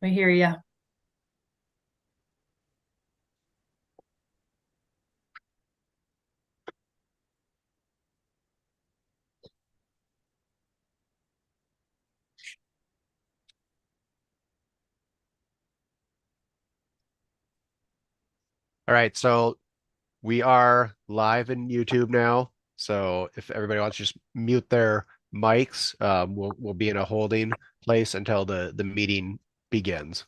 We hear you. All right, so we are live in YouTube now. So if everybody wants to just mute their mics, we'll be in a holding place until the meeting begins.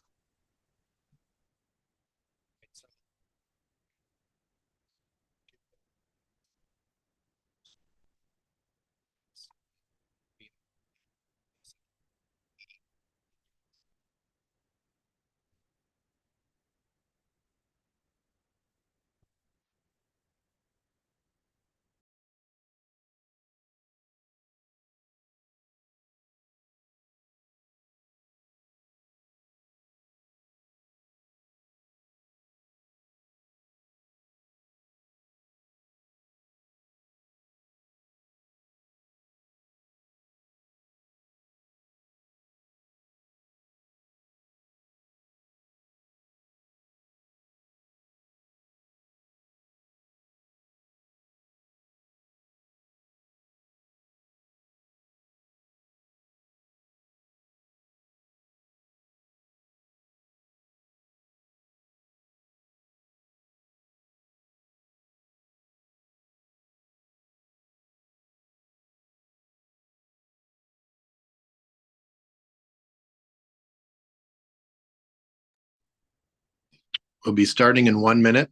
We'll be starting in 1 minute.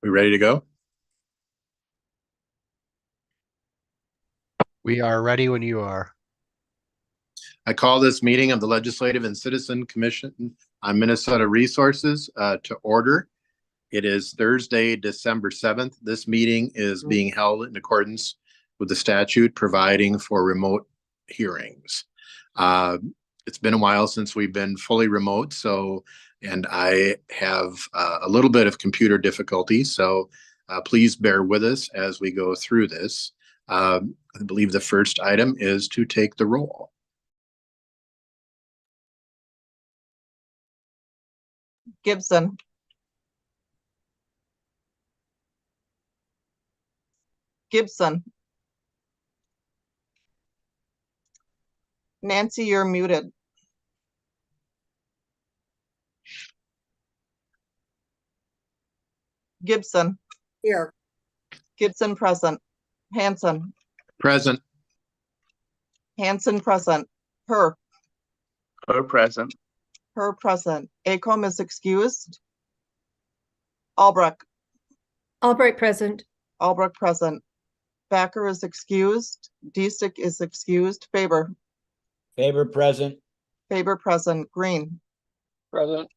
We ready to go? We are ready when you are. I call this meeting of the Legislative and Citizen Commission on Minnesota Resources to order. It is Thursday, December 7th. This meeting is being held in accordance with the statute providing for remote hearings. It's been a while since we've been fully remote, and I have a little bit of computer difficulty, so please bear with us as we go through this. I believe the first item is to take the roll. Gibson. Gibson. Nancy, you're muted. Gibson. Here. Gibson present. Hansen. Present. Hansen present. Her. Her present. Her present. Acom is excused. Albrecht. Albright present. Albrecht present. Backer is excused. Deestick is excused. Faber. Faber present. Faber present. Green. Present.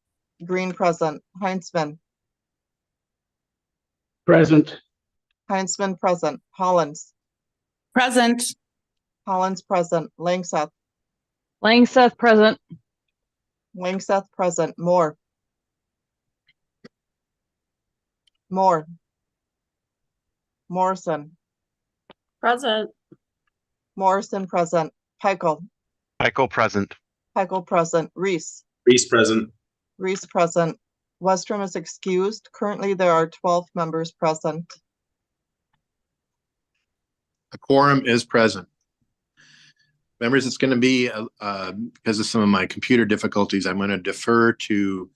Green present. Heinzman. Present. Heinzman present. Hollins. Present. Hollins present. Langseth. Langseth present. Langseth present. Moore. Moore. Morrison. Present. Morrison present. Peichel. Michael present. Peichel present. Reese. Reese present. Reese present. Westrom is excused. Currently, there are 12 members present. A quorum is present. Members, it's going to be, because of some of my computer difficulties, I'm going to defer to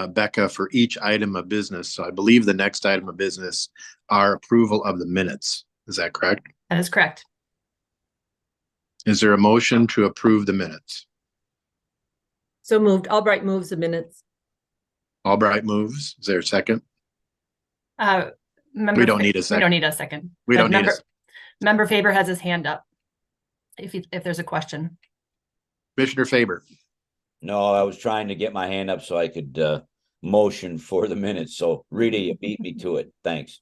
Becca for each item of business. So I believe the next item of business are approval of the minutes. Is that correct? That is correct. Is there a motion to approve the minutes? So moved. Albright moves the minutes. Albright moves. Is there a second? Member We don't Fa- need a We second. don't need a second. We But don't need a Member Faber has his hand up. If there's a question. Commissioner Faber. No, I was trying to get my hand up so I could motion for the minutes. So Rita, you beat me to it. Thanks.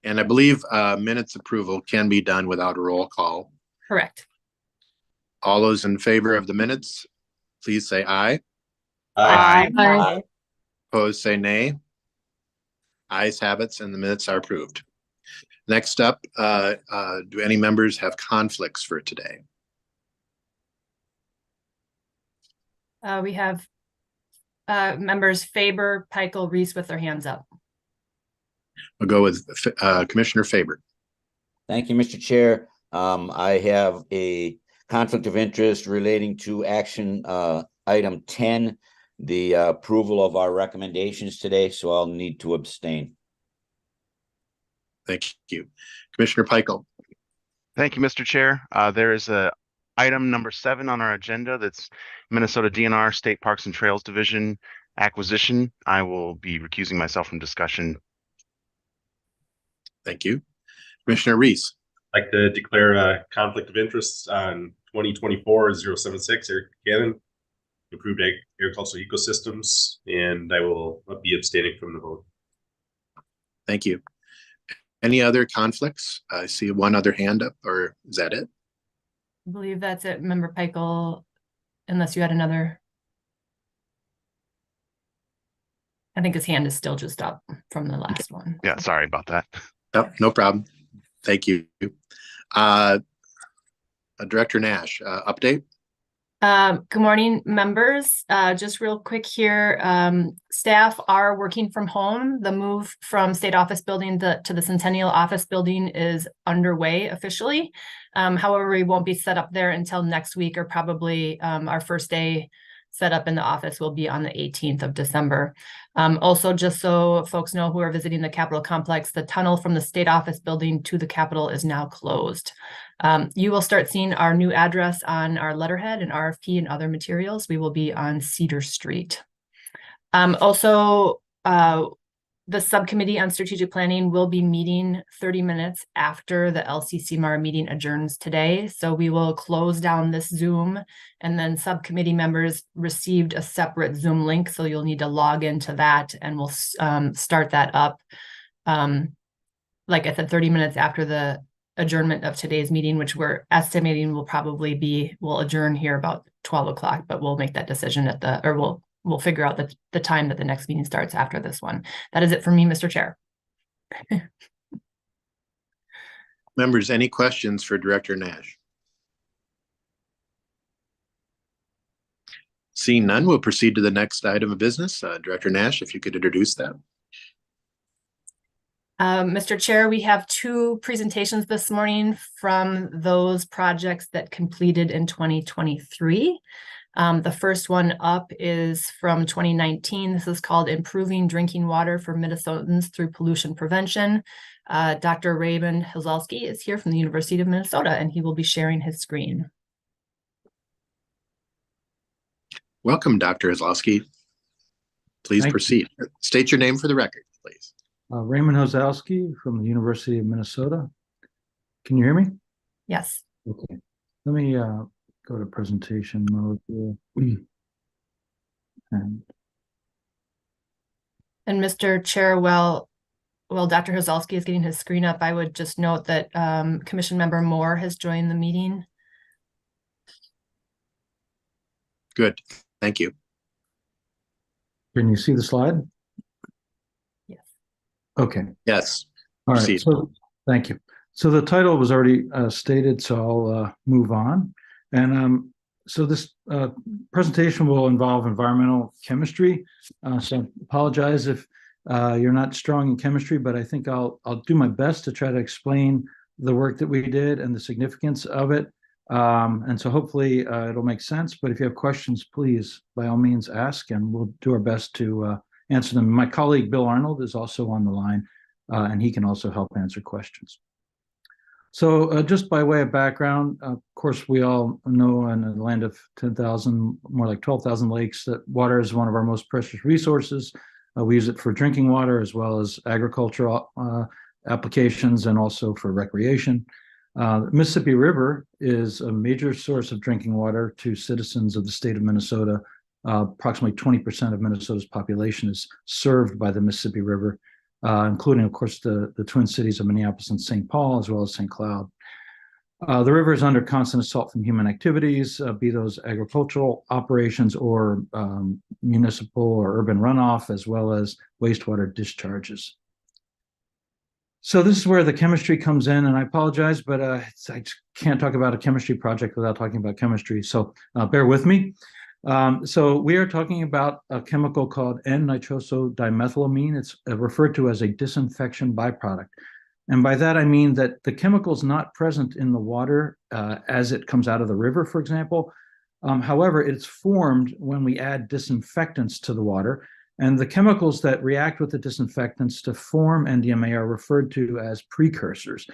And I believe minutes approval can be done without a roll call. Correct. All those in favor of the minutes, please say aye. Aye. Opposed, say nay. Ayes have it, and the minutes are approved. Next up, do any members have conflicts for today? We have members Faber, Pikel, Reese with their hands up. We'll go with Commissioner Faber. Thank you, Mr. Chair. I have a conflict of interest relating to action item 10, the approval of our recommendations today, so I'll need to abstain. Thank you. Commissioner Pikel. Thank you, Mr. Chair. There is a item number 7 on our agenda that's Minnesota DNR State Parks and Trails Division acquisition. I will be recusing myself from discussion. Thank you. Commissioner Reese. I'd like to declare a conflict of interest on 2024-076 Eric Cannon, improved agricultural ecosystems, and I will be abstaining from the vote. Thank you. Any other conflicts? I see one other hand up, or is that it? I believe that's it, Member Pikel, unless you had another. I think his hand is still just up from the last one. Yeah, sorry about that. Oh, no problem. Thank you. Director Nash, update? Good morning, members. Just real quick here, staff are working from home. The move from State Office Building to the Centennial Office Building is underway officially. However, we won't be set up there until next week, or probably our first day set up in the office will be on the 18th of December. Also, just so folks know who are visiting the Capitol complex, the tunnel from the State Office Building to the Capitol is now closed. You will start seeing our new address on our letterhead and RFP and other materials. We will be on Cedar Street. Also, the subcommittee on strategic planning will be meeting 30 minutes after the LCCMR meeting adjourns today. So we will close down this Zoom, and then subcommittee members received a separate Zoom link. So you'll need to log into that, and we'll start that up. Like I said, 30 minutes after the adjournment of today's meeting, which we're estimating will adjourn here about 12 o'clock, but we'll make that decision we'll figure out the time that the next meeting starts after this one. That is it for me, Mr. Chair. Members, any questions for Director Nash? Seeing none, we'll proceed to the next item of business. Director Nash, if you could introduce that. Mr. Chair, we have 2 presentations this morning from those projects that completed in 2023. The first one up is from 2019. This is called Improving Drinking Water for Minnesotans Through Pollution Prevention. Dr. Raymond Hazalski is here from the University of Minnesota, and he will be sharing his screen. Welcome, Dr. Hazalski. Please proceed. State your name for the record, please. Raymond Hazalski from the University of Minnesota. Can you hear me? Yes. Okay. Let me go to presentation mode here. And Mr. Chair, while Dr. Hazalski is getting his screen up, I would just note that Commission Member Moore has joined the meeting. Good. Thank you. can you see the slide? Yes. Okay. Yes. All right. Proceed. So, thank you. So the title was already stated, so I'll move on. And so this presentation will involve environmental chemistry. So apologize if you're not strong in chemistry, but I think I'll do my best to try to explain the work that we did and the significance of it. And so hopefully it'll make sense. But if you have questions, please, by all means, ask, and we'll do our best to answer them. My colleague, Bill Arnold, is also on the line, and he can also help answer questions. So just by way of background, of course, we all know in a land of 10,000, more like 12,000 lakes, that water is one of our most precious resources. We use it for drinking water as well as agricultural applications and also for recreation. The Mississippi River is a major source of drinking water to citizens of the state of Minnesota. Approximately 20% of Minnesota's population is served by the Mississippi River, including, of course, the twin cities of Minneapolis and St. Paul, as well as St. Cloud. The river is under constant assault from human activities, be those agricultural operations or municipal or urban runoff, as well as wastewater discharges. So this is where the chemistry comes in, and I apologize, but I can't talk about a chemistry project without talking about chemistry, so bear with me. So we are talking about a chemical called N-nitrosodimethylamine. It's referred to as a disinfection byproduct. And by that, I mean that the chemical is not present in the water as it comes out of the river, for example. However, it's formed when we add disinfectants to the water. And the chemicals that react with the disinfectants to form NDMA are referred to as precursors.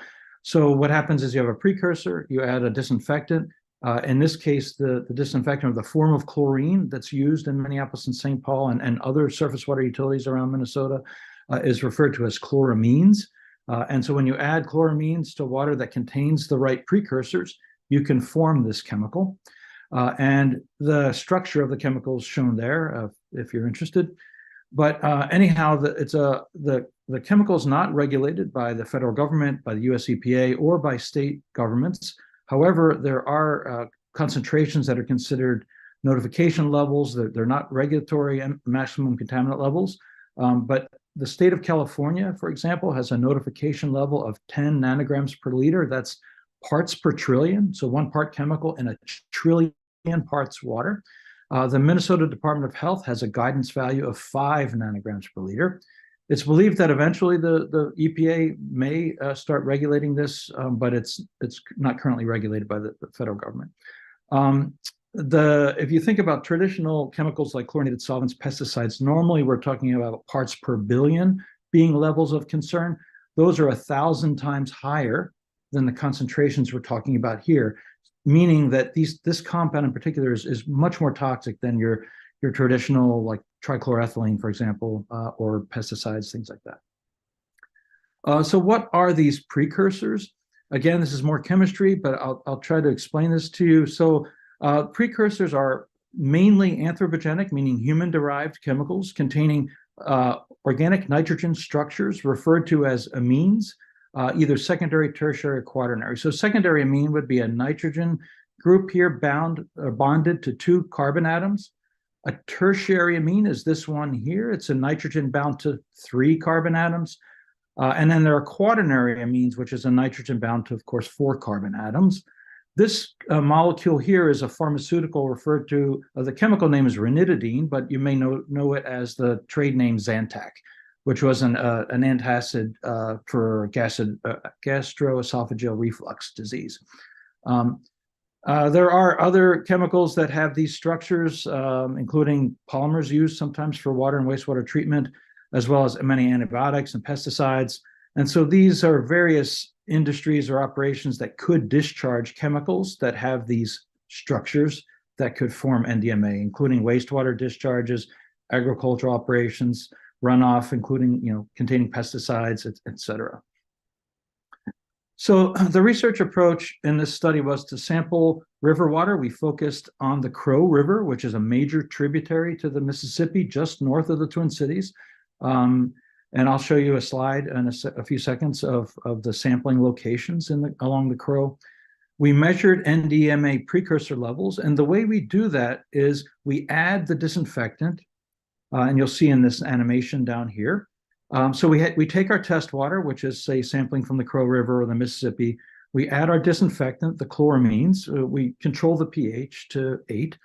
So what happens is you have a precursor, you add a disinfectant. In this case, the disinfectant of the form of chlorine that's used in Minneapolis and St. Paul and other surface water utilities around Minnesota is referred to as chloramines. And so when you add chloramines to water that contains the right precursors, you can form this chemical. And the structure of the chemical is shown there, if you're interested. But anyhow, the chemical is not regulated by the federal government, by the US EPA, or by state governments. However, there are concentrations that are considered notification levels. They're not regulatory and maximum contaminant levels. But the state of California, for example, has a notification level of 10 nanograms per liter. That's parts per trillion. So 1 part chemical in a trillion parts water. The Minnesota Department of Health has a guidance value of 5 nanograms per liter. It's believed that eventually the EPA may start regulating this, but it's not currently regulated by the federal government. If you think about traditional chemicals like chlorinated solvents, pesticides, normally we're talking about parts per billion being levels of concern. Those are 1,000 times higher than the concentrations we're talking about here, meaning that this compound in particular is much more toxic than your traditional, like trichloroethylene, for example, or pesticides, things like that. So what are these precursors? Again, this is more chemistry, but I'll try to explain this to you. So precursors are mainly anthropogenic, meaning human-derived chemicals containing organic nitrogen structures referred to as amines, either secondary, tertiary, or quaternary. So secondary amine would be a nitrogen group here bonded to 2 carbon atoms. A tertiary amine is this one here. It's a nitrogen bound to 3 carbon atoms. And then there are quaternary amines, which is a nitrogen bound to, of course, 4 carbon atoms. This molecule here is a pharmaceutical referred to, the chemical name is ranitidine, but you may know it as the trade name Zantac, which was an antacid for gastroesophageal reflux disease. There are other chemicals that have these structures, including polymers used sometimes for water and wastewater treatment, as well as many antibiotics and pesticides. And so these are various industries or operations that could discharge chemicals that have these structures that could form NDMA, including wastewater discharges, agricultural operations, runoff, including containing pesticides, et cetera. So the research approach in this study was to sample river water. We focused on the Crow River, which is a major tributary to the Mississippi, just north of the Twin Cities. And I'll show you a slide in a few seconds of the sampling locations along the Crow. We measured NDMA precursor levels, and the way we do that is we add the disinfectant, and you'll see in this animation down here. So we take our test water, which is, say, sampling from the Crow River or the Mississippi. We add our disinfectant, the chloramines. We control the pH to 8.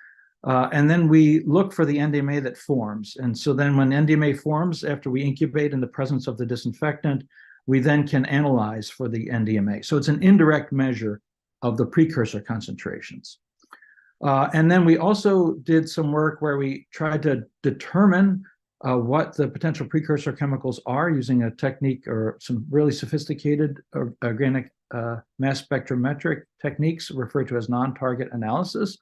And then we look for the NDMA that forms. And so then when NDMA forms, after we incubate in the presence of the disinfectant, we then can analyze for the NDMA. So it's an indirect measure of the precursor concentrations. And then we also did some work where we tried to determine what the potential precursor chemicals are using a technique or some really sophisticated organic mass spectrometric techniques referred to as non-target analysis.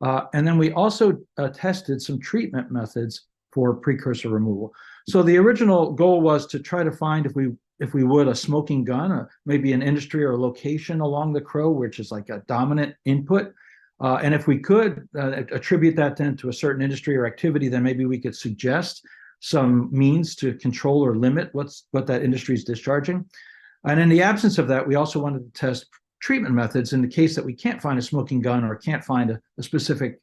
And then we also tested some treatment methods for precursor removal. So the original goal was to try to find, if we would, a smoking gun, maybe an industry or a location along the Crow, which is like a dominant input. And if we could attribute that then to a certain industry or activity, then maybe we could suggest some means to control or limit what that industry is discharging. And in the absence of that, we also wanted to test treatment methods in the case that we can't find a smoking gun or can't find a specific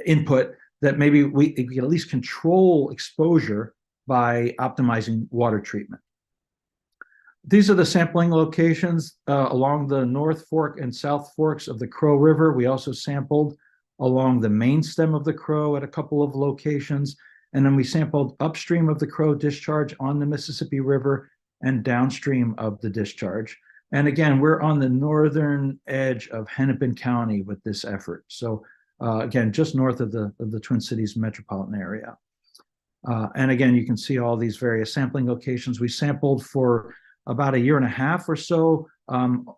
input, that maybe we can at least control exposure by optimizing water treatment. These are the sampling locations along the North Fork and South Forks of the Crow River. We also sampled along the main stem of the Crow at a couple of locations. And then we sampled upstream of the Crow discharge on the Mississippi River and downstream of the discharge. And again, we're on the northern edge of Hennepin County with this effort. So again, just north of the Twin Cities metropolitan area. And again, you can see all these various sampling locations. We sampled for about a year and a half or so,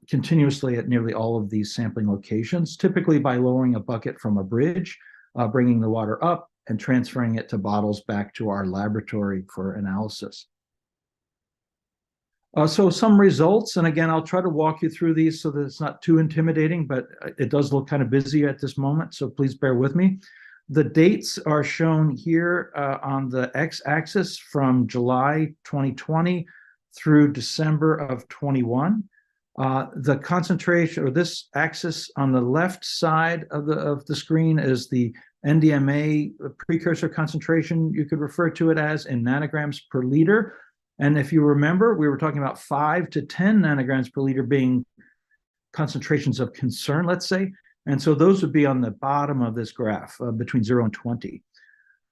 continuously at nearly all of these sampling locations, typically by lowering a bucket from a bridge, bringing the water up and transferring it to bottles back to our laboratory for analysis. So some results, and again, I'll try to walk you through these so that it's not too intimidating, but it does look kind of busy at this moment, so please bear with me. The dates are shown here on the x-axis from July 2020 through December of 21. The concentration, or this axis on the left side of the screen, is the NDMA precursor concentration, you could refer to it as, in nanograms per liter. And if you remember, we were talking about 5 to 10 nanograms per liter being concentrations of concern, let's say. And so those would be on the bottom of this graph, between 0 and 20.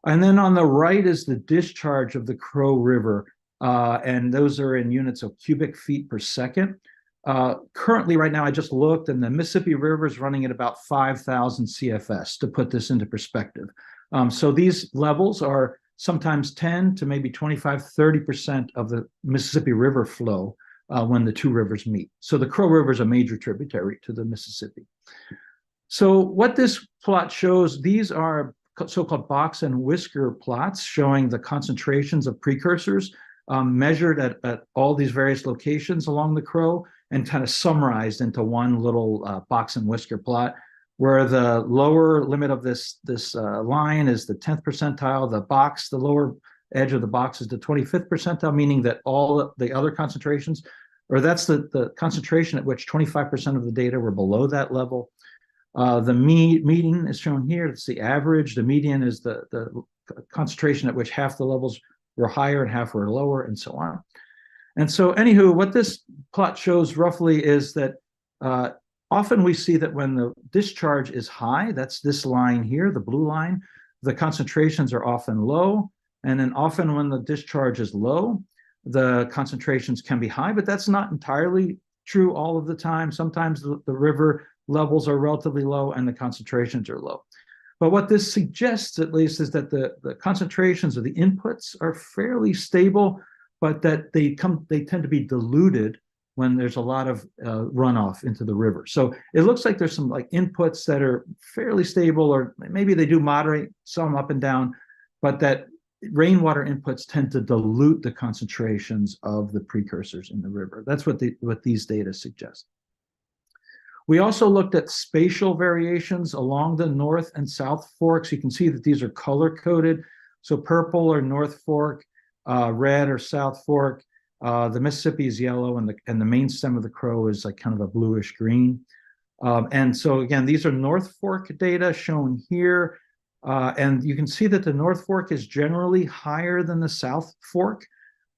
And then on the right is the discharge of the Crow River. And those are in units of cubic feet per second. Currently, right now, I just looked, and the Mississippi River is running at about 5,000 CFS, to put this into perspective. So these levels are sometimes 10 to maybe 25, 30% of the Mississippi River flow when the two rivers meet. So the Crow River is a major tributary to the Mississippi. So what this plot shows, these are so-called box and whisker plots showing the concentrations of precursors measured at all these various locations along the Crow and kind of summarized into one little box and whisker plot, where the lower limit of this line is the 10th percentile. The lower edge of the box is the 25th percentile, meaning that all the other concentrations, or that's the concentration at which 25% of the data were below that level. The median is shown here. It's the average. The median is the concentration at which half the levels were higher and half were lower, and so on. And so anywho, what this plot shows roughly is that often we see that when the discharge is high, that's this line here, the blue line, the concentrations are often low. And then often when the discharge is low, the concentrations can be high, but that's not entirely true all of the time. Sometimes the river levels are relatively low and the concentrations are low. But what this suggests, at least, is that the concentrations of the inputs are fairly stable, but that they tend to be diluted when there's a lot of runoff into the river. So it looks like there's some like inputs that are fairly stable, or maybe they do moderate some up and down, but that rainwater inputs tend to dilute the concentrations of the precursors in the river. That's what these data suggest. We also looked at spatial variations along the North and South Forks. You can see that these are color-coded. So purple or North Fork, red or South Fork. The Mississippi is yellow, and the main stem of the Crow is like kind of a bluish green. And so again, these are North Fork data shown here. And you can see that the North Fork is generally higher than the South Fork.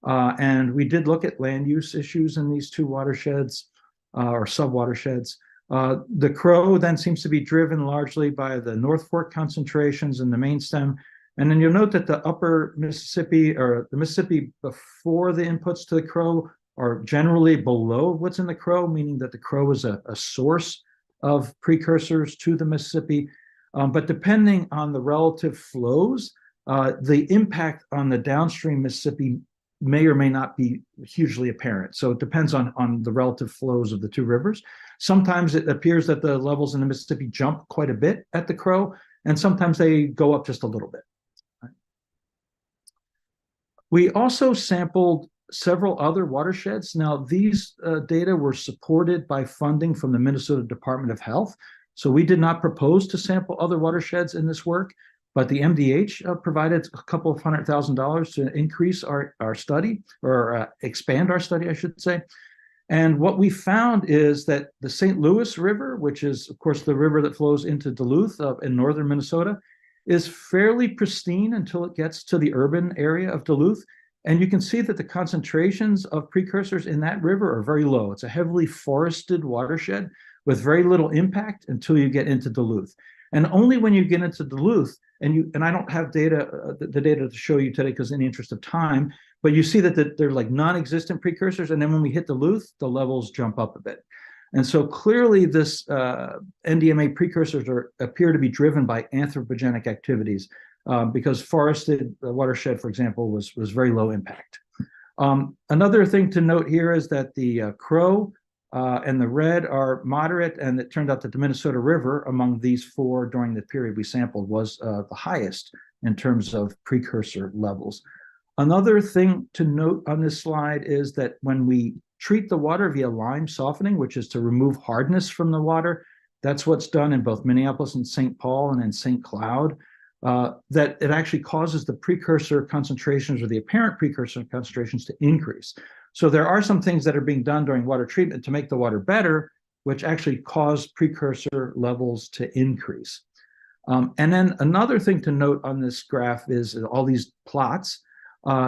And we did look at land use issues in these two watersheds or sub-watersheds. The Crow then seems to be driven largely by the North Fork concentrations in the main stem. And then you'll note that the upper Mississippi, or the Mississippi before the inputs to the Crow, are generally below what's in the Crow, meaning that the Crow is a source of precursors to the Mississippi. But depending on the relative flows, the impact on the downstream Mississippi may or may not be hugely apparent. So it depends on the relative flows of the two rivers. Sometimes it appears that the levels in the Mississippi jump quite a bit at the Crow, and sometimes they go up just a little bit. We also sampled several other watersheds. Now, these data were supported by funding from the Minnesota Department of Health. So we did not propose to sample other watersheds in this work, but the MDH provided a couple of $100,000 to increase our study, or expand our study, I should say. And what we found is that the St. Louis River, which is, of course, the river that flows into Duluth in northern Minnesota, is fairly pristine until it gets to the urban area of Duluth. And you can see that the concentrations of precursors in that river are very low. It's a heavily forested watershed with very little impact until you get into Duluth. And only when you get into Duluth, and I don't have data, the data to show you today because in the interest of time, but you see that they're like non-existent precursors. And then when we hit Duluth, the levels jump up a bit. And so clearly this NDMA precursors appear to be driven by anthropogenic activities because forested watershed, for example, was very low impact. Another thing to note here is that the Crow and the red are moderate, and it turned out that the Minnesota River among these four during the period we sampled was the highest in terms of precursor levels. Another thing to note on this slide is that when we treat the water via lime softening, which is to remove hardness from the water, that's what's done in both Minneapolis and St. Paul and in St. Cloud, that it actually causes the precursor concentrations or the apparent precursor concentrations to increase. So there are some things that are being done during water treatment to make the water better, which actually cause precursor levels to increase. And then another thing to note on this graph is all these plots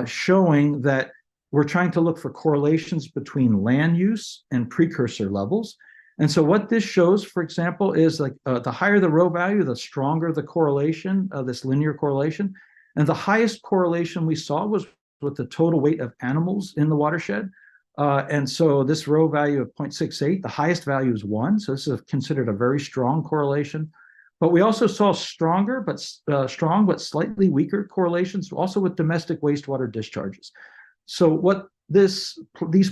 showing that we're trying to look for correlations between land use and precursor levels. And so what this shows, for example, is like the higher the rho value, the stronger the correlation, this linear correlation. And the highest correlation we saw was with the total weight of animals in the watershed. And so this rho value of 0.68, the highest value is 1. So this is considered a very strong correlation. But we also saw strong but slightly weaker correlations also with domestic wastewater discharges. So what these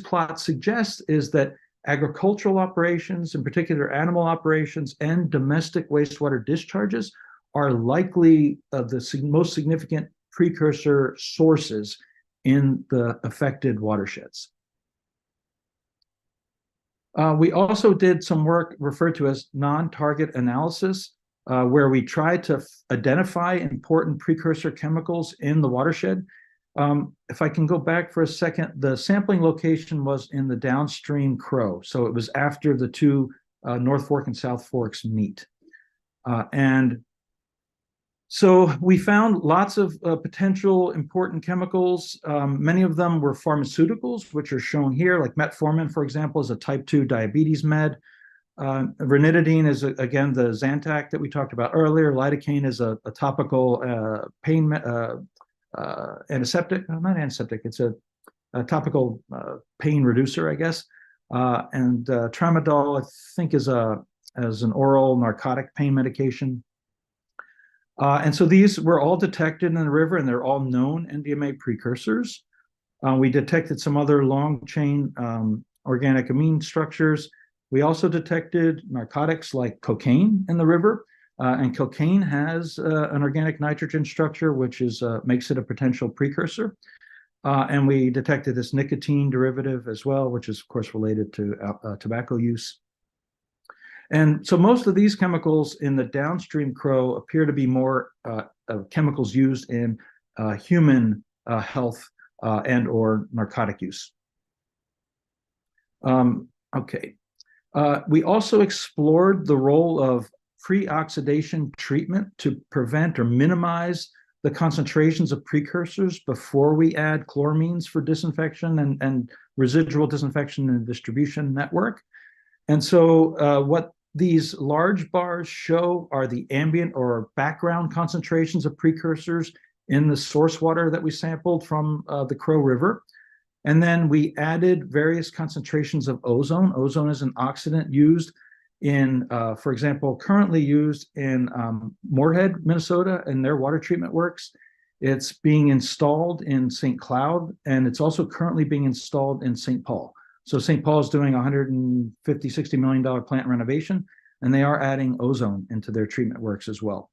plots suggest is that agricultural operations, in particular animal operations, and domestic wastewater discharges are likely the most significant precursor sources in the affected watersheds. We also did some work referred to as non-target analysis, where we tried to identify important precursor chemicals in the watershed. If I can go back for a second, the sampling location was in the downstream Crow. So it was after the two North Fork and South Forks meet. And so we found lots of potential important chemicals. Many of them were pharmaceuticals, which are shown here, like metformin, for example, is a type 2 diabetes med. Ranitidine is, again, the Zantac that we talked about earlier. Lidocaine is a topical pain antiseptic, not antiseptic, it's a topical pain reducer, I guess. And tramadol, I think, is an oral narcotic pain medication. And so these were all detected in the river, and they're all known NDMA precursors. We detected some other long chain organic amine structures. We also detected narcotics like cocaine in the river. And cocaine has an organic nitrogen structure, which makes it a potential precursor. And we detected this nicotine derivative as well, which is, of course, related to tobacco use. And so most of these chemicals in the downstream Crow appear to be more chemicals used in human health and or narcotic use. Okay. We also explored the role of pre-oxidation treatment to prevent or minimize the concentrations of precursors before we add chloramines for disinfection and residual disinfection and distribution network. And so what these large bars show are the ambient or background concentrations of precursors in the source water that we sampled from the Crow River. And then we added various concentrations of ozone. Ozone is an oxidant used in, for example, currently used in Moorhead, Minnesota, in their water treatment works. It's being installed in St. Cloud, and it's also currently being installed in St. Paul. So St. Paul is doing $150–60 million plant renovation, and they are adding ozone into their treatment works as well.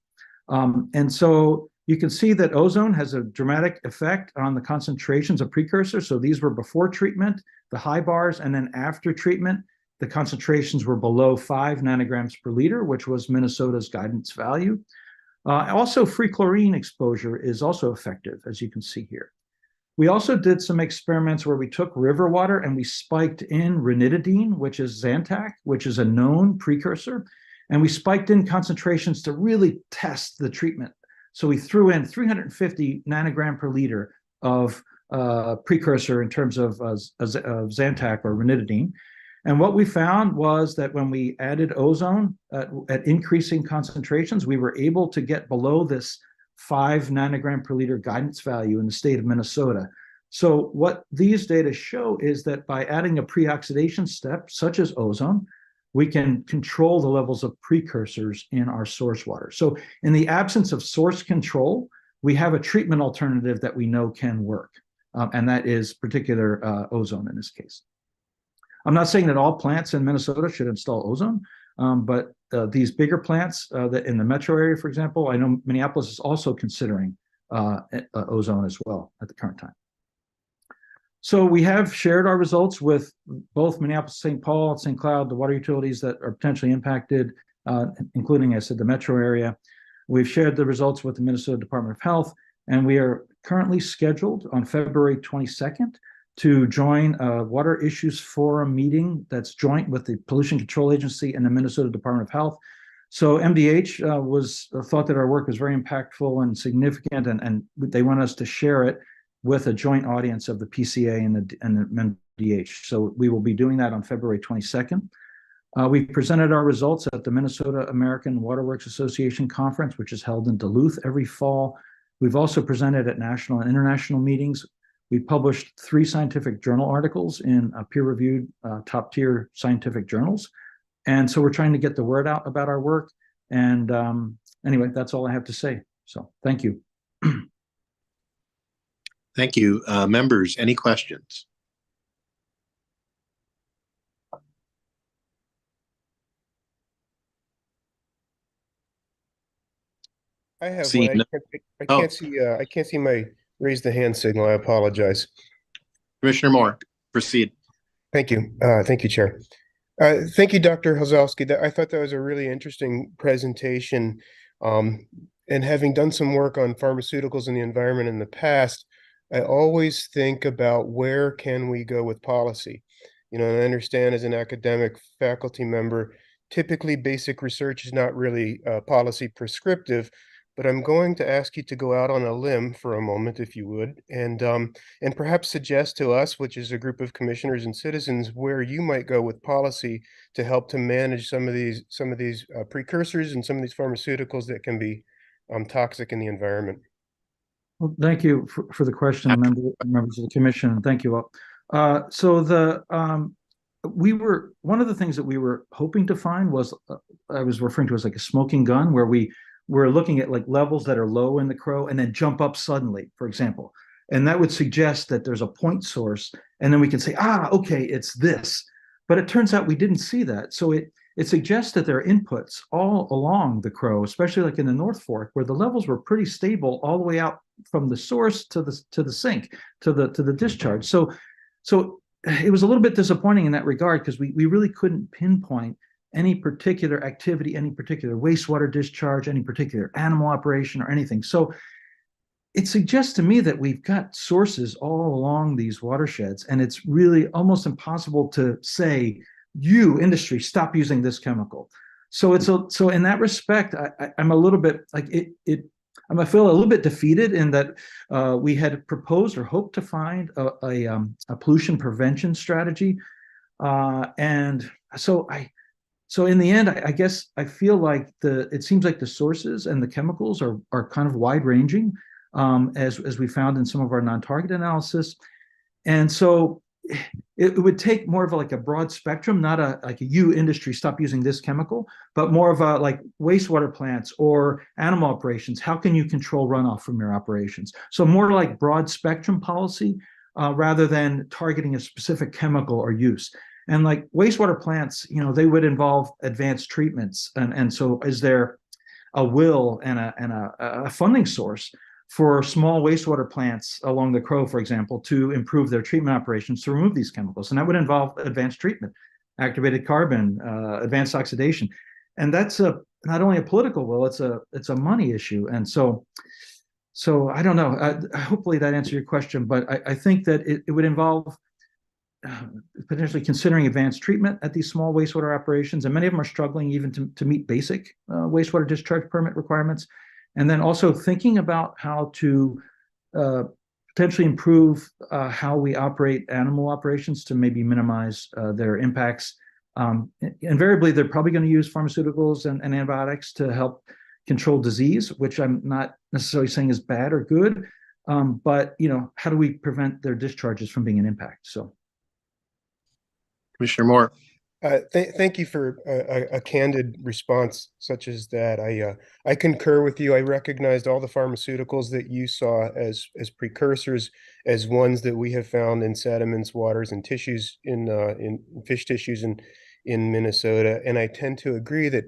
And so you can see that ozone has a dramatic effect on the concentrations of precursors. So these were before treatment, the high bars, and then after treatment, the concentrations were below 5 nanograms per liter, which was Minnesota's guidance value. Also, free chlorine exposure is also effective, as you can see here. We also did some experiments where we took river water and we spiked in ranitidine, which is Zantac, which is a known precursor, and we spiked in concentrations to really test the treatment. So we threw in 350 nanogram per liter of precursor in terms of Zantac or ranitidine. And what we found was that when we added ozone at increasing concentrations, we were able to get below this 5 nanogram per liter guidance value in the state of Minnesota. So what these data show is that by adding a pre-oxidation step, such as ozone, we can control the levels of precursors in our source water. So in the absence of source control, we have a treatment alternative that we know can work, and that is particular ozone in this case. I'm not saying that all plants in Minnesota should install ozone, but these bigger plants that in the metro area, for example, I know Minneapolis is also considering ozone as well at the current time. So we have shared our results with both Minneapolis, St. Paul, St. Cloud, the water utilities that are potentially impacted, including, as I said, the metro area. We've shared the results with the Minnesota Department of Health, and we are currently scheduled on February 22nd to join a Water Issues Forum meeting that's joint with the Pollution Control Agency and the Minnesota Department of Health. So MDH thought that our work was very impactful and significant, and they want us to share it with a joint audience of the PCA and the MDH. So we will be doing that on February 22nd. We presented our results at the Minnesota American Waterworks Association Conference, which is held in Duluth every fall. We've also presented at national and international meetings. We published 3 scientific journal articles in peer-reviewed top-tier scientific journals. And so we're trying to get the word out about our work. And anyway, that's all I have to say. So thank you. Thank you. Members, any questions? I have See, one. no- I can't see my raise the hand signal. I apologize. Commissioner Moore, proceed. Thank you. Thank you, Chair. Thank you, Dr. Hozowski. I thought that was a really interesting presentation. And having done some work on pharmaceuticals and the environment in the past, I always think about where can we go with policy. You know, and I understand as an academic faculty member, typically basic research is not really policy prescriptive, but I'm going to ask you to go out on a limb for a moment, if you would, and perhaps suggest to us, which is a group of commissioners and citizens, where you might go with policy to help to manage some of these precursors and some of these pharmaceuticals that can be toxic in the environment. Well, thank you for the question, members of the commission, and thank you all. So one of the things that we were hoping to find was, I was referring to as like a smoking gun, where we're looking at like levels that are low in the CRO and then jump up suddenly, for example. And that would suggest that there's a point source, and then we can say, okay, it's this. But it turns out we didn't see that. So it suggests that there are inputs all along the CRO, especially like in the North Fork, where the levels were pretty stable all the way out from the source to the sink, to the discharge. So it was a little bit disappointing in that regard, because we really couldn't pinpoint any particular activity, any particular wastewater discharge, any particular animal operation or anything. So it suggests to me that we've got sources all along these watersheds, and it's really almost impossible to say, you industry, stop using this chemical. So in that respect, I'm a little bit like I feel a little bit defeated in that we had proposed or hoped to find a pollution prevention strategy, and so in the end, I guess I feel like it seems like the sources and the chemicals are kind of wide ranging, as we found in some of our non-target analysis. And so it would take more of like a broad spectrum, not like a you industry, stop using this chemical, but more of a like wastewater plants or animal operations. How can you control runoff from your operations? So more like broad spectrum policy rather than targeting a specific chemical or use. And like wastewater plants, they would involve advanced treatments. And so is there a will and a funding source for small wastewater plants along the Crow, for example, to improve their treatment operations to remove these chemicals? And that would involve advanced treatment, activated carbon, advanced oxidation. And that's not only a political will, it's a money issue. And so I don't know. Hopefully that answered your question, but I think that it would involve potentially considering advanced treatment at these small wastewater operations, and many of them are struggling even to meet basic wastewater discharge permit requirements. And then also thinking about how to potentially improve how we operate animal operations to maybe minimize their impacts. Invariably, they're probably going to use pharmaceuticals and antibiotics to help control disease, which I'm not necessarily saying is bad or good, but how do we prevent their discharges from being an impact? So. Commissioner Moore. Thank you for a candid response such as that. I concur with you. I recognized all the pharmaceuticals that you saw as precursors, as ones that we have found in sediments, waters, and tissues in fish tissues in Minnesota. And I tend to agree that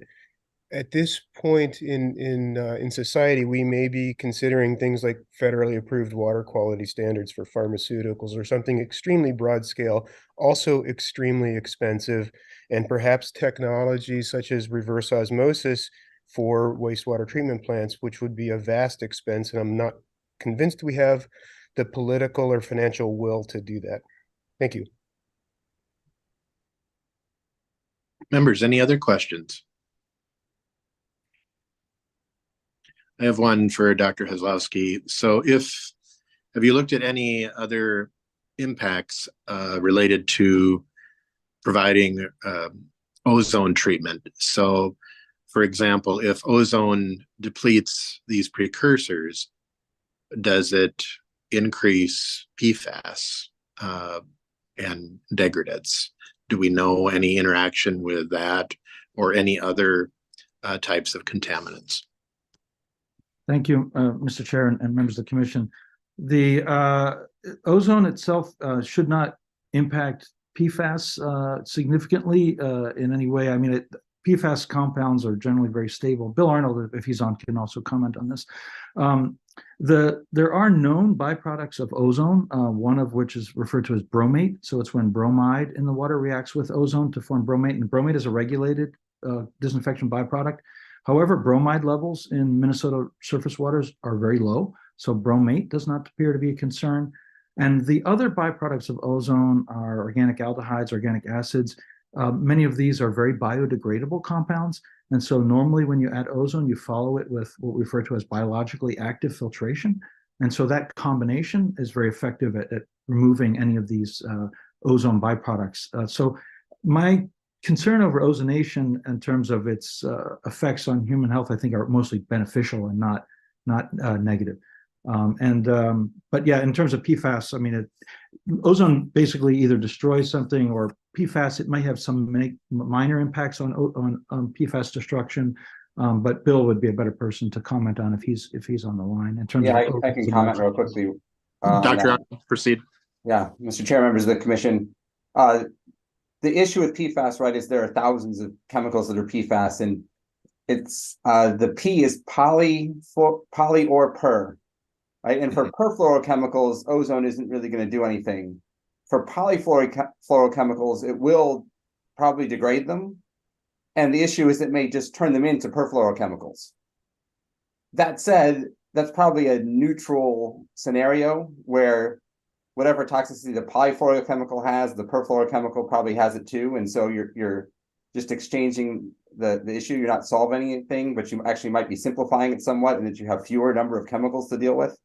at this point in society, we may be considering things like federally approved water quality standards for pharmaceuticals or something extremely broad scale, also extremely expensive, and perhaps technologies such as reverse osmosis for wastewater treatment plants, which would be a vast expense. And I'm not convinced we have the political or financial will to do that. Thank you. Members, any other questions? I have one for Dr. Kozlowski. So have you looked at any other impacts related to providing ozone treatment? So, for example, if ozone depletes these precursors, does it increase PFAS and degradants? Do we know any interaction with that or any other types of contaminants? Thank you, Mr. Chair and members of the commission. The ozone itself should not impact PFAS significantly in any way. I mean, PFAS compounds are generally very stable. Bill Arnold, if he's on, can also comment on this. There are known byproducts of ozone, one of which is referred to as bromate. So it's when bromide in the water reacts with ozone to form bromate, and bromate is a regulated disinfection byproduct. However, bromide levels in Minnesota surface waters are very low, so bromate does not appear to be a concern. And the other byproducts of ozone are organic aldehydes, organic acids. Many of these are very biodegradable compounds. And so normally when you add ozone, you follow it with what we refer to as biologically active filtration. And so that combination is very effective at removing any of these ozone byproducts. So my concern over ozonation in terms of its effects on human health, I think, are mostly beneficial and not negative. But yeah, in terms of PFAS, I mean, ozone basically either destroys something, or PFAS, it might have some minor impacts on PFAS destruction. But Bill would be a better person to comment on if he's on the line in terms of. Yeah, I can comment real quickly. Dr. Proceed. Yeah, Mr. Chair, members of the commission. The issue with PFAS, right, is there are thousands of chemicals that are PFAS, and it's the P is poly or per, right? And for perfluorochemicals, ozone isn't really going to do anything. For polyfluorochemicals, it will probably degrade them, and the issue is it may just turn them into perfluorochemicals. That said, that's probably a neutral scenario where whatever toxicity the polyfluorochemical has, the perfluorochemical probably has it too. And so you're just exchanging the issue. You're not solving anything, but you actually might be simplifying it somewhat, and that you have fewer number of chemicals to deal with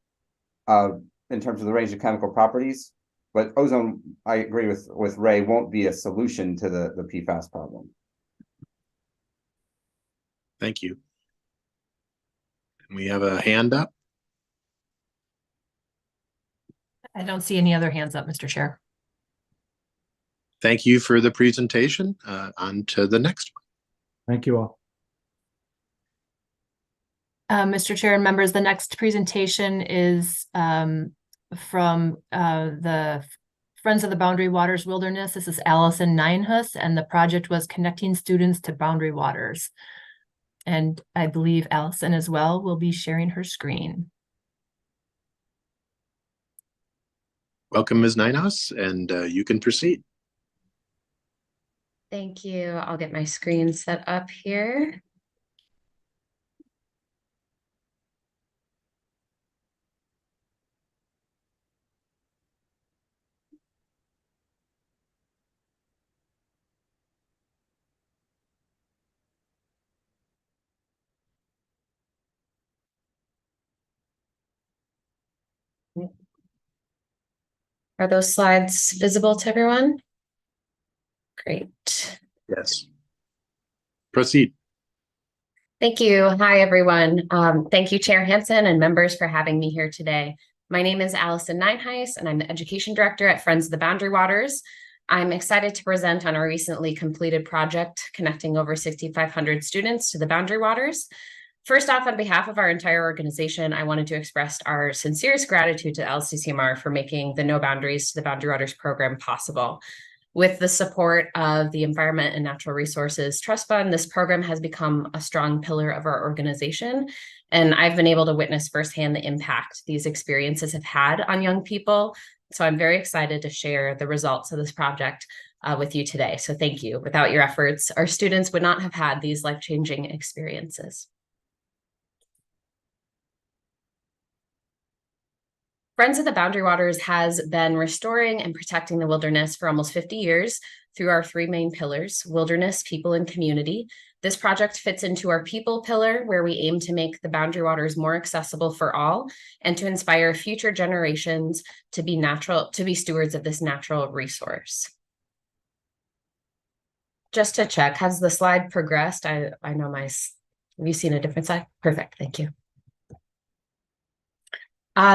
in terms of the range of chemical properties. But ozone, I agree with Ray, won't be a solution to the PFAS problem. Thank you. We have a hand up. I don't see any other hands up, Mr. Chair. Thank you for the presentation. On to the next one. Thank you all. Mr. Chair and members, the next presentation is from the Friends of the Boundary Waters Wilderness. This is Allison Ninehus, and the project was connecting students to boundary waters. And I believe Allison as well will be sharing her screen. Welcome, Ms. Ninehouse, and you can proceed. Thank you. I'll get my screen set up here. Are those slides visible to everyone? Great. Yes. Proceed. Thank you. Hi, everyone. Thank you, Chair Hansen and members for having me here today. My name is Allison Ninehus, and I'm the Education Director at Friends of the Boundary Waters. I'm excited to present on our recently completed project connecting over 6,500 students to the Boundary Waters. First off, on behalf of our entire organization, I wanted to express our sincerest gratitude to LCCMR for making the No Boundaries to the Boundary Waters program possible. With the support of the Environment and Natural Resources Trust Fund, this program has become a strong pillar of our organization, and I've been able to witness firsthand the impact these experiences have had on young people. So I'm very excited to share the results of this project with you today. So thank you. Without your efforts, our students would not have had these life-changing experiences. Friends of the Boundary Waters has been restoring and protecting the wilderness for almost 50 years through our three main pillars: wilderness, people, and community. This project fits into our people pillar, where we aim to make the Boundary Waters more accessible for all and to inspire future generations to be stewards of this natural resource. Just to check, has the slide progressed? I know have you seen a different slide? Perfect, thank you.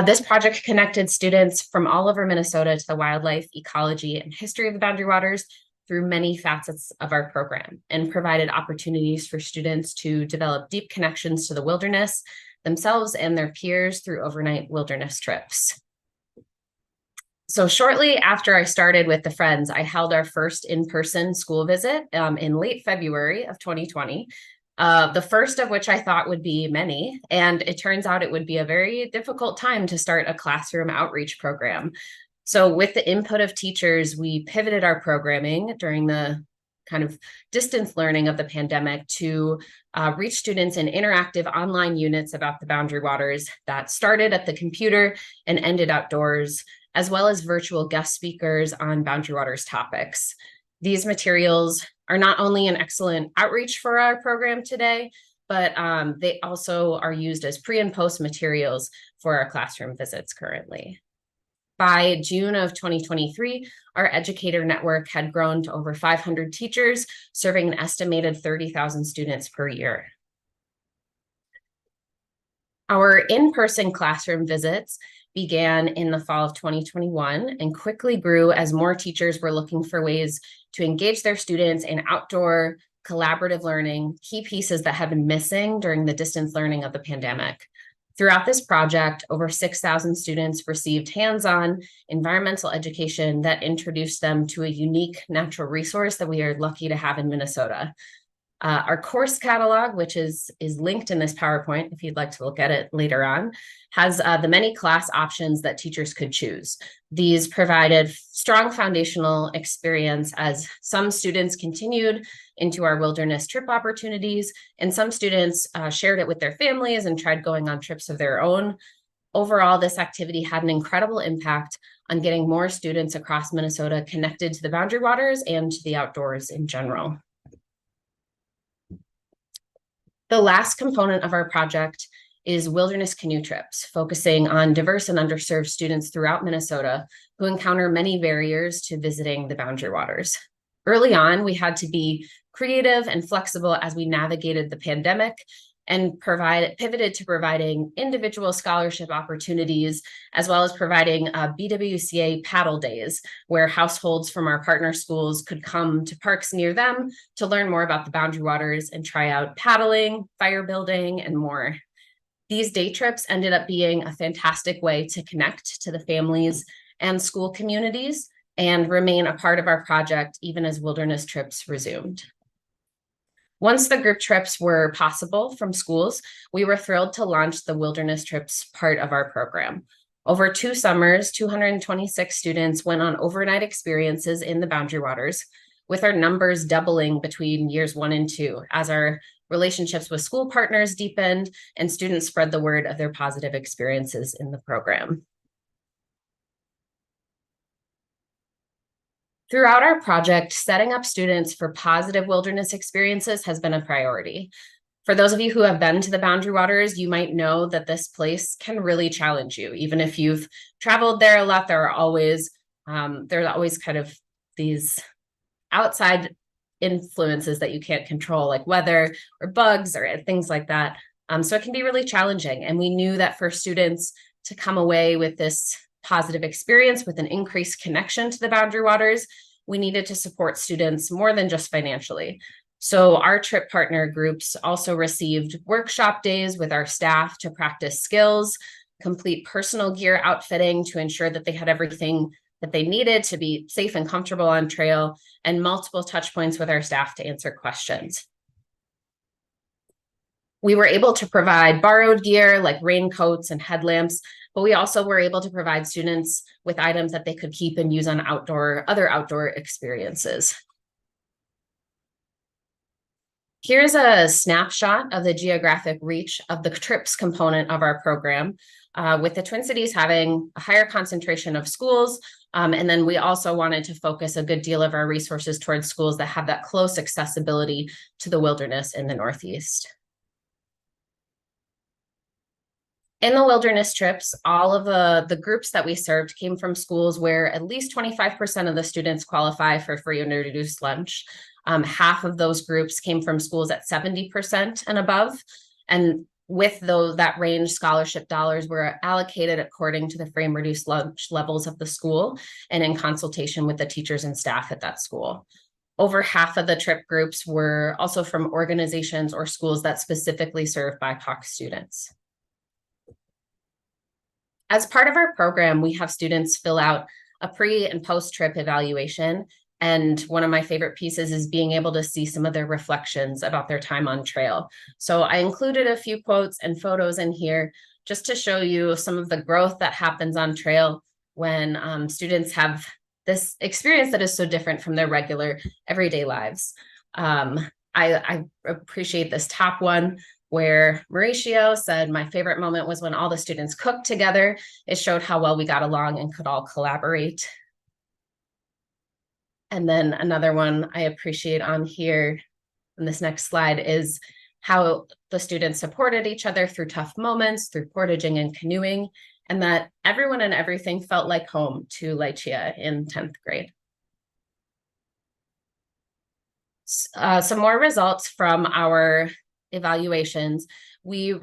This project connected students from all over Minnesota to the wildlife, ecology, and history of the Boundary Waters through many facets of our program, and provided opportunities for students to develop deep connections to the wilderness themselves and their peers through overnight wilderness trips. So shortly after I started with the Friends, I held our first in-person school visit in late February of 2020. The first of which I thought would be many, and it turns out it would be a very difficult time to start a classroom outreach program. So with the input of teachers, we pivoted our programming during the kind of distance learning of the pandemic to reach students in interactive online units about the Boundary Waters that started at the computer and ended outdoors, as well as virtual guest speakers on Boundary Waters topics. These materials are not only an excellent outreach for our program today, but they also are used as pre and post materials for our classroom visits currently. By June of 2023, our educator network had grown to over 500 teachers, serving an estimated 30,000 students per year. Our in-person classroom visits began in the fall of 2021 and quickly grew as more teachers were looking for ways to engage their students in outdoor collaborative learning, key pieces that had been missing during the distance learning of the pandemic. Throughout this project, over 6,000 students received hands-on environmental education that introduced them to a unique natural resource that we are lucky to have in Minnesota. Our course catalog, which is linked in this PowerPoint, if you'd like to look at it later on, has the many class options that teachers could choose. These provided strong foundational experience as some students continued into our wilderness trip opportunities, and some students shared it with their families and tried going on trips of their own. Overall, this activity had an incredible impact on getting more students across Minnesota connected to the Boundary Waters and to the outdoors in general. The last component of our project is wilderness canoe trips, focusing on diverse and underserved students throughout Minnesota who encounter many barriers to visiting the Boundary Waters. Early on, we had to be creative and flexible as we navigated the pandemic and pivoted to providing individual scholarship opportunities, as well as providing BWCA paddle days, where households from our partner schools could come to parks near them to learn more about the Boundary Waters and try out paddling, fire building, and more. These day trips ended up being a fantastic way to connect to the families and school communities and remain a part of our project even as wilderness trips resumed. Once the group trips were possible from schools, we were thrilled to launch the wilderness trips part of our program. Over 2 summers, 226 students went on overnight experiences in the Boundary Waters, with our numbers doubling between years 1 and 2 as our relationships with school partners deepened and students spread the word of their positive experiences in the program. Throughout our project, setting up students for positive wilderness experiences has been a priority. For those of you who have been to the Boundary Waters, you might know that this place can really challenge you. Even if you've traveled there a lot, there's always kind of these outside influences that you can't control, like weather or bugs or things like that. So it can be really challenging. And we knew that for students to come away with this positive experience with an increased connection to the Boundary Waters, we needed to support students more than just financially. So our trip partner groups also received workshop days with our staff to practice skills, complete personal gear outfitting to ensure that they had everything that they needed to be safe and comfortable on trail, and multiple touch points with our staff to answer questions. We were able to provide borrowed gear like raincoats and headlamps, but we also were able to provide students with items that they could keep and use on other outdoor experiences. Here's a snapshot of the geographic reach of the trips component of our program, with the Twin Cities having a higher concentration of schools. And then we also wanted to focus a good deal of our resources towards schools that have that close accessibility to the wilderness in the Northeast. In the wilderness trips, all of the groups that we served came from schools where at least 25% of the students qualify for free and reduced lunch. Half of those groups came from schools at 70% and above. And with that range, scholarship dollars were allocated according to the free and reduced lunch levels of the school and in consultation with the teachers and staff at that school. Over half of the trip groups were also from organizations or schools that specifically serve BIPOC students. As part of our program, we have students fill out a pre and post-trip evaluation. And one of my favorite pieces is being able to see some of their reflections about their time on trail. So I included a few quotes and photos in here just to show you some of the growth that happens on trail when students have this experience that is so different from their regular everyday lives. I appreciate this top one, where Mauricio said, "My favorite moment was when all the students cooked together. It showed how well we got along and could all collaborate." And then another one I appreciate on here on this next slide is how the students supported each other through tough moments, through portaging and canoeing, and that everyone and everything felt like home to Lychia in 10th grade. Some more results from our evaluations. We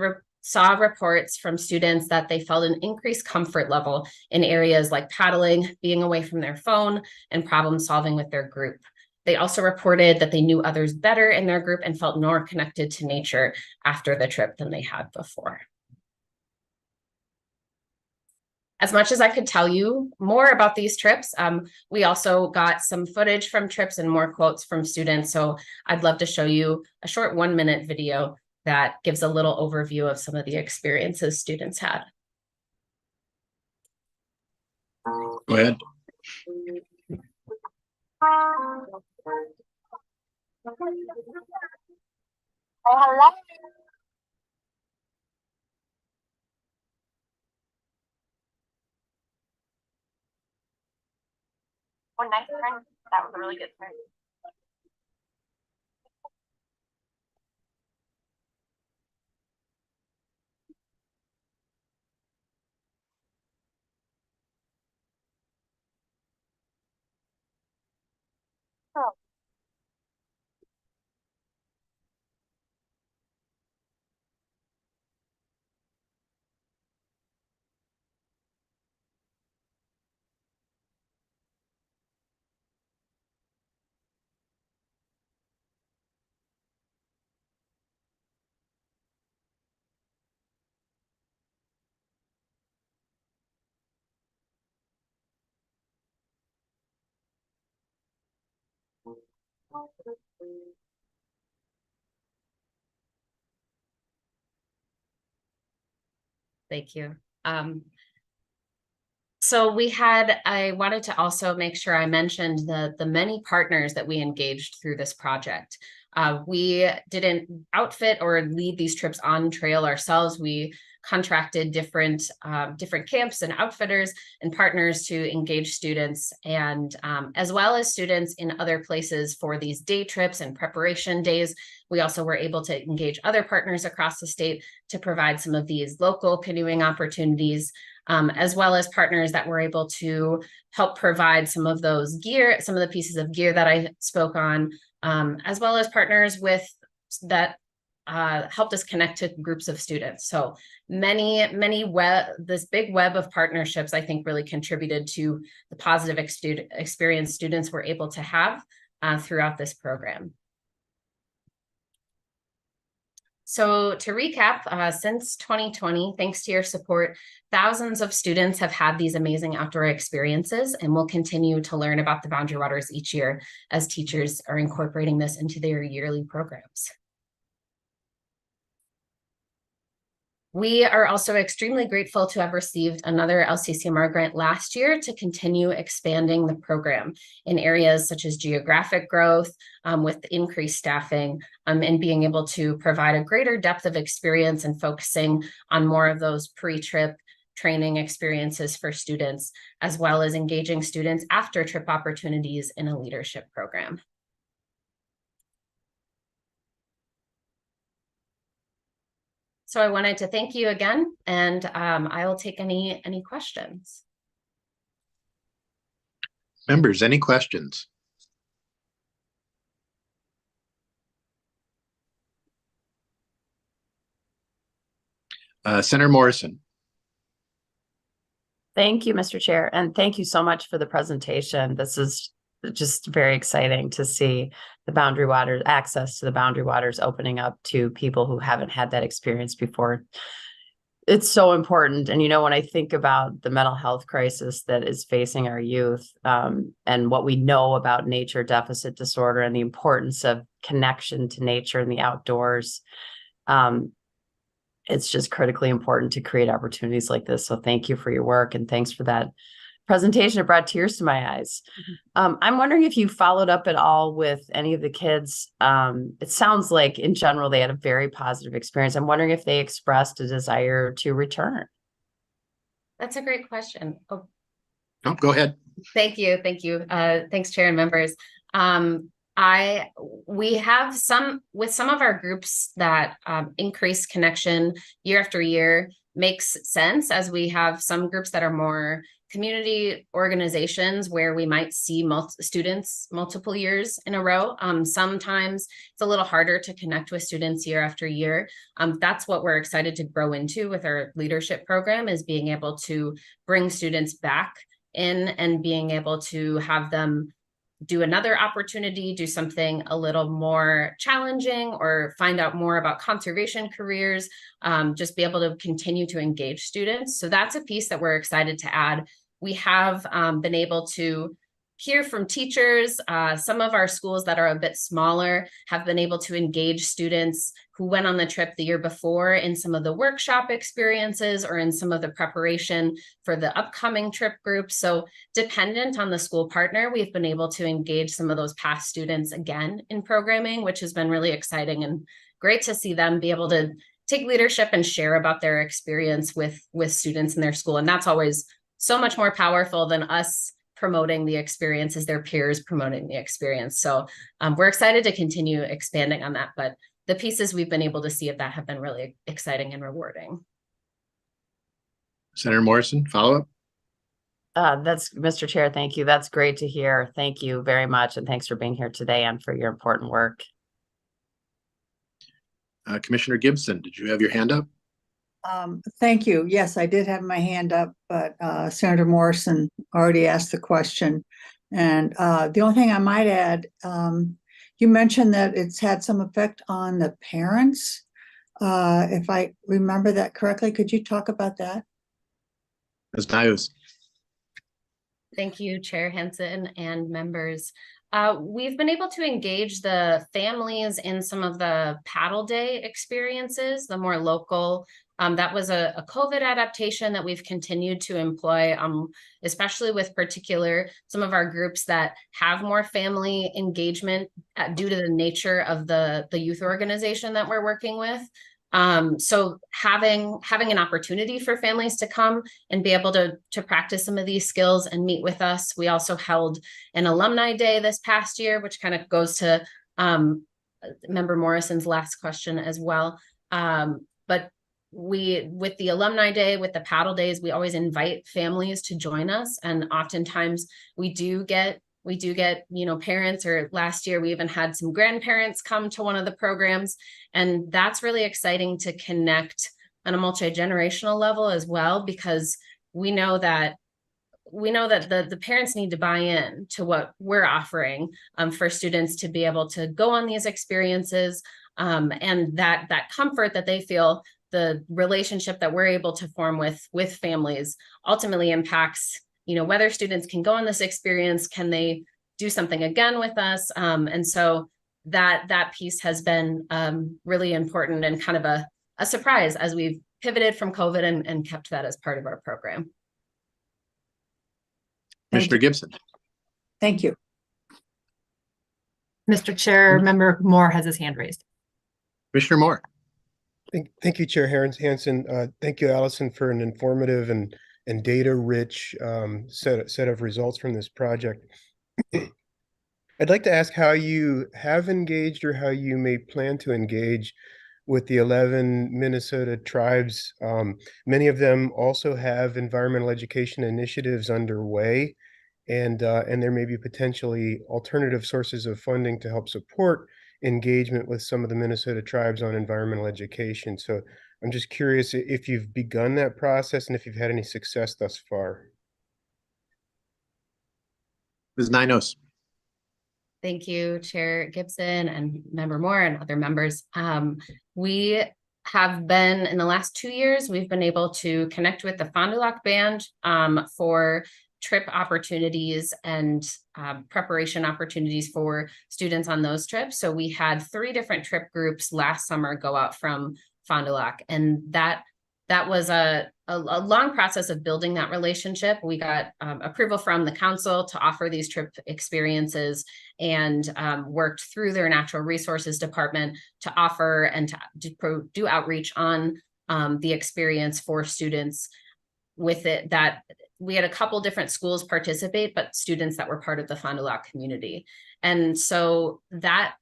saw reports from students that they felt an increased comfort level in areas like paddling, being away from their phone, and problem solving with their group. They also reported that they knew others better in their group and felt more connected to nature after the trip than they had before. As much as I could tell you more about these trips, we also got some footage from trips and more quotes from students. So I'd love to show you a short 1-minute video that gives a little overview of some of the experiences students had. Go ahead. Hello. Oh, nice turn. That was a really good turn. Oh. Thank you. So I wanted to also make sure I mentioned the many partners that we engaged through this project. We didn't outfit or lead these trips on trail ourselves. We contracted different camps and outfitters and partners to engage students, and as well as students in other places for these day trips and preparation days. We also were able to engage other partners across the state to provide some of these local canoeing opportunities, as well as partners that were able to help provide some of the pieces of gear that I spoke on, as well as partners that helped us connect to groups of students. So this big web of partnerships, I think, really contributed to the positive experience students were able to have throughout this program. So to recap, since 2020, thanks to your support, thousands of students have had these amazing outdoor experiences and will continue to learn about the Boundary Waters each year as teachers are incorporating this into their yearly programs. We are also extremely grateful to have received another LCCMR grant last year to continue expanding the program in areas such as geographic growth, with increased staffing, and being able to provide a greater depth of experience and focusing on more of those pre-trip training experiences for students, as well as engaging students after trip opportunities in a leadership program. So I wanted to thank you again, and I will take any questions. Members, any questions? Senator Morrison. Thank you, Mr. Chair, and thank you so much for the presentation. This is just very exciting to see the Boundary Waters, access to the Boundary Waters opening up to people who haven't had that experience before. It's so important. And, you know, when I think about the mental health crisis that is facing our youth, and what we know about nature deficit disorder and the importance of connection to nature and the outdoors, it's just critically important to create opportunities like this. So thank you for your work, and thanks for that presentation. It brought tears to my eyes. I'm wondering if you followed up at all with any of the kids. It sounds like in general they had a very positive experience. I'm wondering if they expressed a desire to return. That's a great question. Oh, go ahead. Thank you. Thanks, Chair and members. We have with some of our groups that increased connection year after year makes sense, as we have some groups that are more community organizations where we might see students multiple years in a row. Sometimes it's a little harder to connect with students year after year. That's what we're excited to grow into with our leadership program, is being able to bring students back in and being able to have them do another opportunity, do something a little more challenging, or find out more about conservation careers, just be able to continue to engage students. So that's a piece that we're excited to add. We have been able to hear from teachers. Some of our schools that are a bit smaller have been able to engage students who went on the trip the year before in some of the workshop experiences or in some of the preparation for the upcoming trip group. So dependent on the school partner, we've been able to engage some of those past students again in programming, which has been really exciting and great to see them be able to take leadership and share about their experience with students in their school. And that's always so much more powerful than us promoting the experience as their peers promoting the experience. So we're excited to continue expanding on that, but the pieces we've been able to see of that have been really exciting and rewarding. Senator Morrison, follow up? That's Mr. Chair. Thank you. That's great to hear. Thank you very much. And thanks for being here today and for your important work. Commissioner Gibson, did you have your hand up? Thank you. Yes, I did have my hand up, but Senator Morrison already asked the question. And the only thing I might add, you mentioned that it's had some effect on the parents. If I remember that correctly, could you talk about that? Ms. Nyhus. Thank you, Chair Hansen and members. We've been able to engage the families in some of the paddle day experiences, the more local. That was a COVID adaptation that we've continued to employ, especially with some of our groups that have more family engagement due to the nature of the youth organization that we're working with. So having an opportunity for families to come and be able to practice some of these skills and meet with us. We also held an alumni day this past year, which kind of goes to Member Morrison's last question as well. But with the alumni day, with the paddle days, we always invite families to join us. And oftentimes we do get, parents, or last year we even had some grandparents come to one of the programs. And that's really exciting to connect on a multi-generational level as well, because we know that the parents need to buy in to what we're offering for students to be able to go on these experiences, and that comfort that they feel, the relationship that we're able to form with families ultimately impacts, whether students can go on this experience, can they do something again with us? And so that piece has been really important and kind of a surprise as we've pivoted from COVID and kept that as part of our program. Commissioner Gibson. Thank you. Mr. Chair, Member Moore has his hand raised. Commissioner Moore. Thank you, Chair Hansen. Thank you, Allison, for an informative and data-rich set of results from this project. I'd like to ask how you have engaged or how you may plan to engage with the 11 Minnesota tribes. Many of them also have environmental education initiatives underway, and there may be potentially alternative sources of funding to help support engagement with some of the Minnesota tribes on environmental education. So I'm just curious if you've begun that process and if you've had any success thus far. Ms. Ninos. Thank you, Chair Gibson and Member Moore and other members. We have been, in the last 2 years, we've been able to connect with the Fond du Lac Band for trip opportunities and preparation opportunities for students on those trips. So we had 3 different trip groups last summer go out from Fond du Lac, and that was a long process of building that relationship. We got approval from the council to offer these trip experiences, and worked through their natural resources department to offer and to do outreach on the experience for students with it. That we had a couple different schools participate, but students that were part of the Fond du Lac community. And so that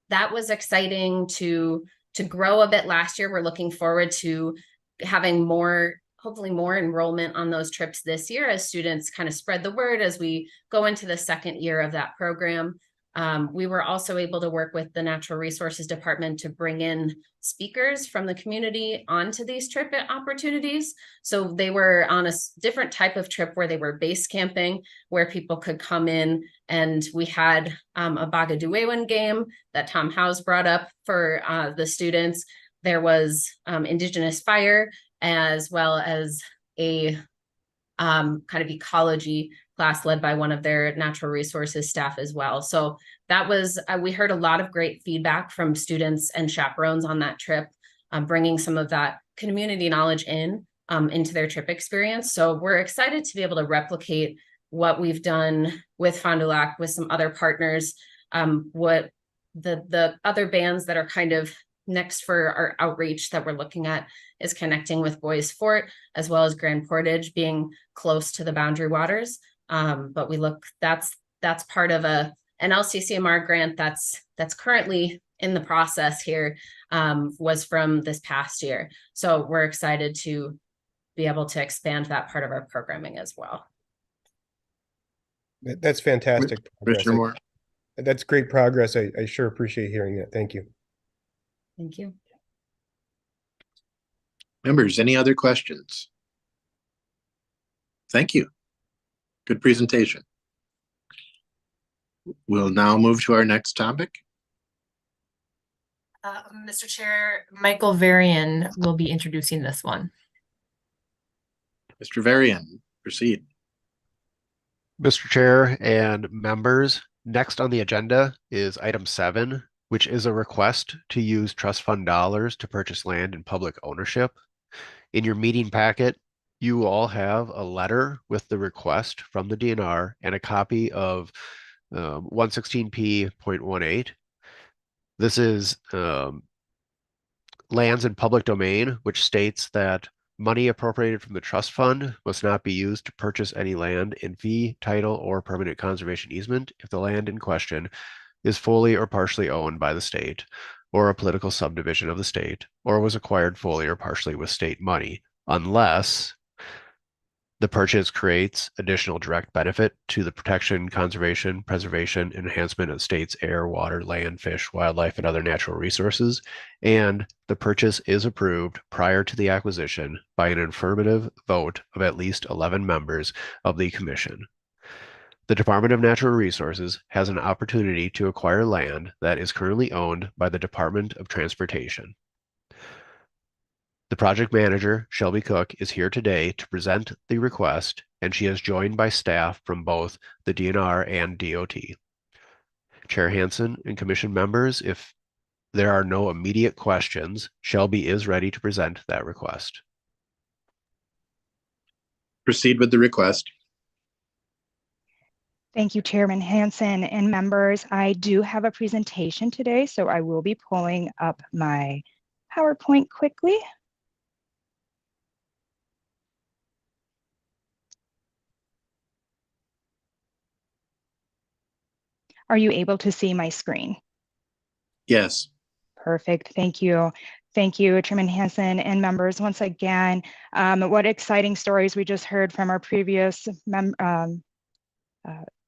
was exciting to grow a bit last year. We're looking forward to having hopefully more enrollment on those trips this year as students kind of spread the word as we go into the second year of that program. We were also able to work with the Natural Resources Department to bring in speakers from the community onto these trip opportunities. So they were on a different type of trip where they were base camping, where people could come in, and we had a Bagaduewan game that Tom Howes brought up for the students. There was Indigenous fire, as well as a kind of ecology class led by one of their natural resources staff as well. So that was, we heard a lot of great feedback from students and chaperones on that trip, bringing some of that community knowledge into their trip experience. So we're excited to be able to replicate what we've done with Fond du Lac with some other partners. What the other bands that are kind of next for our outreach that we're looking at is connecting with Boys Fort, as well as Grand Portage, being close to the Boundary Waters. But that's part of an LCCMR grant that's currently in the process here, was from this past year. So we're excited to be able to expand that part of our programming as well. That's fantastic progress. Commissioner Moore. That's great progress. I sure appreciate hearing that. Thank you. Thank you. Members, any other questions? Thank you. Good presentation. We'll now move to our next topic. Mr. Chair, Michael Varian will be introducing this one. Mr. Varian, proceed. Mr. Chair and members, Next on the agenda is item 7, which is a request to use trust fund dollars to purchase land in public ownership. In your meeting packet, you all have a letter with the request from the DNR and a copy of 116p.18. This is lands in public domain, which states that money appropriated from the trust fund must not be used to purchase any land in fee, title, or permanent conservation easement if the land in question is fully or partially owned by the state, or a political subdivision of the state, or was acquired fully or partially with state money, unless the purchase creates additional direct benefit to the protection, conservation, preservation, and enhancement of state's air, water, land, fish, wildlife, and other natural resources, and the purchase is approved prior to the acquisition by an affirmative vote of at least 11 members of the commission. The Department of Natural Resources has an opportunity to acquire land that is currently owned by the Department of Transportation. The project manager, Shelby Cook, is here today to present the request, and she is joined by staff from both the DNR and DOT. Chair Hansen and commission members, if there are no immediate questions, Shelby is ready to present that request. Proceed with the request. Thank you, Chairman Hansen and members. I do have a presentation today, so I will be pulling up my PowerPoint quickly. Are you able to see my screen? Yes. Perfect. Thank you. Thank you, Chairman Hansen and members. Once again, what exciting stories we just heard from our previous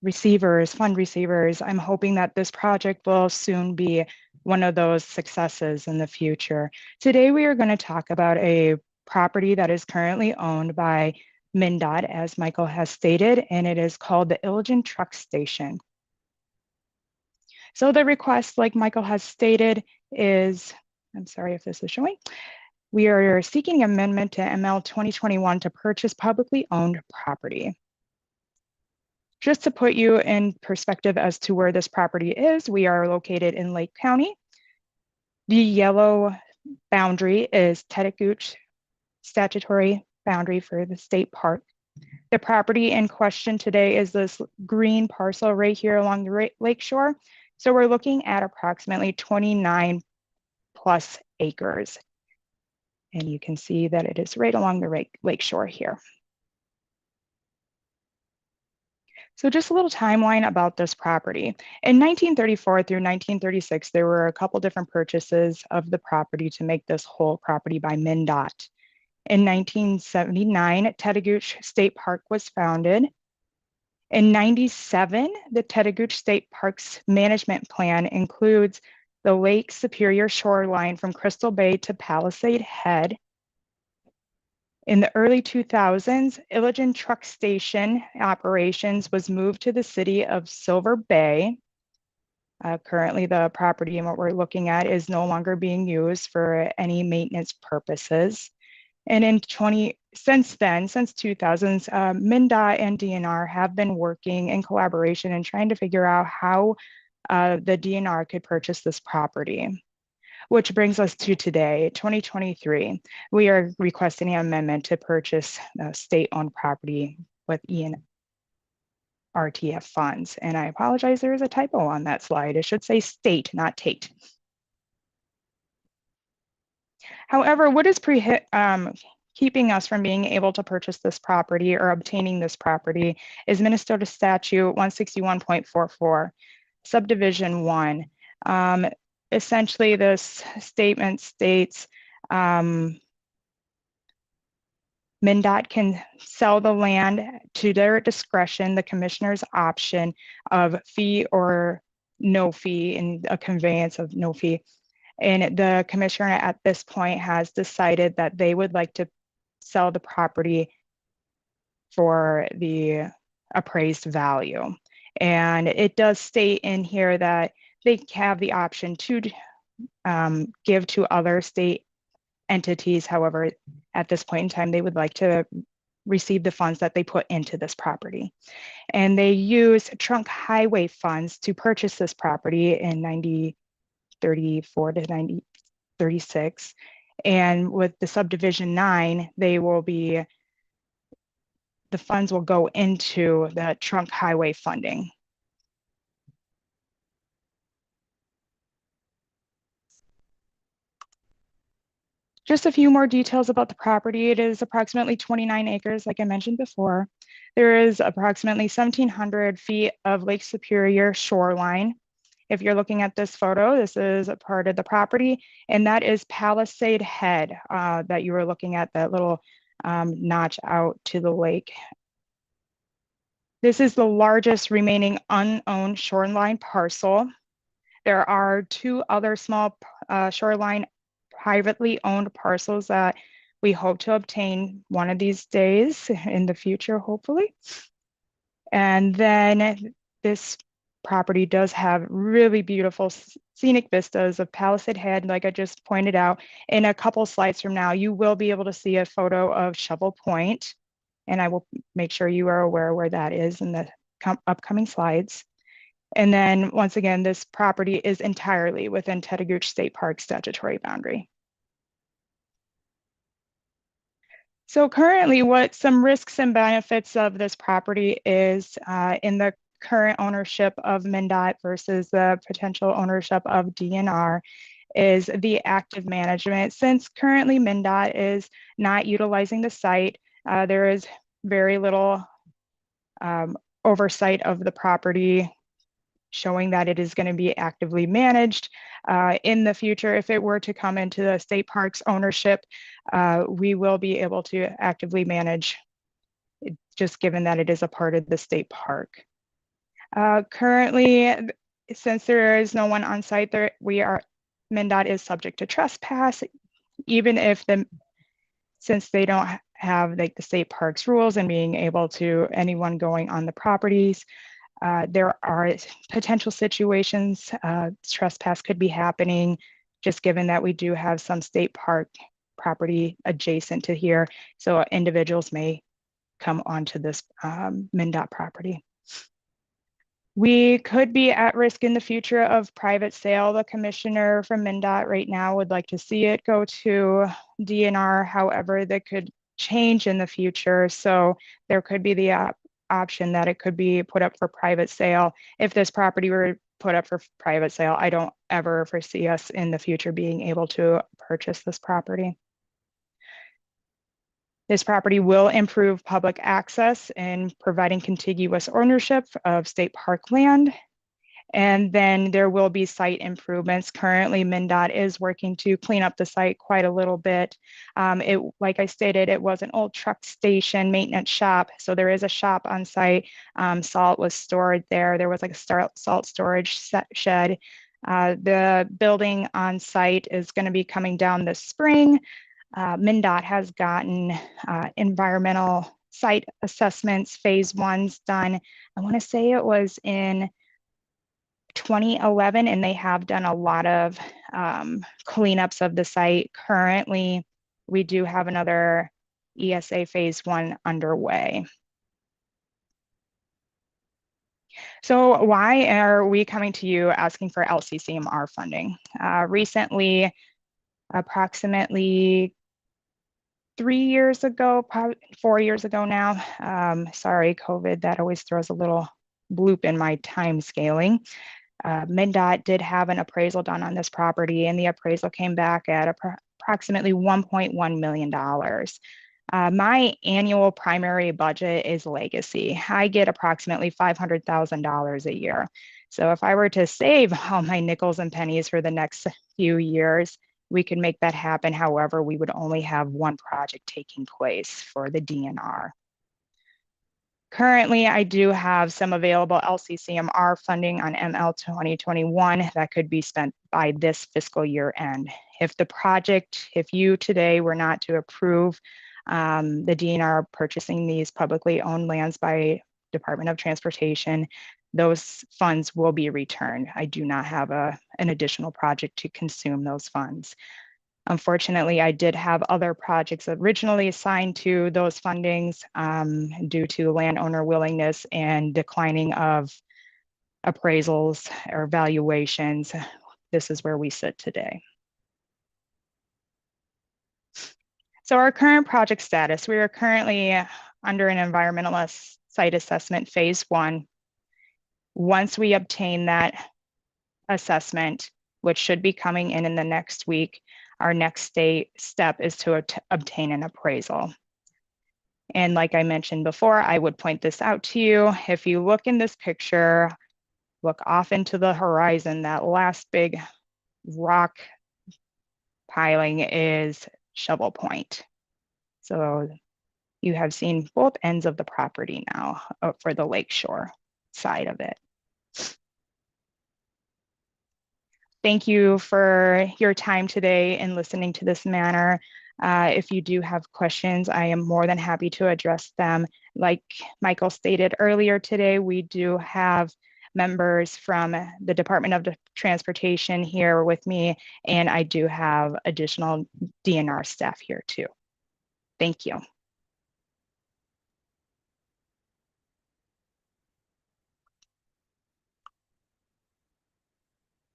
receivers, fund receivers. I'm hoping that this project will soon be one of those successes in the future. Today, we are going to talk about a property that is currently owned by MnDOT, as Michael has stated, and it is called the Illigen Truck Station. So the request, like Michael has stated, is, I'm sorry if this is showing, we are seeking amendment to ML 2021 to purchase publicly owned property. Just to put you in perspective as to where this property is, we are located in Lake County. The yellow boundary is Tetagooch statutory boundary for the state park. The property in question today is this green parcel right here along the lake shore. So we're looking at approximately 29 plus acres. And you can see that it is right along the lake shore here. So just a little timeline about this property. In 1934 through 1936, there were a couple different purchases of the property to make this whole property by MnDOT. In 1979, Tetagooch State Park was founded. In 97, the Tetagooch State Park's management plan includes the Lake Superior shoreline from Crystal Bay to Palisade Head. In the early 2000s, Illigen Truck Station operations was moved to the city of Silver Bay. Currently, the property and what we're looking at is no longer being used for any maintenance purposes. And since 2000s, MnDOT and DNR have been working in collaboration and trying to figure out how the DNR could purchase this property. Which brings us to today, 2023. We are requesting an amendment to purchase state-owned property with ENRTF funds. And I apologize, there is a typo on that slide. It should say state, not Tate. However, what is keeping us from being able to purchase this property or obtaining this property is Minnesota Statute 161.44, Subdivision 1. Essentially, this statement states MnDOT can sell the land to their discretion, the commissioner's option of fee or no fee in a conveyance of no fee. And the commissioner at this point has decided that they would like to sell the property for the appraised value. And it does state in here that they have the option to give to other state entities. However, at this point in time, they would like to receive the funds that they put into this property. And they use trunk highway funds to purchase this property in 1934 to 1936. And with the subdivision 9, the funds will go into the trunk highway funding. Just a few more details about the property. It is approximately 29 acres, like I mentioned before. There is approximately 1,700 feet of Lake Superior shoreline. If you're looking at this photo, this is a part of the property, and that is Palisade Head that you were looking at, that little notch out to the lake. This is the largest remaining unowned shoreline parcel. There are 2 other small shoreline privately owned parcels that we hope to obtain one of these days in the future, hopefully. And then this property does have really beautiful scenic vistas of Palisade Head. Like I just pointed out, in a couple slides from now, you will be able to see a photo of Shovel Point, and I will make sure you are aware where that is in the upcoming slides. And then once again, this property is entirely within Tettigooch State Park statutory boundary. So currently, what some risks and benefits of this property is in the current ownership of MnDOT versus the potential ownership of DNR is the active management. Since currently MnDOT is not utilizing the site, there is very little oversight of the property, showing that it is going to be actively managed. In the future, if it were to come into the state parks ownership, we will be able to actively manage it, just given that it is a part of the state park. Currently, since there is no one on site, MnDOT is subject to trespass, even if since they don't have like the state parks rules and being able to anyone going on the properties. There are potential situations trespass could be happening, just given that we do have some state park property adjacent to here. So individuals may come onto this MnDOT property. We could be at risk in the future of private sale. The commissioner from MnDOT right now would like to see it go to DNR. However, that could change in the future. So there could be the option that it could be put up for private sale. If this property were put up for private sale, I don't ever foresee us in the future being able to purchase this property. This property will improve public access in providing contiguous ownership of state park land. And then there will be site improvements. Currently, MnDOT is working to clean up the site quite a little bit. Like I stated, it was an old truck station maintenance shop. So there is a shop on site. Salt was stored there. There was like a salt storage shed. The building on site is going to be coming down this spring. MnDOT has gotten environmental site assessments, phase 1's done. I want to say it was in 2011, and they have done a lot of cleanups of the site. Currently, we do have another ESA phase 1 underway. So why are we coming to you asking for LCCMR funding? Recently, approximately 3 years ago, probably 4 years ago now, sorry, COVID, that always throws a little bloop in my time scaling. MnDOT did have an appraisal done on this property, and the appraisal came back at approximately $1.1 million. My annual primary budget is legacy. I get approximately $500,000 a year. So if I were to save all my nickels and pennies for the next few years, we could make that happen. However, we would only have one project taking place for the DNR. Currently, I do have some available LCCMR funding on ML 2021 that could be spent by this fiscal year end. If you today were not to approve the DNR purchasing these publicly owned lands by Department of Transportation, those funds will be returned. I do not have an additional project to consume those funds. Unfortunately, I did have other projects originally assigned to those fundings due to landowner willingness and declining of appraisals or valuations. This is where we sit today. So our current project status, we are currently under an environmental site assessment phase 1. Once we obtain that assessment, which should be coming in the next week, our next step is to obtain an appraisal. And like I mentioned before, I would point this out to you. If you look in this picture, look off into the horizon, that last big rock piling is Shovel Point. So you have seen both ends of the property now for the lakeshore side of it. Thank you for your time today and listening to this matter. If you do have questions, I am more than happy to address them. Like Michael stated earlier today, we do have members from the Department of Transportation here with me, and I do have additional DNR staff here too. Thank you.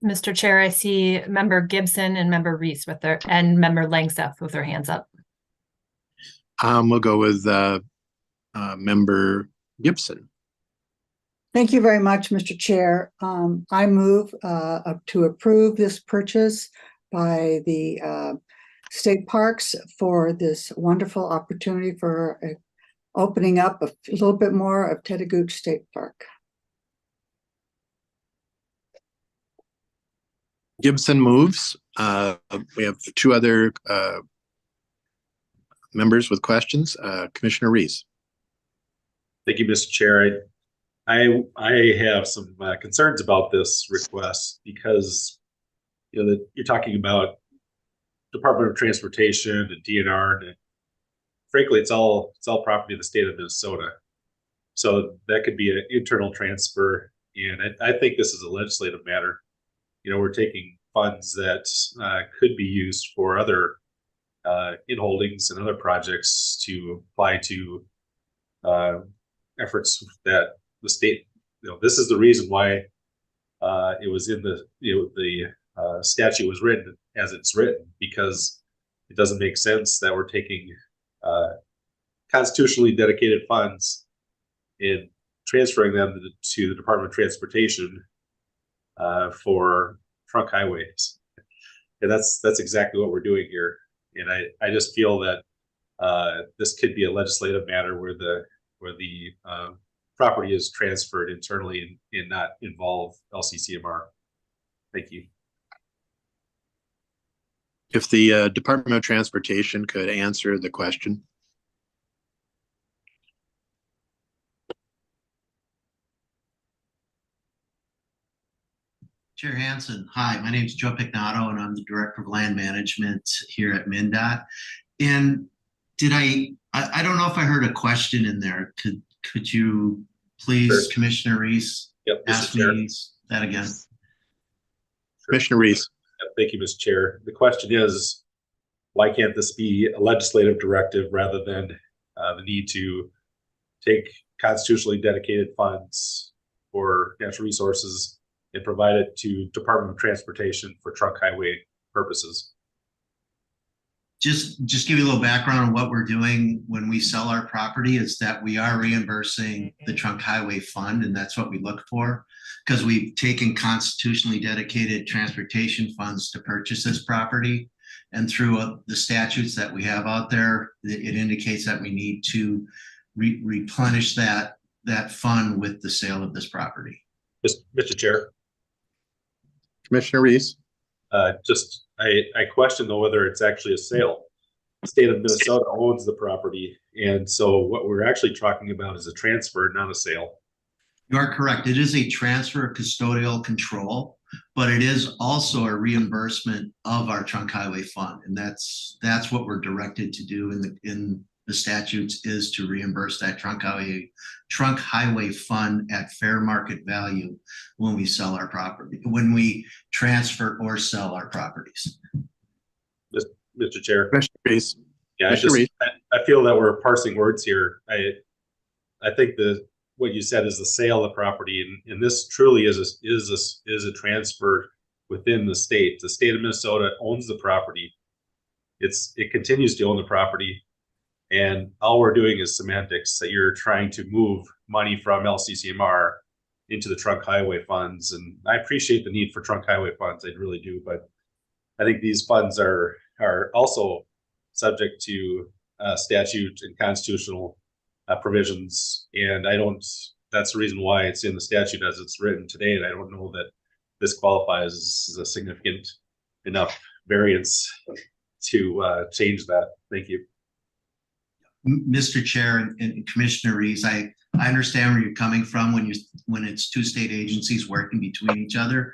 Mr. Chair, I see Member Gibson and Member Reese and Member Langstaff with their hands up. We'll go with Member Gibson. Thank you very much, Mr. Chair. I move to approve this purchase by the state parks for this wonderful opportunity for opening up a little bit more of Tetagooch State Park. Gibson moves. We have 2 other members with questions. Commissioner Reese. Thank you, Mr. Chair. I have some concerns about this request because you're talking about Department of Transportation and DNR, and frankly, it's all property of the state of Minnesota. So that could be an internal transfer, and I think this is a legislative matter. We're taking funds that could be used for other in-holdings and other projects to apply to efforts that the state, this is the reason why it was in the statute was written as it's written, because it doesn't make sense that we're taking constitutionally dedicated funds and transferring them to the Department of Transportation for trunk highways. And that's exactly what we're doing here. And I just feel that this could be a legislative matter where the property is transferred internally and not involve LCCMR. Thank you. If the Department of Transportation could answer the question. Chair Hansen, hi, my name is Joe Pignato and I'm the Director of Land Management here at MnDOT. And I don't know if I heard a question in there. Could you please, sure. Commissioner Reese, ask me that again? Sure. Commissioner Reese. Thank you, Mr. Chair. The question is, why can't this be a legislative directive rather than the need to take constitutionally dedicated funds for natural resources and provide it to Department of Transportation for trunk highway purposes? Just give you a little background on what we're doing when we sell our property is that we are reimbursing the trunk highway fund, and that's what we look for, because we've taken constitutionally dedicated transportation funds to purchase this property. And through the statutes that we have out there, it indicates that we need to replenish that fund with the sale of this property. Mr. Chair. Commissioner Reese. I question though whether it's actually a sale. The state of Minnesota owns the property, and so what we're actually talking about is a transfer, not a sale. You are correct. It is a transfer of custodial control, but it is also a reimbursement of our trunk highway fund, and that's what we're directed to do in the statutes, is to reimburse that trunk highway fund at fair market value when we sell our property, when we transfer or sell our properties. Mr. Chair. Commissioner Reese. Yeah, Commissioner Reese. I feel that we're parsing words here. I think what you said is the sale of property, and this truly is a transfer within the state. The state of Minnesota owns the property. It continues to own the property, and all we're doing is semantics. That you're trying to move money from LCCMR into the trunk highway funds, and I appreciate the need for trunk highway funds. I really do, but I think these funds are also subject to statute and constitutional provisions, and that's the reason why it's in the statute as it's written today, and I don't know that this qualifies as a significant enough variance to change that. Thank you. Mr. Chair and Commissioner Reese, I understand where you're coming from when it's two state agencies working between each other.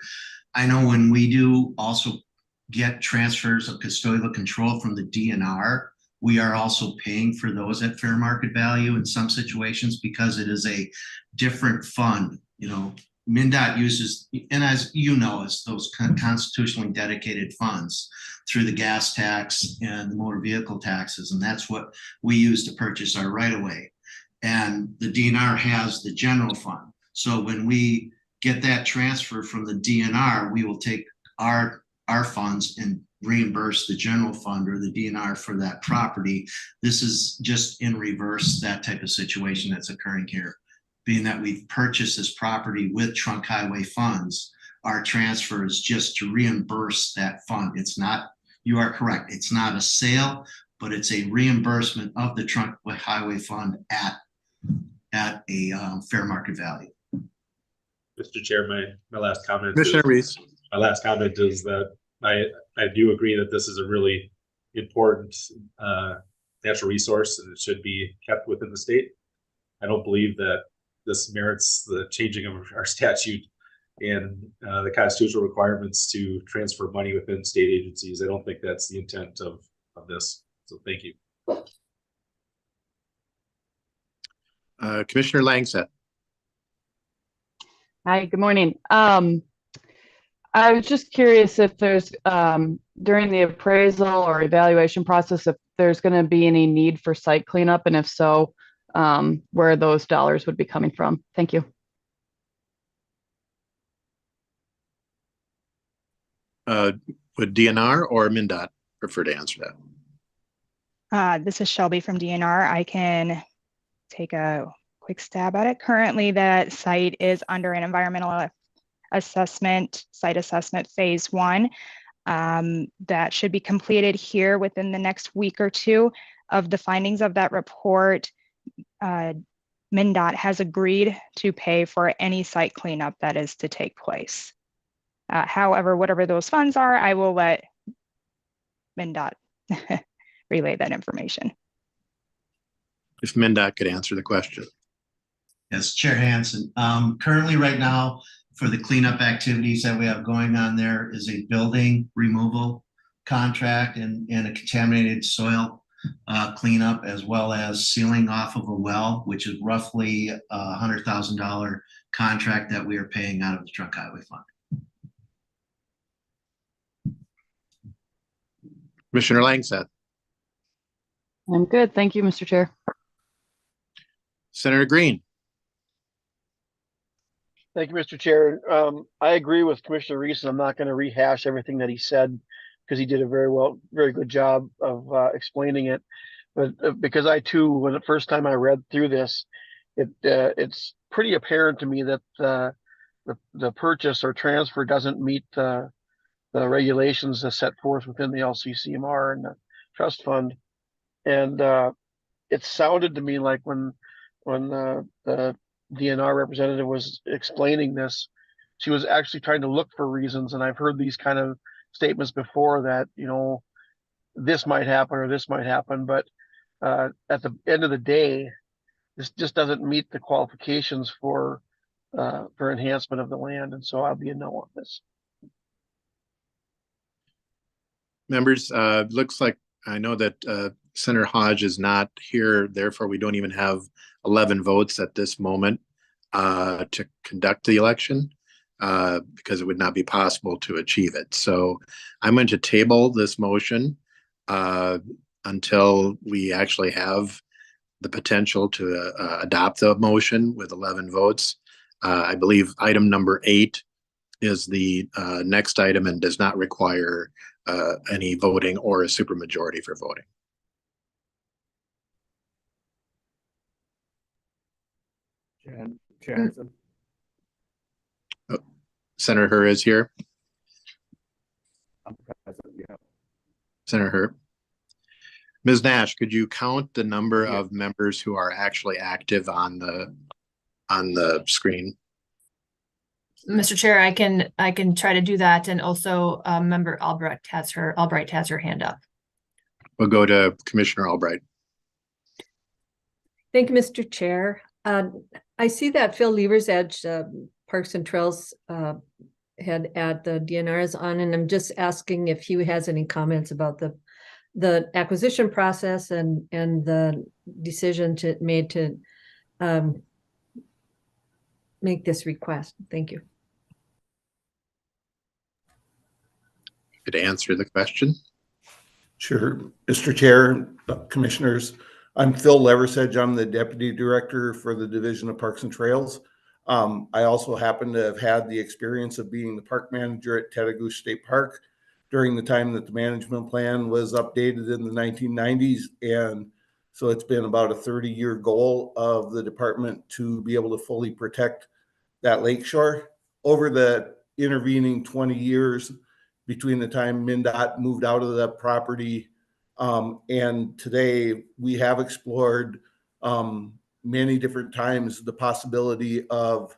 I know when we do also get transfers of custodial control from the DNR, we are also paying for those at fair market value in some situations because it is a different fund. You know, MnDOT uses, and as you know, as those constitutionally dedicated funds through the gas tax and the motor vehicle taxes, and that's what we use to purchase our right-of-way. And the DNR has the general fund. So when we get that transfer from the DNR, we will take our funds and reimburse the general fund or the DNR for that property. This is just in reverse, that type of situation that's occurring here. Being that we've purchased this property with trunk highway funds, our transfer is just to reimburse that fund. It's not, you are correct, it's not a sale, but it's a reimbursement of the trunk highway fund at a fair market value. Mr. Chair, my last comment. Commissioner Reese. My last comment is that I do agree that this is a really important natural resource and it should be kept within the state. I don't believe that this merits the changing of our statute and the constitutional requirements to transfer money within state agencies. I don't think that's the intent of this. So thank you. Commissioner Langseth. Hi, good morning. I was just curious if there's, during the appraisal or evaluation process, if there's going to be any need for site cleanup, and if so, where those dollars would be coming from. Thank you. Would DNR or MnDOT prefer to answer that? This is Shelby from DNR. I can take a quick stab at it. Currently, that site is under an environmental assessment, site assessment phase 1. That should be completed here within the next week or two. Of the findings of that report, MnDOT has agreed to pay for any site cleanup that is to take place. However, whatever those funds are, I will let MnDOT relay that information. If MnDOT could answer the question. Yes, Chair Hansen. Currently right now, for the cleanup activities that we have going on, there is a building removal contract and a contaminated soil cleanup, as well as sealing off of a well, which is roughly a $100,000 contract that we are paying out of the trunk highway fund. Commissioner Langseth. I'm good. Thank you, Mr. Chair. Senator Green. Thank you, Mr. Chair. I agree with Commissioner Reese. I'm not going to rehash everything that he said because he did a very good job of explaining it. But because I too, when the first time I read through this, it's pretty apparent to me that the purchase or transfer doesn't meet the regulations as set forth within the LCCMR and the trust fund. And it sounded to me like when the DNR representative was explaining this, she was actually trying to look for reasons. And I've heard these kind of statements before that, you know, this might happen or this might happen. But at the end of the day, this just doesn't meet the qualifications for enhancement of the land. And so I'll be a no on this. Members, looks like I know that Senator Hodge is not here. Therefore, we don't even have 11 votes at this moment to conduct the election because it would not be possible to achieve it. So I'm going to table this motion until we actually have the potential to adopt the motion with 11 votes. I believe item number 8 is the next item and does not require any voting or a supermajority for voting. Hansen. Senator Hur is here. Senator Hur. Ms. Nash, could you count the number of members who are actually active on the screen? Mr. Chair, I can try to do that, and also Member Albright has her hand up. We'll go to Commissioner Albright. Thank you, Mr. Chair. I see that Phil Lever's Edge Parks and Trails head at the DNR is on, and I'm just asking if he has any comments about the acquisition process and the decision made to make this request. Thank you. Could answer the question. Sure, Mr. Chair, Commissioners. I'm Phil Leversedge. I'm the Deputy Director for the Division of Parks and Trails. I also happen to have had the experience of being the park manager at Tetagoose State Park during the time that the management plan was updated in the 1990s. And so it's been about a 30-year goal of the department to be able to fully protect that lakeshore. Over the intervening 20 years between the time MnDOT moved out of that property and today, we have explored many different times the possibility of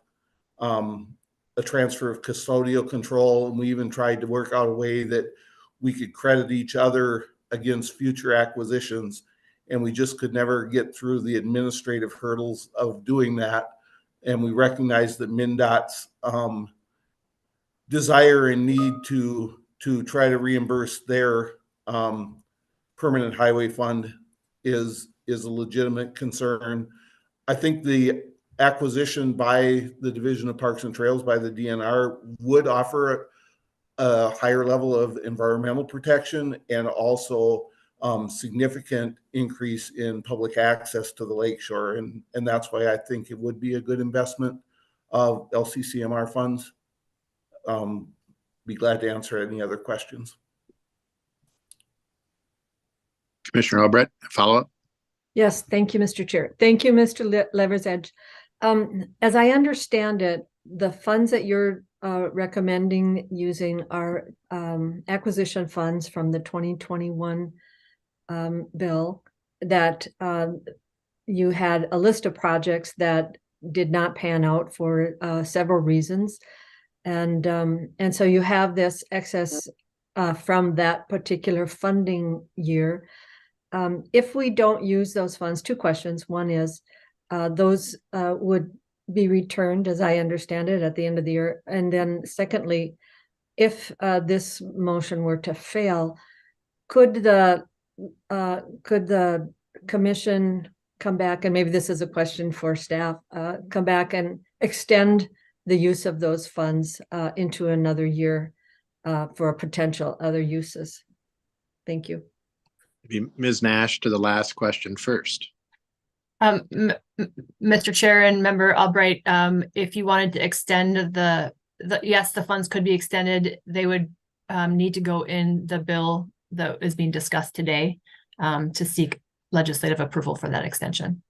a transfer of custodial control. And we even tried to work out a way that we could credit each other against future acquisitions. And we just could never get through the administrative hurdles of doing that. And we recognize that MnDOT's desire and need to try to reimburse their permanent highway fund is a legitimate concern. I think the acquisition by the Division of Parks and Trails by the DNR would offer a higher level of environmental protection and also significant increase in public access to the lakeshore. And that's why I think it would be a good investment of LCCMR funds. Be glad to answer any other questions. Commissioner Albright, follow up. Yes, thank you, Mr. Chair. Thank you, Mr. Lever's Edge. As I understand it, the funds that you're recommending using are acquisition funds from the 2021 bill that you had a list of projects that did not pan out for several reasons. And so you have this excess from that particular funding year. If we don't use those funds, two questions. One is those would be returned, as I understand it, at the end of the year. And then secondly, if this motion were to fail, could the commission come back, and maybe this is a question for staff, come back and extend the use of those funds into another year for potential other uses? Thank you. Ms. Nash to the last question first. Mr. Chair and Member Albright, if you wanted to extend yes, the funds could be extended. They would need to go in the bill that is being discussed today to seek legislative approval for that extension.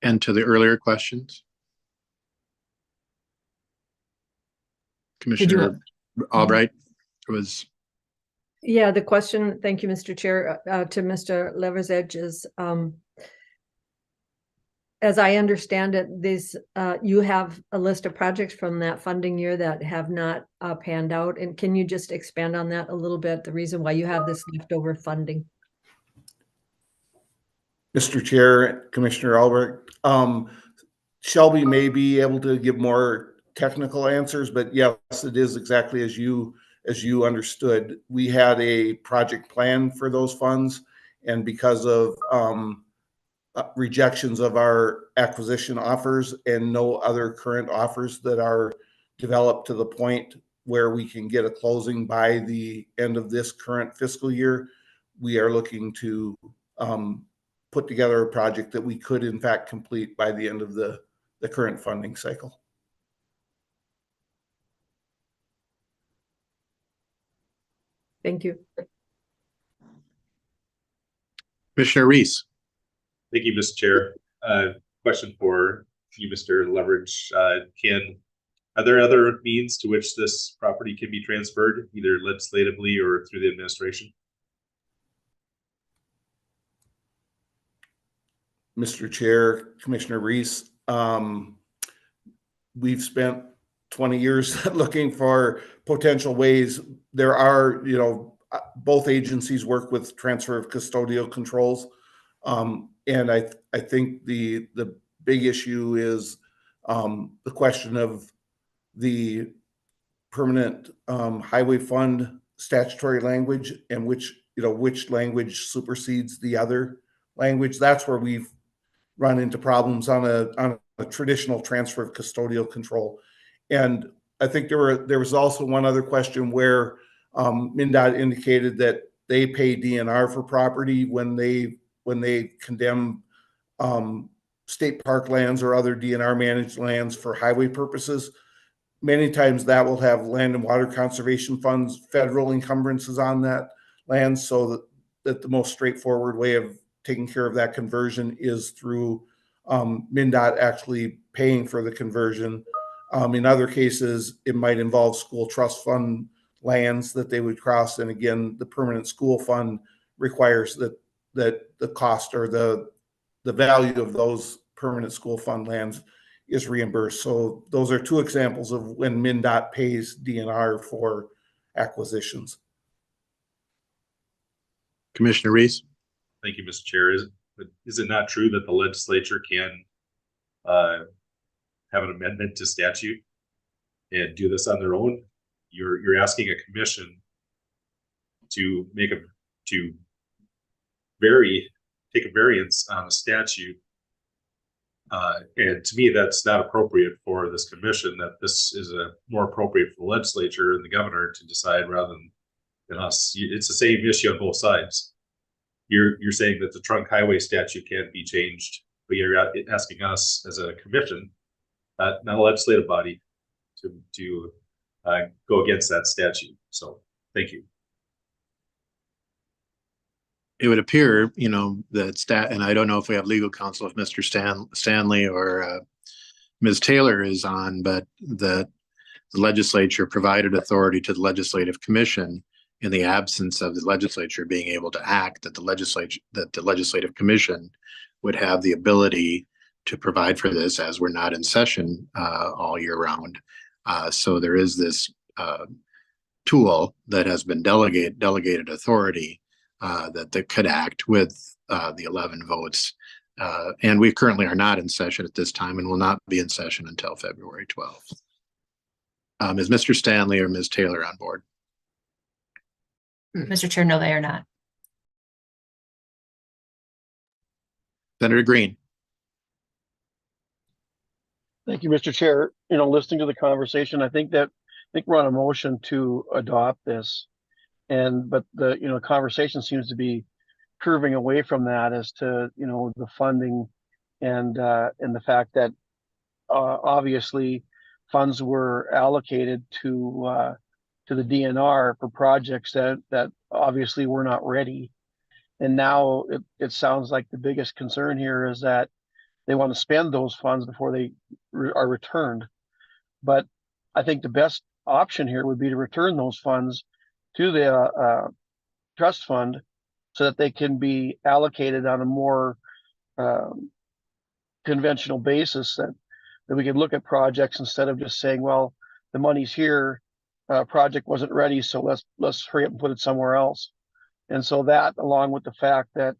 And to the earlier questions, Commissioner Albright was. Yeah, the question, thank you, Mr. Chair, to Mr. Lever's Edge is, as I understand it, you have a list of projects from that funding year that have not panned out. And can you just expand on that a little bit, the reason why you have this leftover funding? Mr. Chair, Commissioner Albrecht, Shelby may be able to give more technical answers, but yes, it is exactly as you understood. We had a project plan for those funds, and because of rejections of our acquisition offers and no other current offers that are developed to the point where we can get a closing by the end of this current fiscal year, we are looking to put together a project that we could in fact complete by the end of the current funding cycle. Thank you. Commissioner Reese. Thank you, Mr. Chair. Question for you, Mr. Leverage. Are there other means to which this property can be transferred, either legislatively or through the administration? Mr. Chair, Commissioner Reese, we've spent 20 years looking for potential ways. There are, both agencies work with transfer of custodial controls. And I think the big issue is the question of the permanent highway fund statutory language and which language supersedes the other language. That's where we've run into problems on a traditional transfer of custodial control. And I think there was also one other question where MnDOT indicated that they pay DNR for property when they condemn state park lands or other DNR managed lands for highway purposes. Many times that will have land and water conservation funds, federal encumbrances on that land, so that the most straightforward way of taking care of that conversion is through MnDOT actually paying for the conversion. In other cases, it might involve school trust fund lands that they would cross. And again, the permanent school fund requires that the cost or the value of those permanent school fund lands is reimbursed. So those are two examples of when MnDOT pays DNR for acquisitions. Commissioner Reese. Thank you, Mr. Chair. Is it not true that the legislature can have an amendment to statute and do this on their own? You're asking a commission to take a variance on a statute. And to me, that's not appropriate for this commission, that this is more appropriate for the legislature and the governor to decide rather than us. It's the same issue on both sides. You're saying that the trunk highway statute can't be changed, but you're asking us as a commission, not a legislative body, to go against that statute. So thank you. It would appear, that and I don't know if we have legal counsel, if Mr. Stanley or Ms. Taylor is on, but that the legislature provided authority to the legislative commission in the absence of the legislature being able to act, that the legislative commission would have the ability to provide for this, as we're not in session all year round. So there is this tool that has been delegated authority that could act with the 11 votes. And we currently are not in session at this time and will not be in session until February 12th. Is Mr. Stanley or Ms. Taylor on board? Mr. Chair, no, they are not. Senator Green. Thank you, Mr. Chair. Listening to the conversation, I think we're on a motion to adopt this, but the conversation seems to be curving away from that as to the funding and the fact that obviously funds were allocated to the DNR for projects that obviously were not ready. And now it sounds like the biggest concern here is that they want to spend those funds before they are returned. But I think the best option here would be to return those funds to the trust fund so that they can be allocated on a more conventional basis, that we can look at projects instead of just saying, well, the money's here, project wasn't ready, so let's hurry up and put it somewhere else. And so that, along with the fact that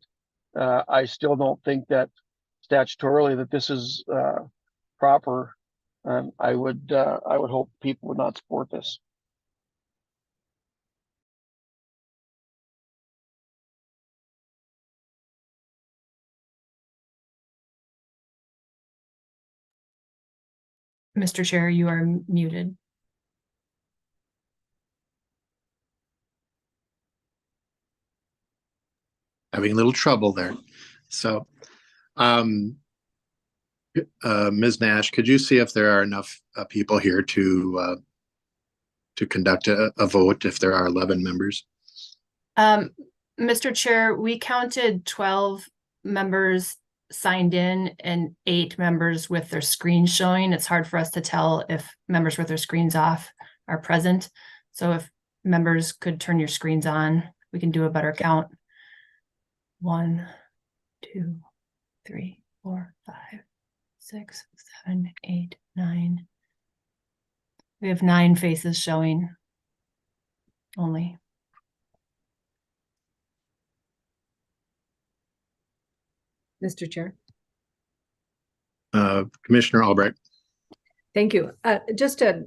I still don't think that statutorily that this is proper, I would hope people would not support this. Mr. Chair, you are muted. having a little trouble there. So, Ms. Nash, could you see if there are enough people here to conduct a vote if there are 11 members? Mr. Chair, we counted 12 members signed in and 8 members with their screen showing. It's hard for us to tell if members with their screens off are present. So if members could turn your screens on, we can do a better count. 1, 2, 3, 4, 5, 6, 7, 8, 9. We have 9 faces showing only. Mr. Chair. Commissioner Albright. Thank you. Just a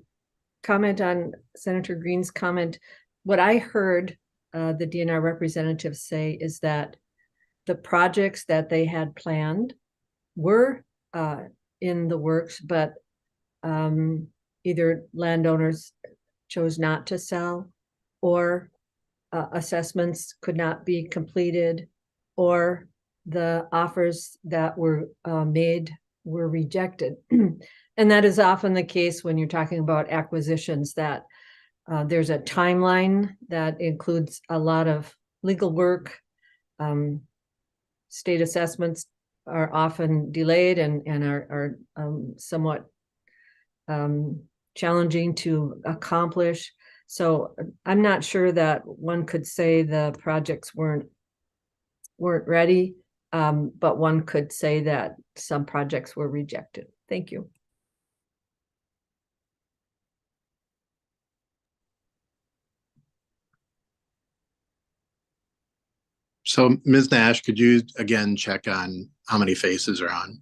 comment on Senator Green's comment. What I heard the DNR representative say is that the projects that they had planned were in the works, but either landowners chose not to sell, or assessments could not be completed, or the offers that were made were rejected. And that is often the case when you're talking about acquisitions, that there's a timeline that includes a lot of legal work. State assessments are often delayed and are somewhat challenging to accomplish. So I'm not sure that one could say the projects weren't ready, but one could say that some projects were rejected. Thank you. So Ms. Nash, could you again check on how many faces are on?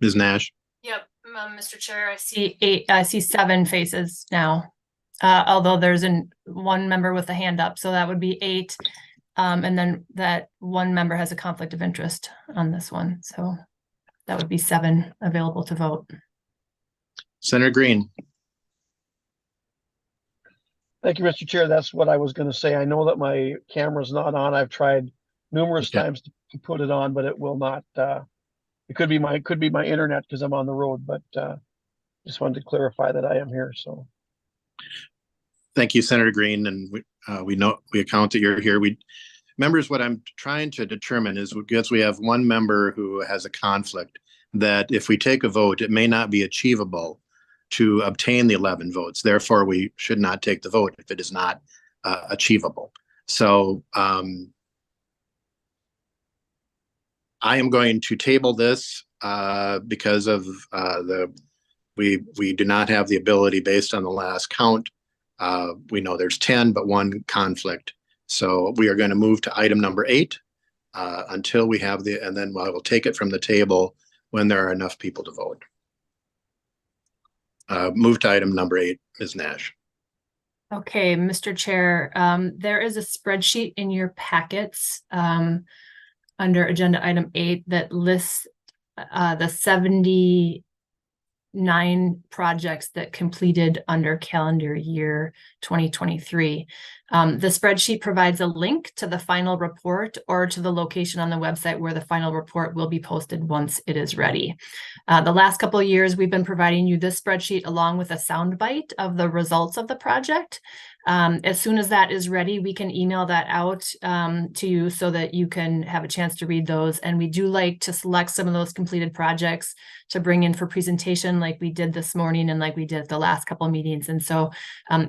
Ms. Nash? Yep, Mr. Chair, I see 7 faces now. Although there's one member with a hand up, so that would be 8. And then that one member has a conflict of interest on this one. So that would be 7 available to vote. Senator Green. Thank you, Mr. Chair. That's what I was going to say. I know that my camera's not on. I've tried numerous times to put it on, but it will not. It could be my internet because I'm on the road, but just wanted to clarify that I am here. So. Thank you, Senator Green, and we account that you're here. Members, what I'm trying to determine is, because we have one member who has a conflict, that if we take a vote, it may not be achievable to obtain the 11 votes. Therefore, we should not take the vote if it is not achievable. So I am going to table this because of we do not have the ability based on the last count. We know there's 10, but 1 conflict. So we are going to move to item number 8 until we have and then I will take it from the table when there are enough people to vote. Move to item number 8, Ms. Nash. Okay, Mr. Chair, there is a spreadsheet in your packets under agenda item 8 that lists the 79 projects that completed under calendar year 2023. The spreadsheet provides a link to the final report or to the location on the website where the final report will be posted once it is ready. The last couple of years, we've been providing you this spreadsheet along with a soundbite of the results of the project. As soon as that is ready, we can email that out to you so that you can have a chance to read those. And we do like to select some of those completed projects to bring in for presentation like we did this morning and like we did the last couple of meetings. And so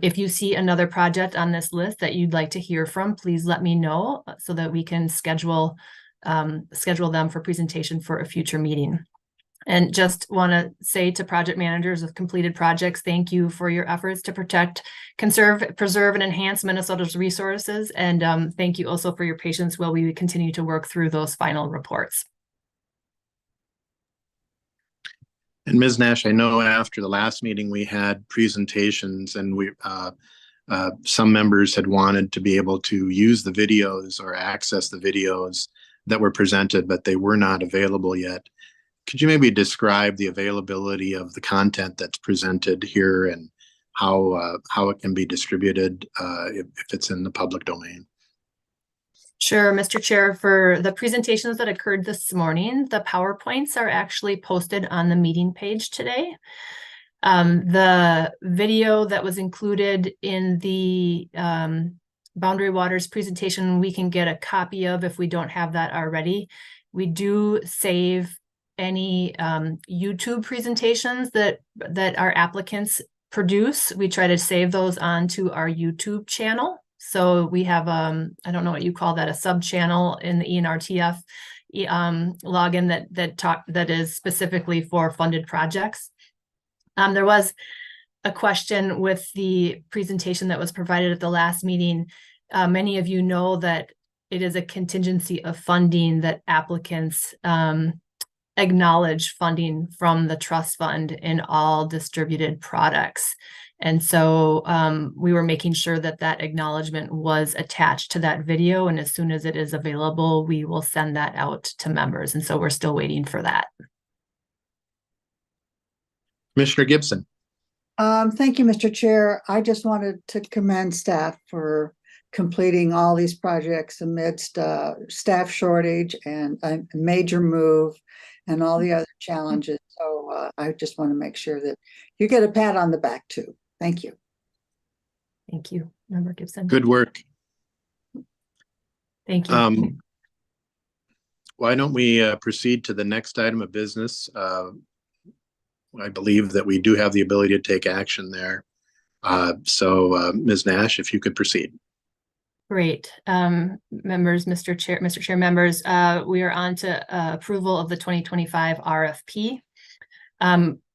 if you see another project on this list that you'd like to hear from, please let me know so that we can schedule them for presentation for a future meeting. And just want to say to project managers of completed projects, thank you for your efforts to protect, conserve, preserve, and enhance Minnesota's resources. And thank you also for your patience while we continue to work through those final reports. And Ms. Nash, I know after the last meeting we had presentations, and some members had wanted to be able to use the videos or access the videos that were presented, but they were not available yet. could you maybe describe the availability of the content that's presented here and how it can be distributed if it's in the public domain? Sure, Mr. Chair, for the presentations that occurred this morning, the PowerPoints are actually posted on the meeting page today. The video that was included in the Boundary Waters presentation, we can get a copy of if we don't have that already. We do save any YouTube presentations that our applicants produce. We try to save those onto our YouTube channel. So we have, I don't know what you call that, a sub channel in the ENRTF login that is specifically for funded projects. There was a question with the presentation that was provided at the last meeting. Many of you know that it is a contingency of funding that applicants acknowledge funding from the trust fund in all distributed products. And so we were making sure that that acknowledgement was attached to that video. And as soon as it is available, we will send that out to members. And so we're still waiting for that. Commissioner Gibson. Thank you, Mr. Chair. I just wanted to commend staff for completing all these projects amidst staff shortage and a major move and all the other challenges. So I just want to make sure that you get a pat on the back too. Thank you. Thank you, Member Gibson. Good work. Thank you. Why don't we proceed to the next item of business? I believe that we do have the ability to take action there. So Ms. Nash, if you could proceed. Great. Members, Mr. Chair, members, we are on to approval of the 2025 RFP.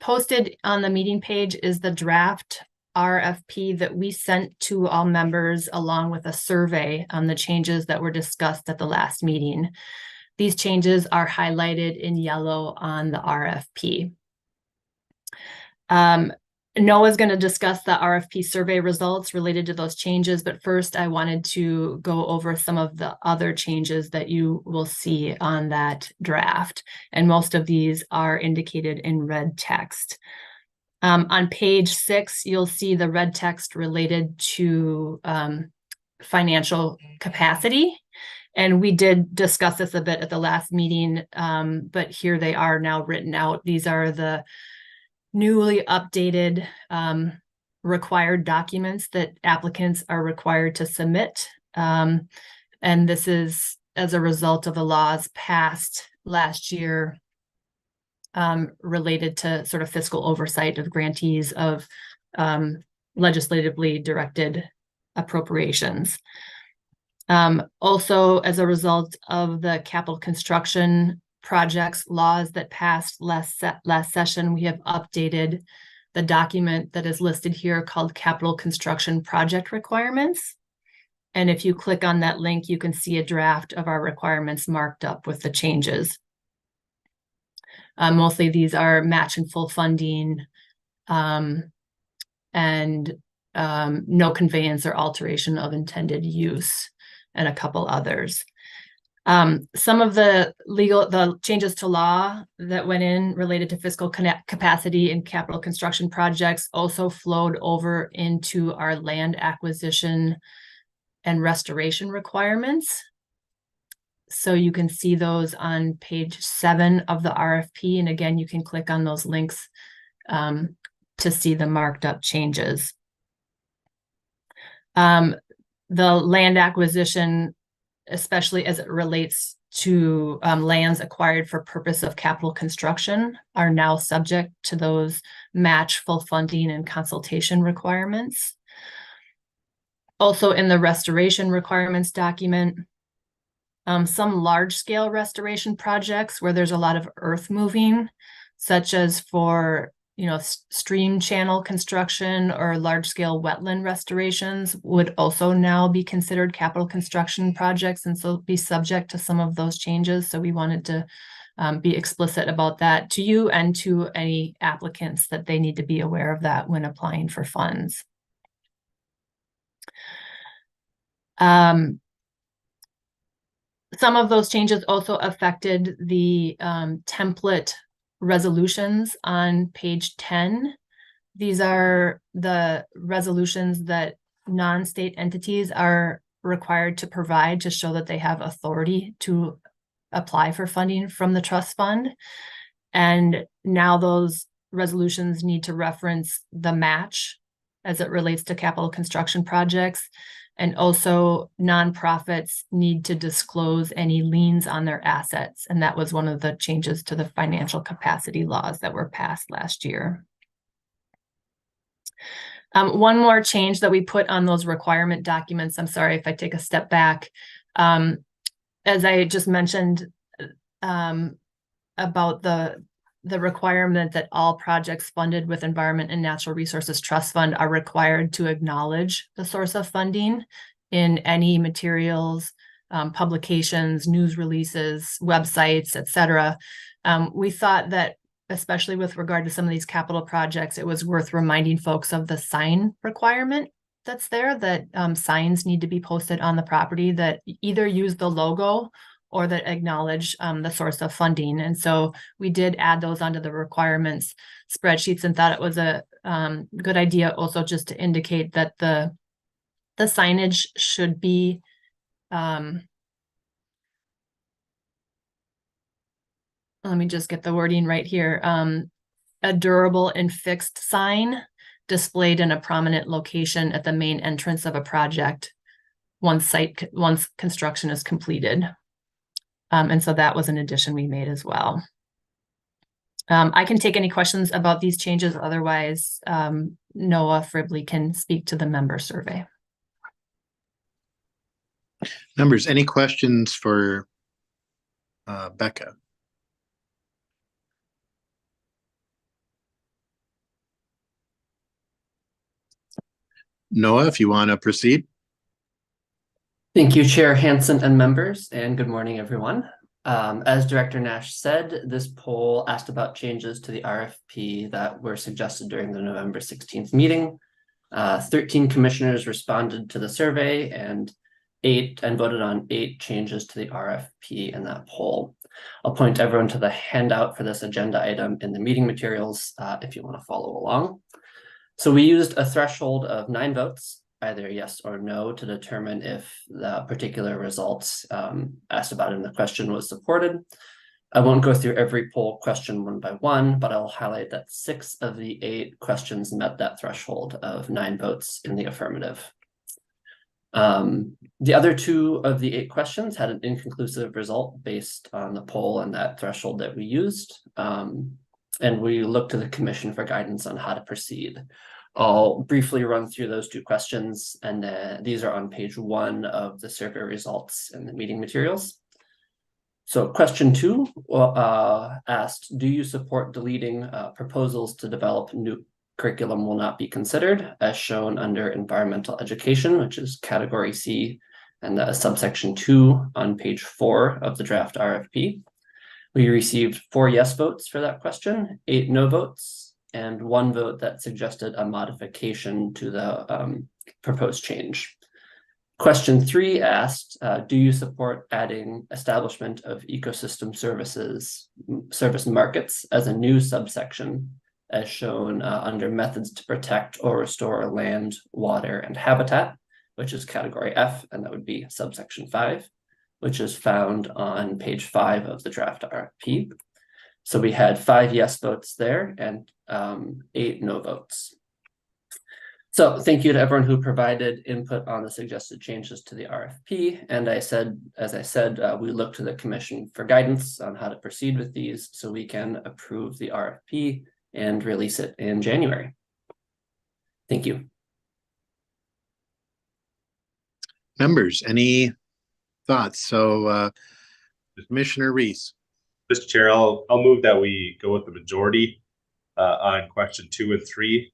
Posted on the meeting page is the draft RFP that we sent to all members along with a survey on the changes that were discussed at the last meeting. These changes are highlighted in yellow on the RFP. Noah's going to discuss the RFP survey results related to those changes, but first I wanted to go over some of the other changes that you will see on that draft. And most of these are indicated in red text. On page 6, you'll see the red text related to financial capacity. And we did discuss this a bit at the last meeting, but here they are now written out. These are the newly updated required documents that applicants are required to submit. And this is as a result of the laws passed last year related to sort of fiscal oversight of grantees of legislatively directed appropriations. Also, as a result of the capital construction projects laws that passed last session, we have updated the document that is listed here called Capital Construction Project Requirements. And if you click on that link, you can see a draft of our requirements marked up with the changes. Mostly these are match and full funding and no conveyance or alteration of intended use, and a couple others. Some of the changes to law that went in related to fiscal capacity and capital construction projects also flowed over into our land acquisition and restoration requirements. So you can see those on page 7 of the RFP. And again, you can click on those links to see the marked up changes. The land acquisition, especially as it relates to lands acquired for purpose of capital construction, are now subject to those match, full funding, and consultation requirements. Also in the restoration requirements document, some large-scale restoration projects where there's a lot of earth moving, such as for stream channel construction or large-scale wetland restorations, would also now be considered capital construction projects and so be subject to some of those changes. So we wanted to be explicit about that to you and to any applicants that they need to be aware of that when applying for funds. Some of those changes also affected the template resolutions on page 10. These are the resolutions that non-state entities are required to provide to show that they have authority to apply for funding from the trust fund. And now those resolutions need to reference the match as it relates to capital construction projects. And also nonprofits need to disclose any liens on their assets. And that was one of the changes to the financial capacity laws that were passed last year. One more change that we put on those requirement documents, I'm sorry if I take a step back. As I just mentioned about the requirement that all projects funded with Environment and Natural Resources Trust Fund are required to acknowledge the source of funding in any materials, publications, news releases, websites, etc. We thought that, especially with regard to some of these capital projects, it was worth reminding folks of the sign requirement that's there, that signs need to be posted on the property that either use the logo or that acknowledge the source of funding. And so we did add those onto the requirements spreadsheets and thought it was a good idea also just to indicate that the signage should be let me just get the wording right here. A durable and fixed sign displayed in a prominent location at the main entrance of a project once construction is completed. And so that was an addition we made as well. I can take any questions about these changes. Otherwise, Noah Fribley can speak to the member survey. Members, any questions for Becca? Noah, if you want to proceed. Thank you, Chair Hansen and members, and good morning, everyone. As Director Nash said, this poll asked about changes to the RFP that were suggested during the November 16th meeting. 13 commissioners responded to the survey and voted on 8 changes to the RFP in that poll. I'll point everyone to the handout for this agenda item in the meeting materials if you want to follow along. So we used a threshold of 9 votes, either yes or no, to determine if the particular results asked about in the question was supported. I won't go through every poll question one by one, but I'll highlight that 6 of the 8 questions met that threshold of 9 votes in the affirmative. The other 2 of the 8 questions had an inconclusive result based on the poll and that threshold that we used. And we looked to the Commission for guidance on how to proceed. I'll briefly run through those 2 questions, and these are on page 1 of the survey results in the meeting materials. So question 2 asked, do you support deleting proposals to develop new curriculum will not be considered, as shown under environmental education, which is category C, and subsection 2 on page 4 of the draft RFP. We received 4 yes votes for that question, 8 no votes, and 1 vote that suggested a modification to the proposed change. Question 3 asked, do you support adding establishment of ecosystem service markets as a new subsection, as shown under methods to protect or restore land, water, and habitat, which is category F, and that would be subsection 5. Which is found on page 5 of the draft RFP. So we had 5 yes votes there and 8 no votes. So thank you to everyone who provided input on the suggested changes to the RFP. And as I said, we look to the Commission for guidance on how to proceed with these so we can approve the RFP and release it in January. Thank you. Members, any thoughts? So Commissioner Reese. Mr. Chair, I'll move that we go with the majority on question 2 and 3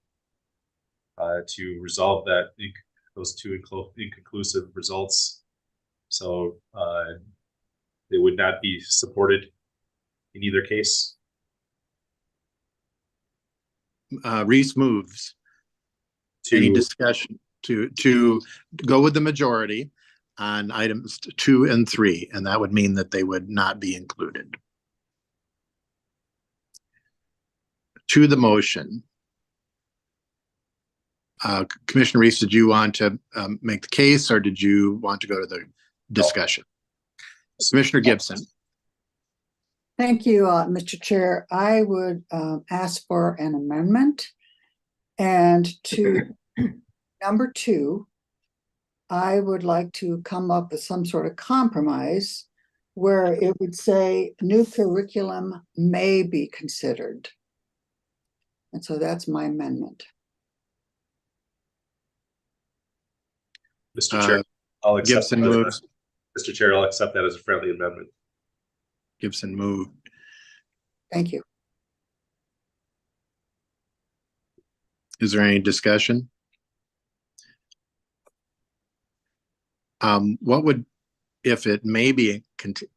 to resolve those 2 inconclusive results. So they would not be supported in either case. Reese moves. Any discussion to go with the majority on items 2 and 3, and that would mean that they would not be included. to the motion. Commissioner Reese, did you want to make the case, or did you want to go to the discussion? Commissioner Gibson. Thank you, Mr. Chair. I would ask for an amendment. And to number 2, I would like to come up with some sort of compromise where it would say new curriculum may be considered. And so that's my amendment. Mr. Chair, I'll accept Gibson moves. Mr. Chair, I'll accept that as a friendly amendment. Gibson moved. Thank you. Is there any discussion? What would, if it may be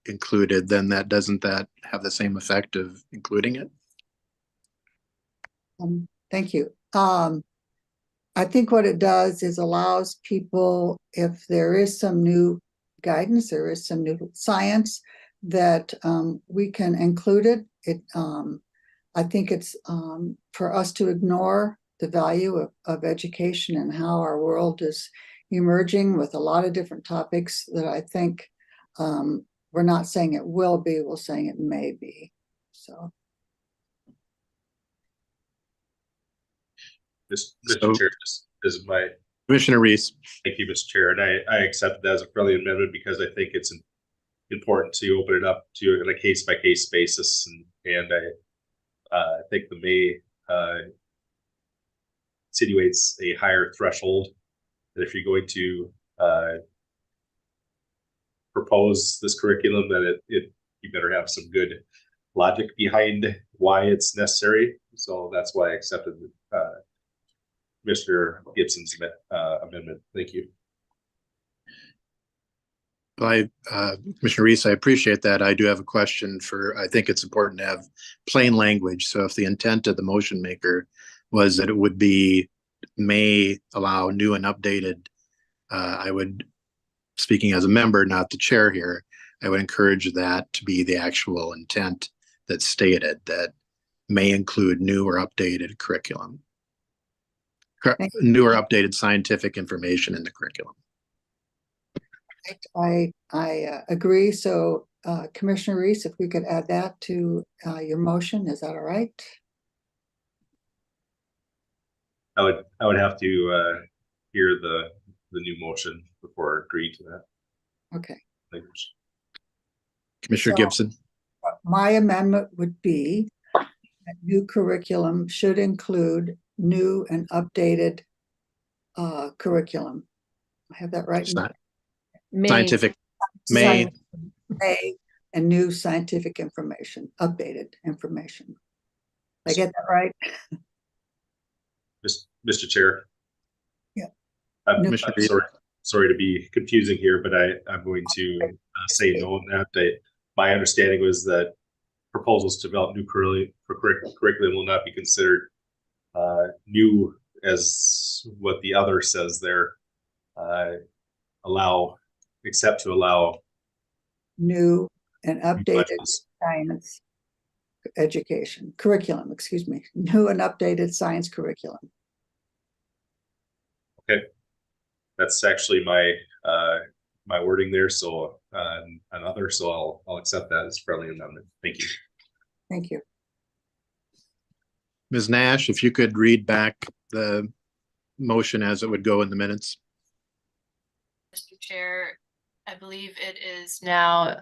included, then doesn't that have the same effect of including it? Thank you. I think what it does is allows people, if there is some new guidance, there is some new science, that we can include it. I think it's for us to ignore the value of education and how our world is emerging with a lot of different topics that I think we're not saying it will be, we're saying it may be. So. Mr. Chair, this is my Commissioner Reese. Thank you, Mr. Chair, and I accept that as a friendly amendment because I think it's important to open it up to on a case-by-case basis, and I think the may insinuates a higher threshold that if you're going to propose this curriculum, that you better have some good logic behind why it's necessary. So that's why I accepted Mr. Gibson's amendment. Thank you. Commissioner Reese, I appreciate that. I do have a question I think it's important to have plain language. So if the intent of the motion maker was that it may allow new and updated, I would, speaking as a member, not the chair here, I would encourage that to be the actual intent that's stated, that may include new or updated curriculum. New or updated scientific information in the curriculum. I agree. So Commissioner Reese, if we could add that to your motion, is that all right? I would have to hear the new motion before agreeing to that. Okay. Language. Commissioner Gibson. My amendment would be that new curriculum should include new and updated curriculum. I have that right? Scientific may and new scientific information, updated information. Did I get that right? Mr. Chair. Yeah. I'm sorry to be confusing here, but I'm going to say no on that. My understanding was that proposals to develop new curriculum will not be considered new as what the other says there. Except to allow new and updated science education curriculum, excuse me, new and updated science curriculum. Okay, that's actually my my wording there. So another, so I'll accept that as friendly amendment. Thank you. Thank you. Ms. Nash, if you could read back the motion as it would go in the minutes. Mr. Chair, I believe it is now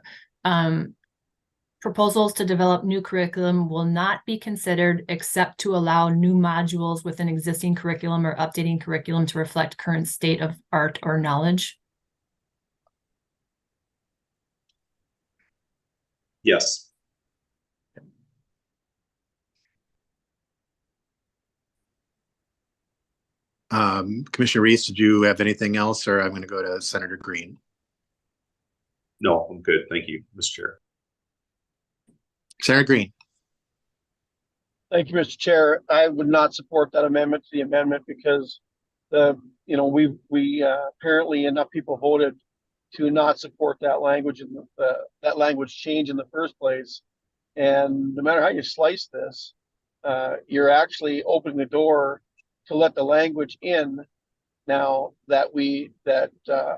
proposals to develop new curriculum will not be considered except to allow new modules within existing curriculum or updating curriculum to reflect current state of art or knowledge. Yes. Commissioner Reese, did you have anything else, or I'm going to go to Senator Green? No, I'm good. Thank you, Mr. Chair. Senator Green. Thank you, Mr. Chair. I would not support that amendment to the amendment because we apparently enough people voted to not support that language and that language change in the first place. And no matter how you slice this, you're actually opening the door to let the language in now that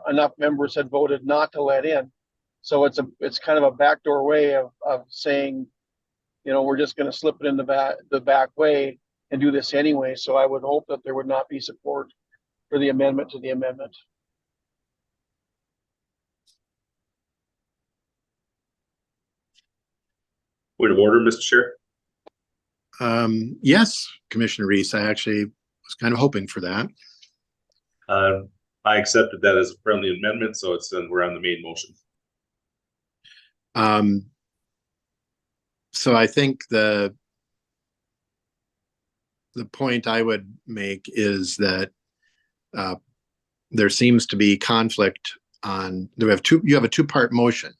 enough members had voted not to let in. So it's kind of a backdoor way of saying, we're just going to slip it in the back way and do this anyway. So I would hope that there would not be support for the amendment to the amendment. Point of order, Mr. Chair. Yes, Commissioner Reese, I actually was kind of hoping for that. I accepted that as a friendly amendment, so we're on the main motion. So I think the point I would make is that there seems to be conflict on, you have a two-part motion,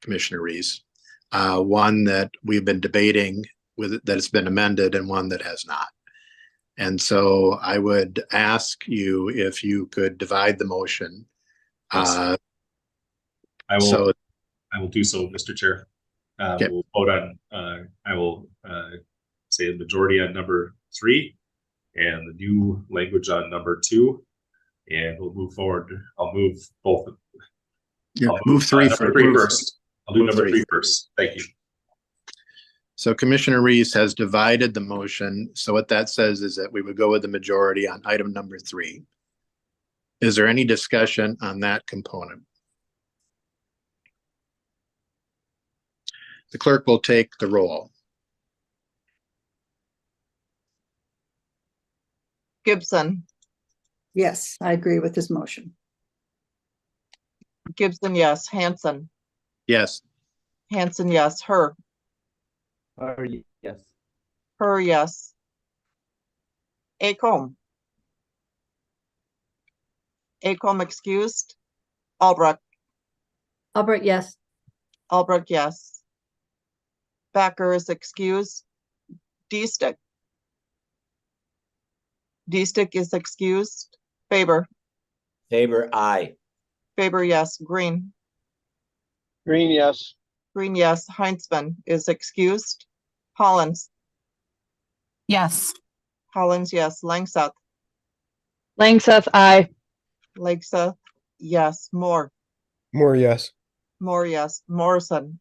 Commissioner Reese. One that we've been debating that has been amended and one that has not. And so I would ask you if you could divide the motion. Yes. I will do so, Mr. Chair. Okay. We'll vote on, I will say the majority on number 3 and the new language on number 2, and we'll move forward. I'll move both. Yeah, move 3 first. I'll do number 3 first. Thank you. So Commissioner Reese has divided the motion. So what that says is that we would go with the majority on item number 3. Is there any discussion on that component? The clerk will take the roll. Gibson. Yes, I agree with this motion. Gibson, yes. Hansen. Yes. Hansen, yes. Her. Yes. Her, yes. Acomb. Acomb excused. Albrecht. Albrecht, yes. Albrecht, yes. Backer is excused. D-Stick. D-Stick is excused. Faber. Faber, aye. Faber, yes. Green. Green, yes. Green, yes. Heinzman is excused. Hollins. Yes. Hollins, yes. Langseth. Langseth, aye. Langseth, yes. Moore. Moore, yes. Moore, yes. Morrison.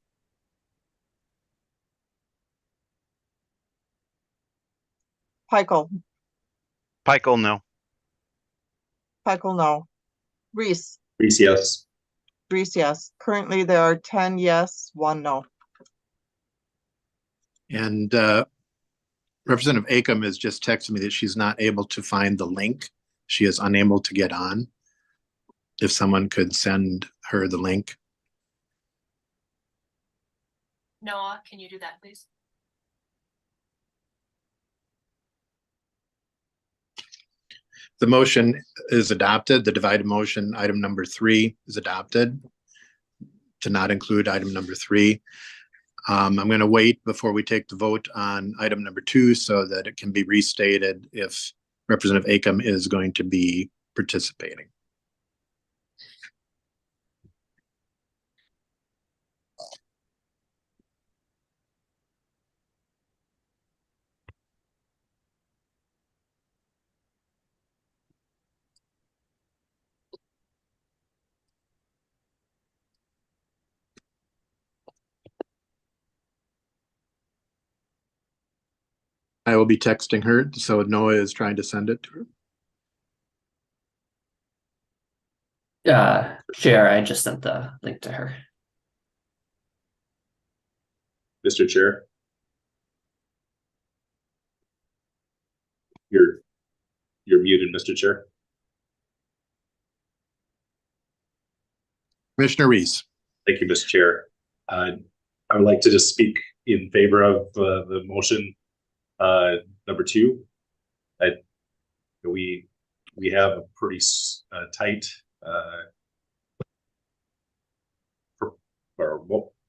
Pikel. Pikel, no. Pikel, no. Reese. Reese, yes. Reese, yes. Currently, there are 10 yes, 1 no. And Representative Acomb has just texted me that she's not able to find the link. She is unable to get on. If someone could send her the link. Noah, can you do that, please? The motion is adopted. The divided motion, item number 3 is adopted to not include item number 3. I'm going to wait before we take the vote on item number 2 so that it can be restated if Representative Acomb is going to be participating. I will be texting her, so Noah is trying to send it to her. Chair, I just sent the link to her. Mr. Chair. You're muted, Mr. Chair. Commissioner Reese. Thank you, Mr. Chair. I would like to just speak in favor of the motion number 2. We have a pretty tight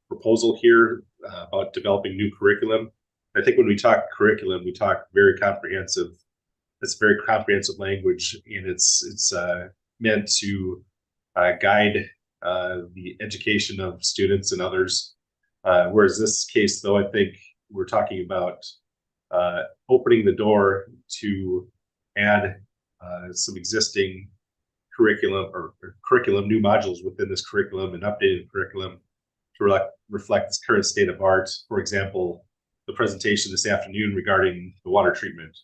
proposal here about developing new curriculum. I think when we talk curriculum, we talk very comprehensive. It's very comprehensive language, and it's meant to guide the education of students and others. Whereas this case, though, I think we're talking about opening the door to add some existing curriculum or curriculum, new modules within this curriculum and updated the curriculum to reflect this current state of art. For example, the presentation this afternoon regarding the water treatment.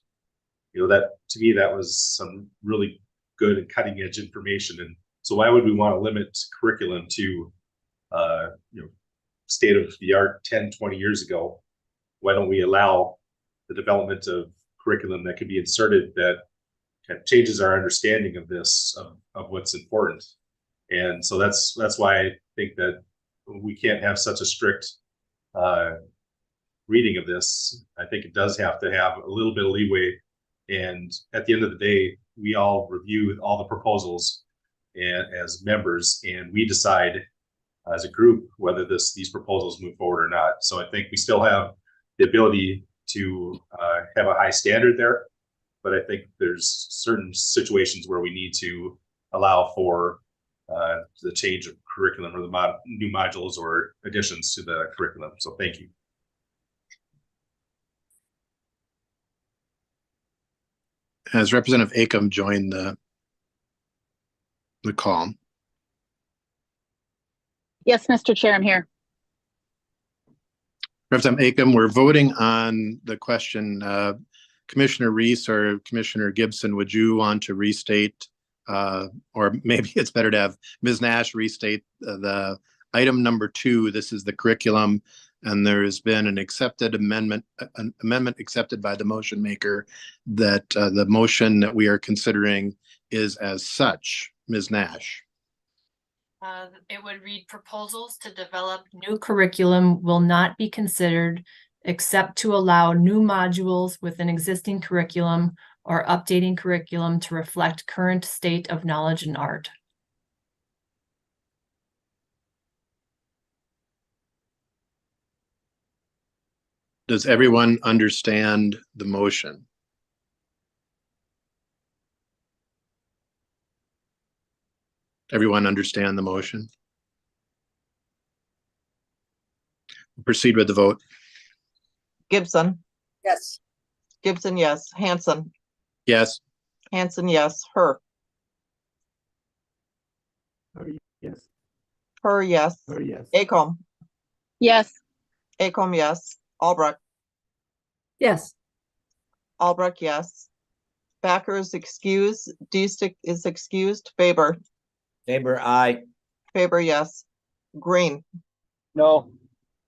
That to me, that was some really good and cutting edge information. And so why would we want to limit curriculum to, state of the art 10, 20 years ago? Why don't we allow the development of curriculum that can be inserted that kind of changes our understanding of this, of what's important? And so that's why I think that we can't have such a strict reading of this. I think it does have to have a little bit of leeway. And at the end of the day, we all review all the proposals and as members, and we decide as a group whether these proposals move forward or not. So I think we still have the ability to have a high standard there, but I think there's certain situations where we need to allow for the change of curriculum or the new modules or additions to the curriculum. So thank you. Has Representative Acom joined the call? Yes, Mr. Chair, I'm here. Representative Acom, we're voting on the question. Commissioner Reese or Commissioner Gibson, would you want to restate, or maybe it's better to have Ms. Nash restate the item number 2? This is the curriculum, and there has been an amendment accepted by the motion maker that the motion that we are considering is as such. Ms. Nash. It would read: proposals to develop new curriculum will not be considered except to allow new modules within existing curriculum or updating curriculum to reflect current state of knowledge and art. Does everyone understand the motion? Everyone understand the motion? Proceed with the vote. Gibson, Yes. Gibson, yes. Hansen, Yes. Hansen, yes. Her, Yes. her, yes. Oh, yes. Acom, Yes. Acom, yes. Albrecht, Yes. Albrecht, yes. Backer is excused. Deestick is excused. Faber, Faber, aye. Faber, yes. Green, No.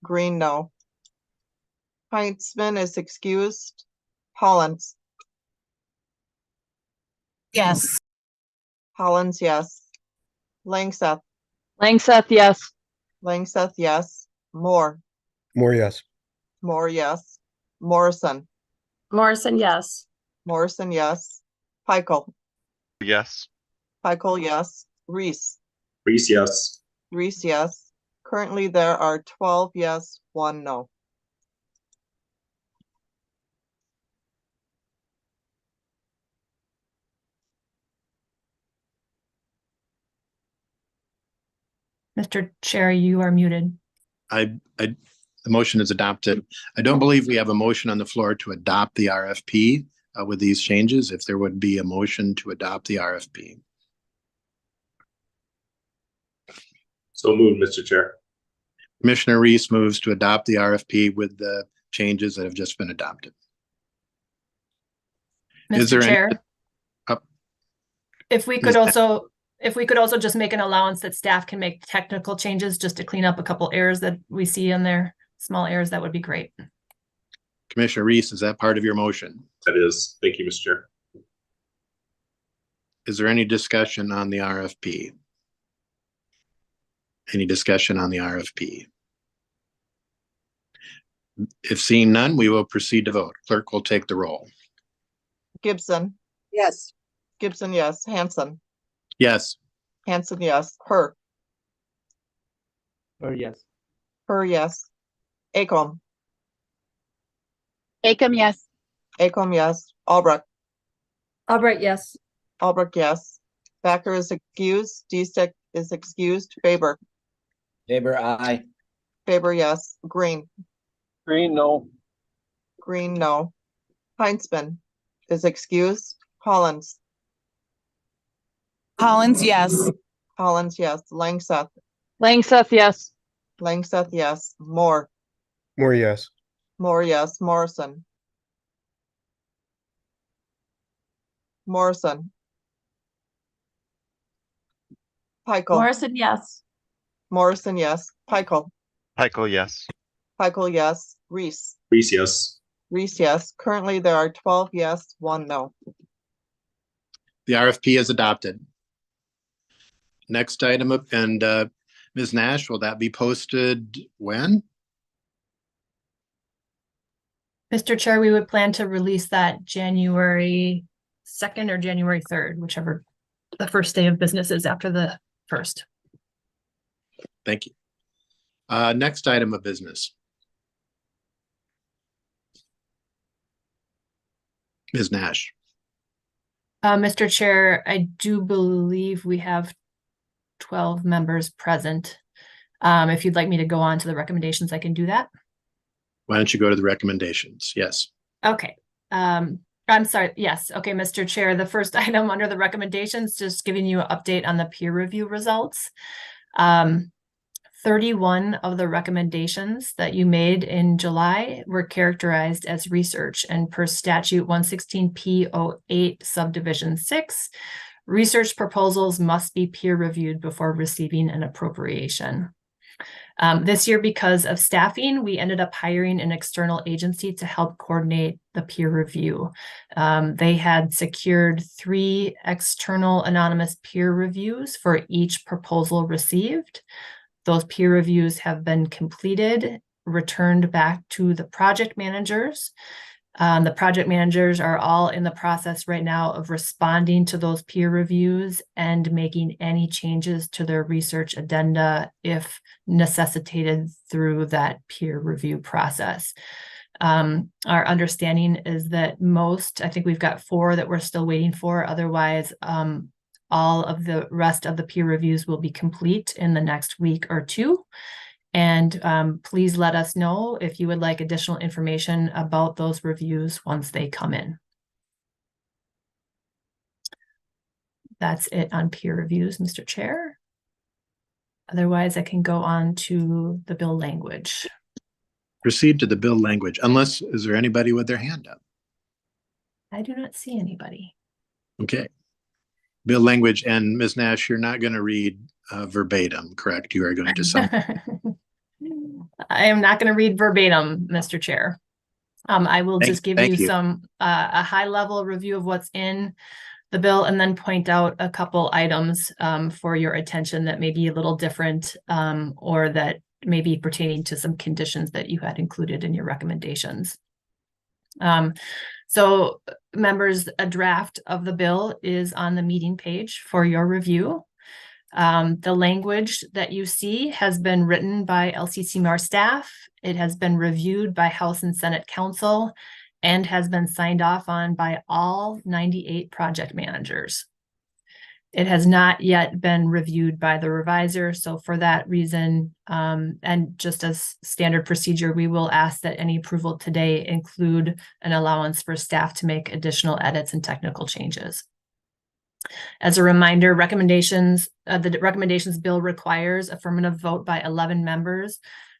Green, no. Heinzman is excused. Hollins, Yes. Hollins, yes. Langseth, Langseth, yes. Langseth, yes. Moore, More yes. Moore, yes. Morrison, Morrison, yes. Morrison, yes. Pikel, Yes. Pikel, yes. Reese, Reese, yes. Reese, yes. Currently, there are 12 yes, 1 no. Mr. Chair, you are muted. The motion is adopted. I don't believe we have a motion on the floor to adopt the RFP with these changes. If there would be a motion to adopt the RFP. So moved, Mr. Chair. Commissioner Reese moves to adopt the RFP with the changes that have just been adopted. Is there Mr. Chair, any? if we could also just make an allowance that staff can make technical changes just to clean up a couple errors that we see in there, small errors, that would be great. Commissioner Reese, is that part of your motion? That is. Thank you, Mr. Chair. Is there any discussion on the RFP? Any discussion on the RFP? If seeing none, we will proceed to vote. Clerk will take the roll. Gibson, Yes. Gibson, yes. Hansen, Yes. Hansen, yes. Her, Oh, yes. her, yes. Acom, Acom, yes. Acom, yes. Albrecht, Albright, yes. Albrecht, yes. Backer is excused. Deestick is excused. Faber, Faber, aye. Faber, yes. Green, Green, no. Green, no. Heinzman is excused. Collins. Collins, yes. Collins, yes. Langseth. Langseth, yes. Langseth, yes. Moore. More yes. Moore, yes. Morrison. Morrison. Pikel. Morrison, yes. Morrison, yes. Pikel. Pikel, yes. Pikel, yes. Reese. Reese, yes. Reese, yes. Currently, there are 12 yes, 1 no. The RFP is adopted. Next item, and Ms. Nash, will that be posted when? Mr. Chair, we would plan to release that January 2nd or January 3rd, whichever the first day of business is after the 1st. Thank you. Next item of business. Ms. Nash. Mr. Chair, I do believe we have 12 members present. If you'd like me to go on to the recommendations, I can do that. Why don't you go to the recommendations? Yes. Okay. I'm sorry. Yes. Okay, Mr. Chair, the first item under the recommendations, just giving you an update on the peer review results. 31 of the recommendations that you made in July were characterized as research, and per statute 116P08 subdivision 6, research proposals must be peer reviewed before receiving an appropriation. This year, because of staffing, we ended up hiring an external agency to help coordinate the peer review. They had secured 3 external anonymous peer reviews for each proposal received. Those peer reviews have been completed, returned back to the project managers. The project managers are all in the process right now of responding to those peer reviews and making any changes to their research addenda if necessitated through that peer review process. Our understanding is that I think we've got 4 that we're still waiting for. Otherwise, all of the rest of the peer reviews will be complete in the next week or 2. And please let us know if you would like additional information about those reviews once they come in. That's it on peer reviews, Mr. Chair. Otherwise, I can go on to the bill language. Proceed to the bill language, unless, is there anybody with their hand up? I do not see anybody. Okay. Bill language, and Ms. Nash, you're not going to read verbatim, correct? You are going to sum. I am not going to read verbatim, Mr. Chair. I will just give you some a high level review of what's in the bill and then point out a couple items for your attention that may be a little different or that may be pertaining to some conditions that you had included in your recommendations. So members, a draft of the bill is on the meeting page for your review. The language that you see has been written by LCCMR staff. It has been reviewed by House and Senate Council and has been signed off on by all 98 project managers. It has not yet been reviewed by the reviser. So for that reason, and just as standard procedure, we will ask that any approval today include an allowance for staff to make additional edits and technical changes. As a reminder, the recommendations bill requires affirmative vote by 11 members,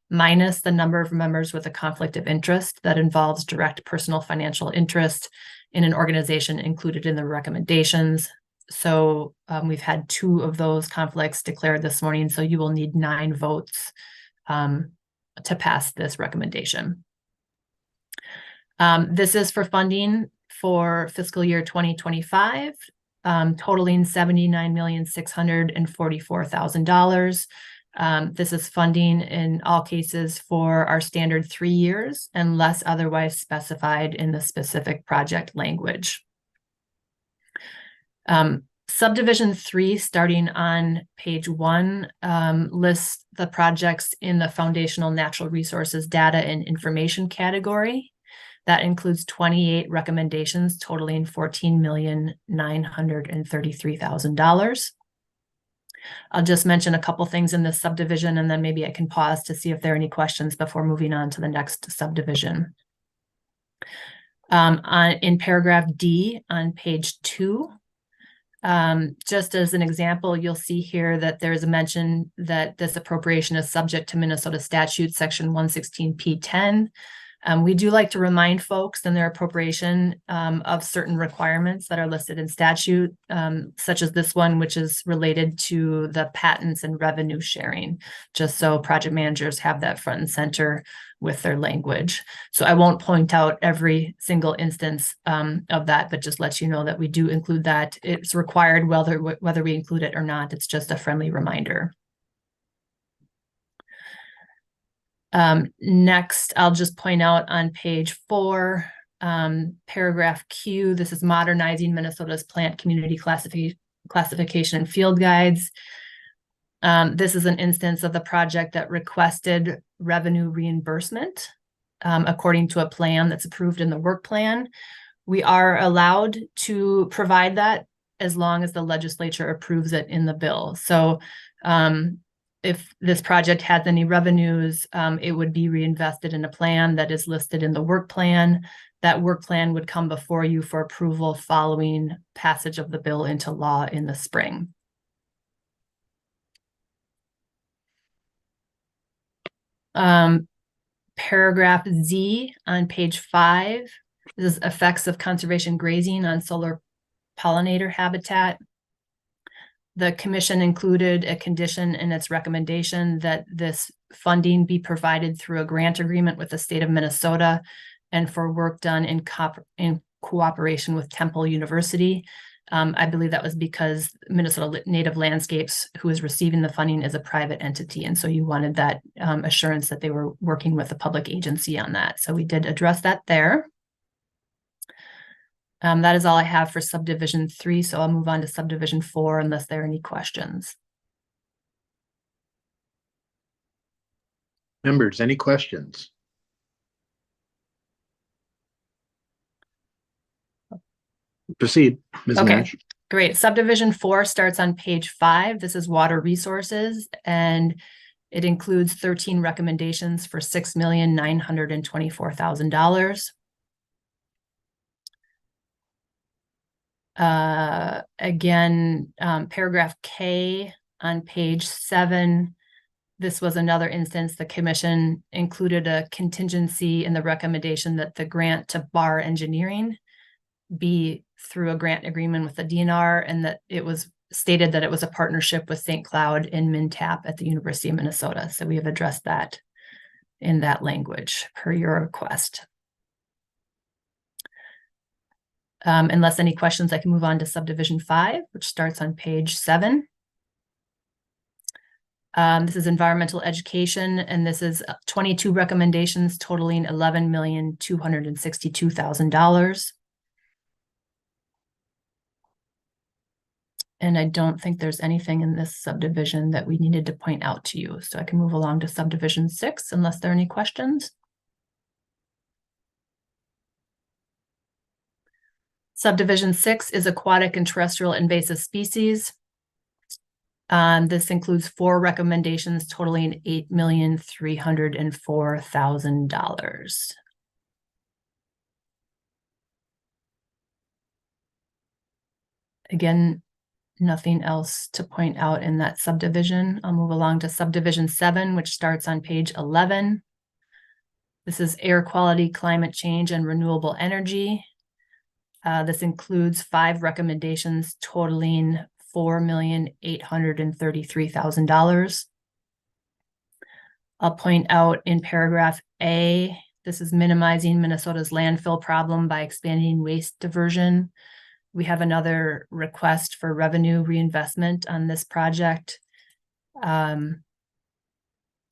minus the number of members with a conflict of interest that involves direct personal financial interest in an organization included in the recommendations. So we've had 2 of those conflicts declared this morning, so you will need 9 votes to pass this recommendation. This is for funding for fiscal year 2025. Totaling $79,644,000. This is funding in all cases for our standard 3 years unless otherwise specified in the specific project language. Subdivision 3, starting on page 1, lists the projects in the foundational natural resources data and information category. That includes 28 recommendations totaling $14,933,000. I'll just mention a couple things in this subdivision, and then maybe I can pause to see if there are any questions before moving on to the next subdivision. In paragraph D on page 2, just as an example, you'll see here that there's a mention that this appropriation is subject to Minnesota statute section 116P10. We do like to remind folks in their appropriation of certain requirements that are listed in statute, such as this one, which is related to the patents and revenue sharing, just so project managers have that front and center with their language. So I won't point out every single instance of that, but just let you know that we do include that. It's required whether we include it or not. It's just a friendly reminder. Next, I'll just point out on page 4, paragraph Q, this is modernizing Minnesota's plant community classification and field guides. This is an instance of the project that requested revenue reimbursement according to a plan that's approved in the work plan. We are allowed to provide that as long as the legislature approves it in the bill. So if this project has any revenues, it would be reinvested in a plan that is listed in the work plan. That work plan would come before you for approval following passage of the bill into law in the spring. Paragraph Z on page 5, this is effects of conservation grazing on solar pollinator habitat. The commission included a condition in its recommendation that this funding be provided through a grant agreement with the state of Minnesota and for work done in cooperation with Temple University. I believe that was because Minnesota Native Landscapes, who is receiving the funding, is a private entity. And so you wanted that assurance that they were working with a public agency on that. So we did address that there. That is all I have for subdivision 3. So I'll move on to subdivision 4 unless there are any questions. Members, any questions? Proceed, Ms. Okay, Nash. great. Subdivision 4 starts on page 5. This is water resources, and it includes 13 recommendations for $6,924,000. Again, paragraph K on page 7, this was another instance the commission included a contingency in the recommendation that the grant to Bar Engineering be through a grant agreement with the DNR, and that it was stated that it was a partnership with St. Cloud and MinTap at the University of Minnesota. So we have addressed that in that language per your request. Unless any questions, I can move on to subdivision 5, which starts on page 7. This is environmental education, and this is 22 recommendations totaling $11,262,000. And I don't think there's anything in this subdivision that we needed to point out to you. So I can move along to subdivision 6 unless there are any questions. Subdivision 6 is aquatic and terrestrial invasive species. This includes 4 recommendations totaling $8,304,000. Again, nothing else to point out in that subdivision. I'll move along to subdivision 7, which starts on page 11. This is air quality, climate change, and renewable energy. This includes 5 recommendations totaling $4,833,000. I'll point out in paragraph A, this is minimizing Minnesota's landfill problem by expanding waste diversion. We have another request for revenue reinvestment on this project.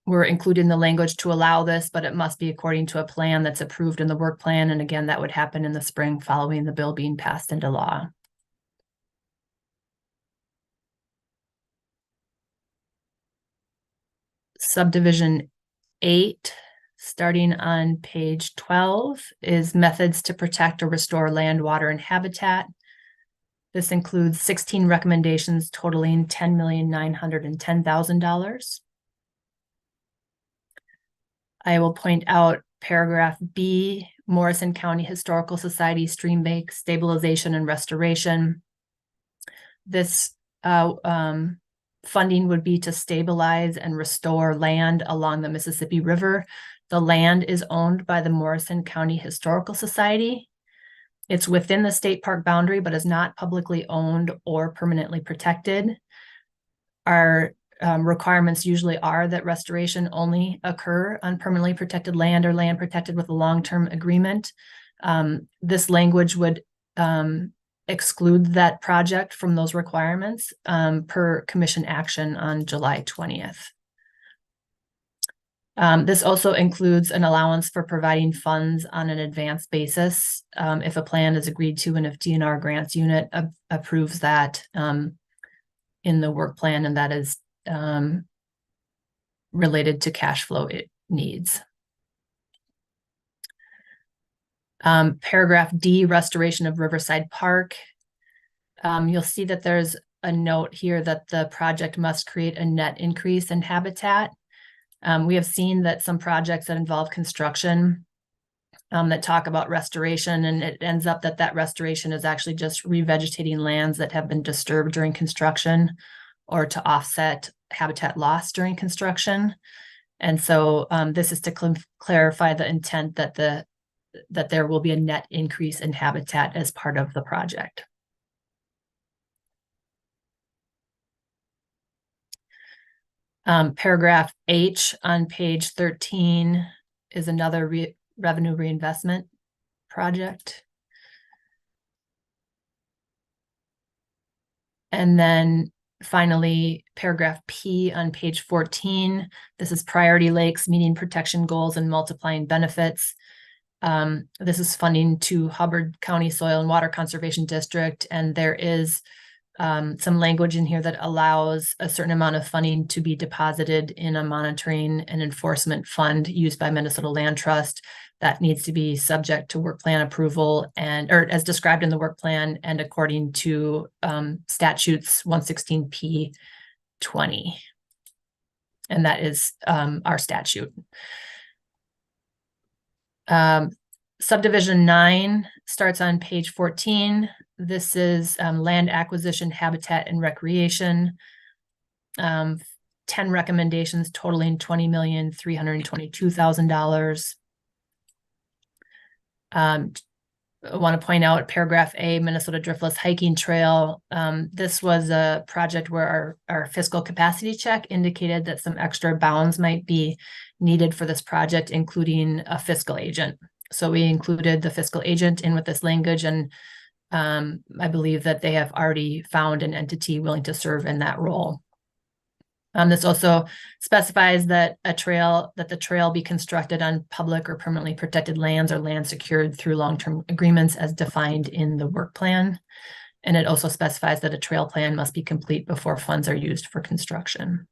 We're including the language to allow this, but it must be according to a plan that's approved in the work plan. And again, that would happen in the spring following the bill being passed into law. Subdivision 8, starting on page 12, is methods to protect or restore land, water, and habitat. This includes 16 recommendations totaling $10,910,000. I will point out paragraph B, Morrison County Historical Society Stream Bank Stabilization and Restoration. This funding would be to stabilize and restore land along the Mississippi River. The land is owned by the Morrison County Historical Society. It's within the state park boundary, but is not publicly owned or permanently protected. Our requirements usually are that restoration only occur on permanently protected land or land protected with a long-term agreement. This language would exclude that project from those requirements per commission action on July 20th. This also includes an allowance for providing funds on an advanced basis if a plan is agreed to and if DNR grants unit approves that in the work plan, and that is related to cash flow needs. Paragraph D, restoration of Riverside Park. You'll see that there's a note here that the project must create a net increase in habitat. We have seen that some projects that involve construction that talk about restoration, and it ends up that restoration is actually just revegetating lands that have been disturbed during construction or to offset habitat loss during construction. And so this is to clarify the intent that there will be a net increase in habitat as part of the project. Paragraph H on page 13 is another revenue reinvestment project. And then finally, paragraph P on page 14, this is priority lakes, meeting protection goals and multiplying benefits. This is funding to Hubbard County Soil and Water Conservation District, and there is some language in here that allows a certain amount of funding to be deposited in a monitoring and enforcement fund used by Minnesota Land Trust. That needs to be subject to work plan approval or as described in the work plan and according to statutes 116P 20. And that is our statute. Subdivision 9 starts on page 14. This is land acquisition, habitat, and recreation. 10 recommendations totaling $20,322,000. I want to point out paragraph A, Minnesota Driftless Hiking Trail. This was a project where our fiscal capacity check indicated that some extra bounds might be needed for this project, including a fiscal agent. So we included the fiscal agent in with this language, and I believe that they have already found an entity willing to serve in that role. This also specifies that the trail be constructed on public or permanently protected lands or land secured through long-term agreements as defined in the work plan. And it also specifies that a trail plan must be complete before funds are used for construction.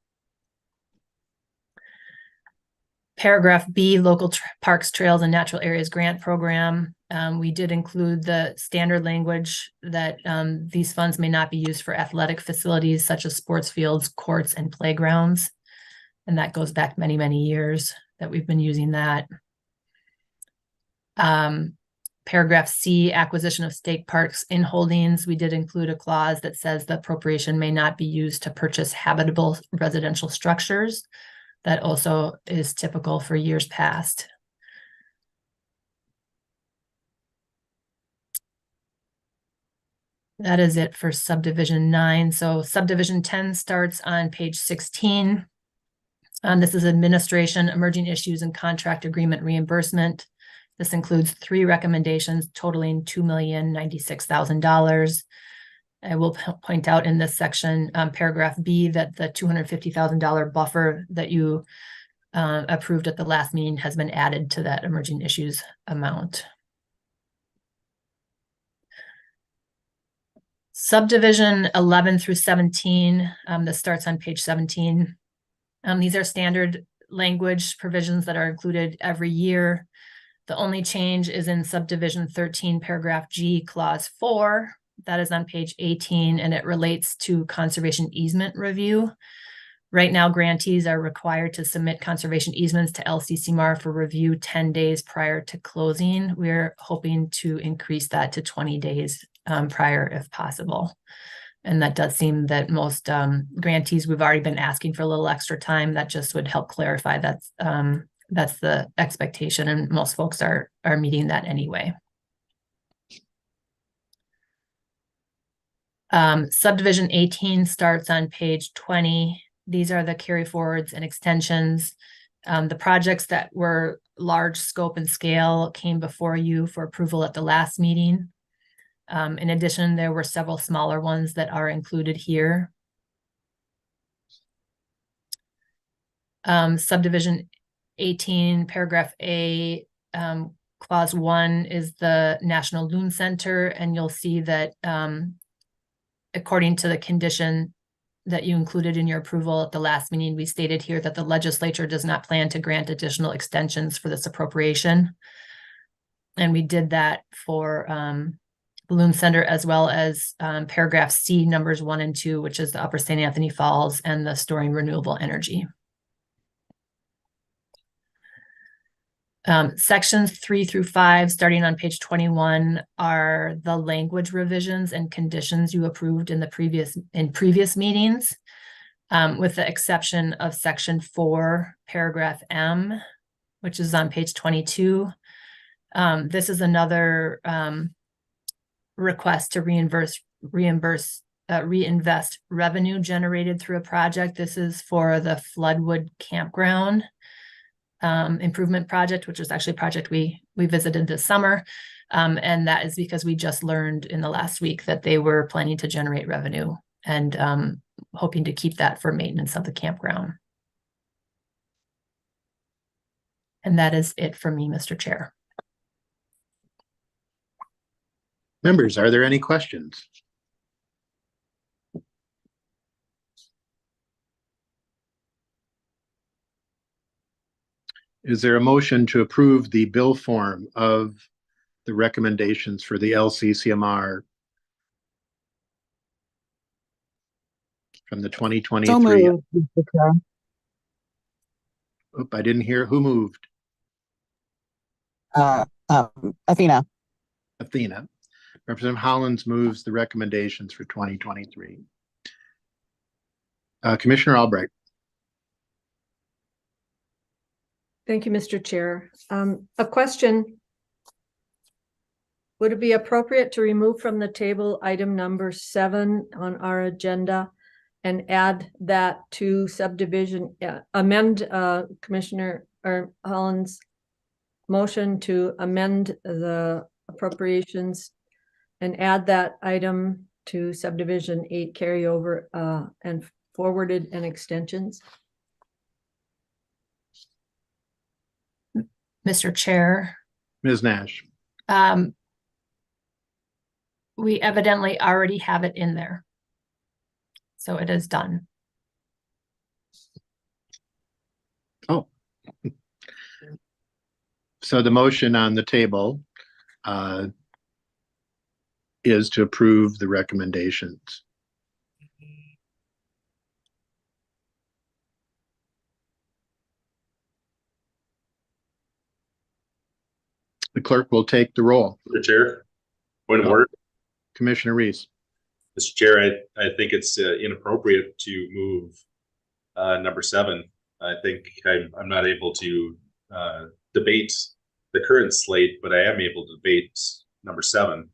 Paragraph B, local parks, trails, and natural areas grant program. We did include the standard language that these funds may not be used for athletic facilities such as sports fields, courts, and playgrounds. And that goes back many, many years that we've been using that. Paragraph C, acquisition of state parks in holdings. We did include a clause that says the appropriation may not be used to purchase habitable residential structures. That also is typical for years past. That is it for subdivision 9. So subdivision 10 starts on page 16. This is administration, emerging issues, and contract agreement reimbursement. This includes 3 recommendations totaling $2,096,000. I will point out in this section, paragraph B, that the $250,000 buffer that you approved at the last meeting has been added to that emerging issues amount. Subdivision 11 through 17, this starts on page 17. These are standard language provisions that are included every year. The only change is in subdivision 13, paragraph G, clause 4. That is on page 18, and it relates to conservation easement review. Right now, grantees are required to submit conservation easements to LCCMR for review 10 days prior to closing. We're hoping to increase that to 20 days prior if possible. And that does seem that most grantees, we've already been asking for a little extra time. That just would help clarify that's the expectation, and most folks are meeting that anyway. Subdivision 18 starts on page 20. These are the carry forwards and extensions. The projects that were large scope and scale came before you for approval at the last meeting. In addition, there were several smaller ones that are included here. Subdivision 18, paragraph A, clause 1 is the National Loon Center, and you'll see that according to the condition that you included in your approval at the last meeting, we stated here that the legislature does not plan to grant additional extensions for this appropriation. And we did that for Loon Center, as well as paragraph C, numbers 1 and 2, which is the Upper St. Anthony Falls and the storing renewable energy. Sections 3 through 5, starting on page 21, are the language revisions and conditions you approved in previous meetings, with the exception of section 4, paragraph M, which is on page 22. This is another request to reinvest revenue generated through a project. This is for the Floodwood Campground improvement project, which was actually a project we visited this summer. And that is because we just learned in the last week that they were planning to generate revenue and hoping to keep that for maintenance of the campground. And that is it for me, Mr. Chair. Members, are there any questions? Is there a motion to approve the bill form of the recommendations for the LCCMR from the 2023? So moved, Mr. Chair. Oop, I didn't hear. Who moved? Athena. Athena. Representative Hollins moves the recommendations for 2023. Commissioner Albrecht. Thank you, Mr. Chair. A question. Would it be appropriate to remove from the table item number 7 on our agenda and add that to subdivision, amend Commissioner Hollins' motion to amend the appropriations and add that item to subdivision 8 carryover and forwarded and extensions? Mr. Chair. Ms. Nash. We evidently already have it in there. So it is done. Oh. So the motion on the table is to approve the recommendations. The clerk will take the roll. Mr. Chair, point of order. Commissioner Reese. Mr. Chair, I think it's inappropriate to move number 7. I think I'm not able to debate the current slate, but I am able to debate number 7.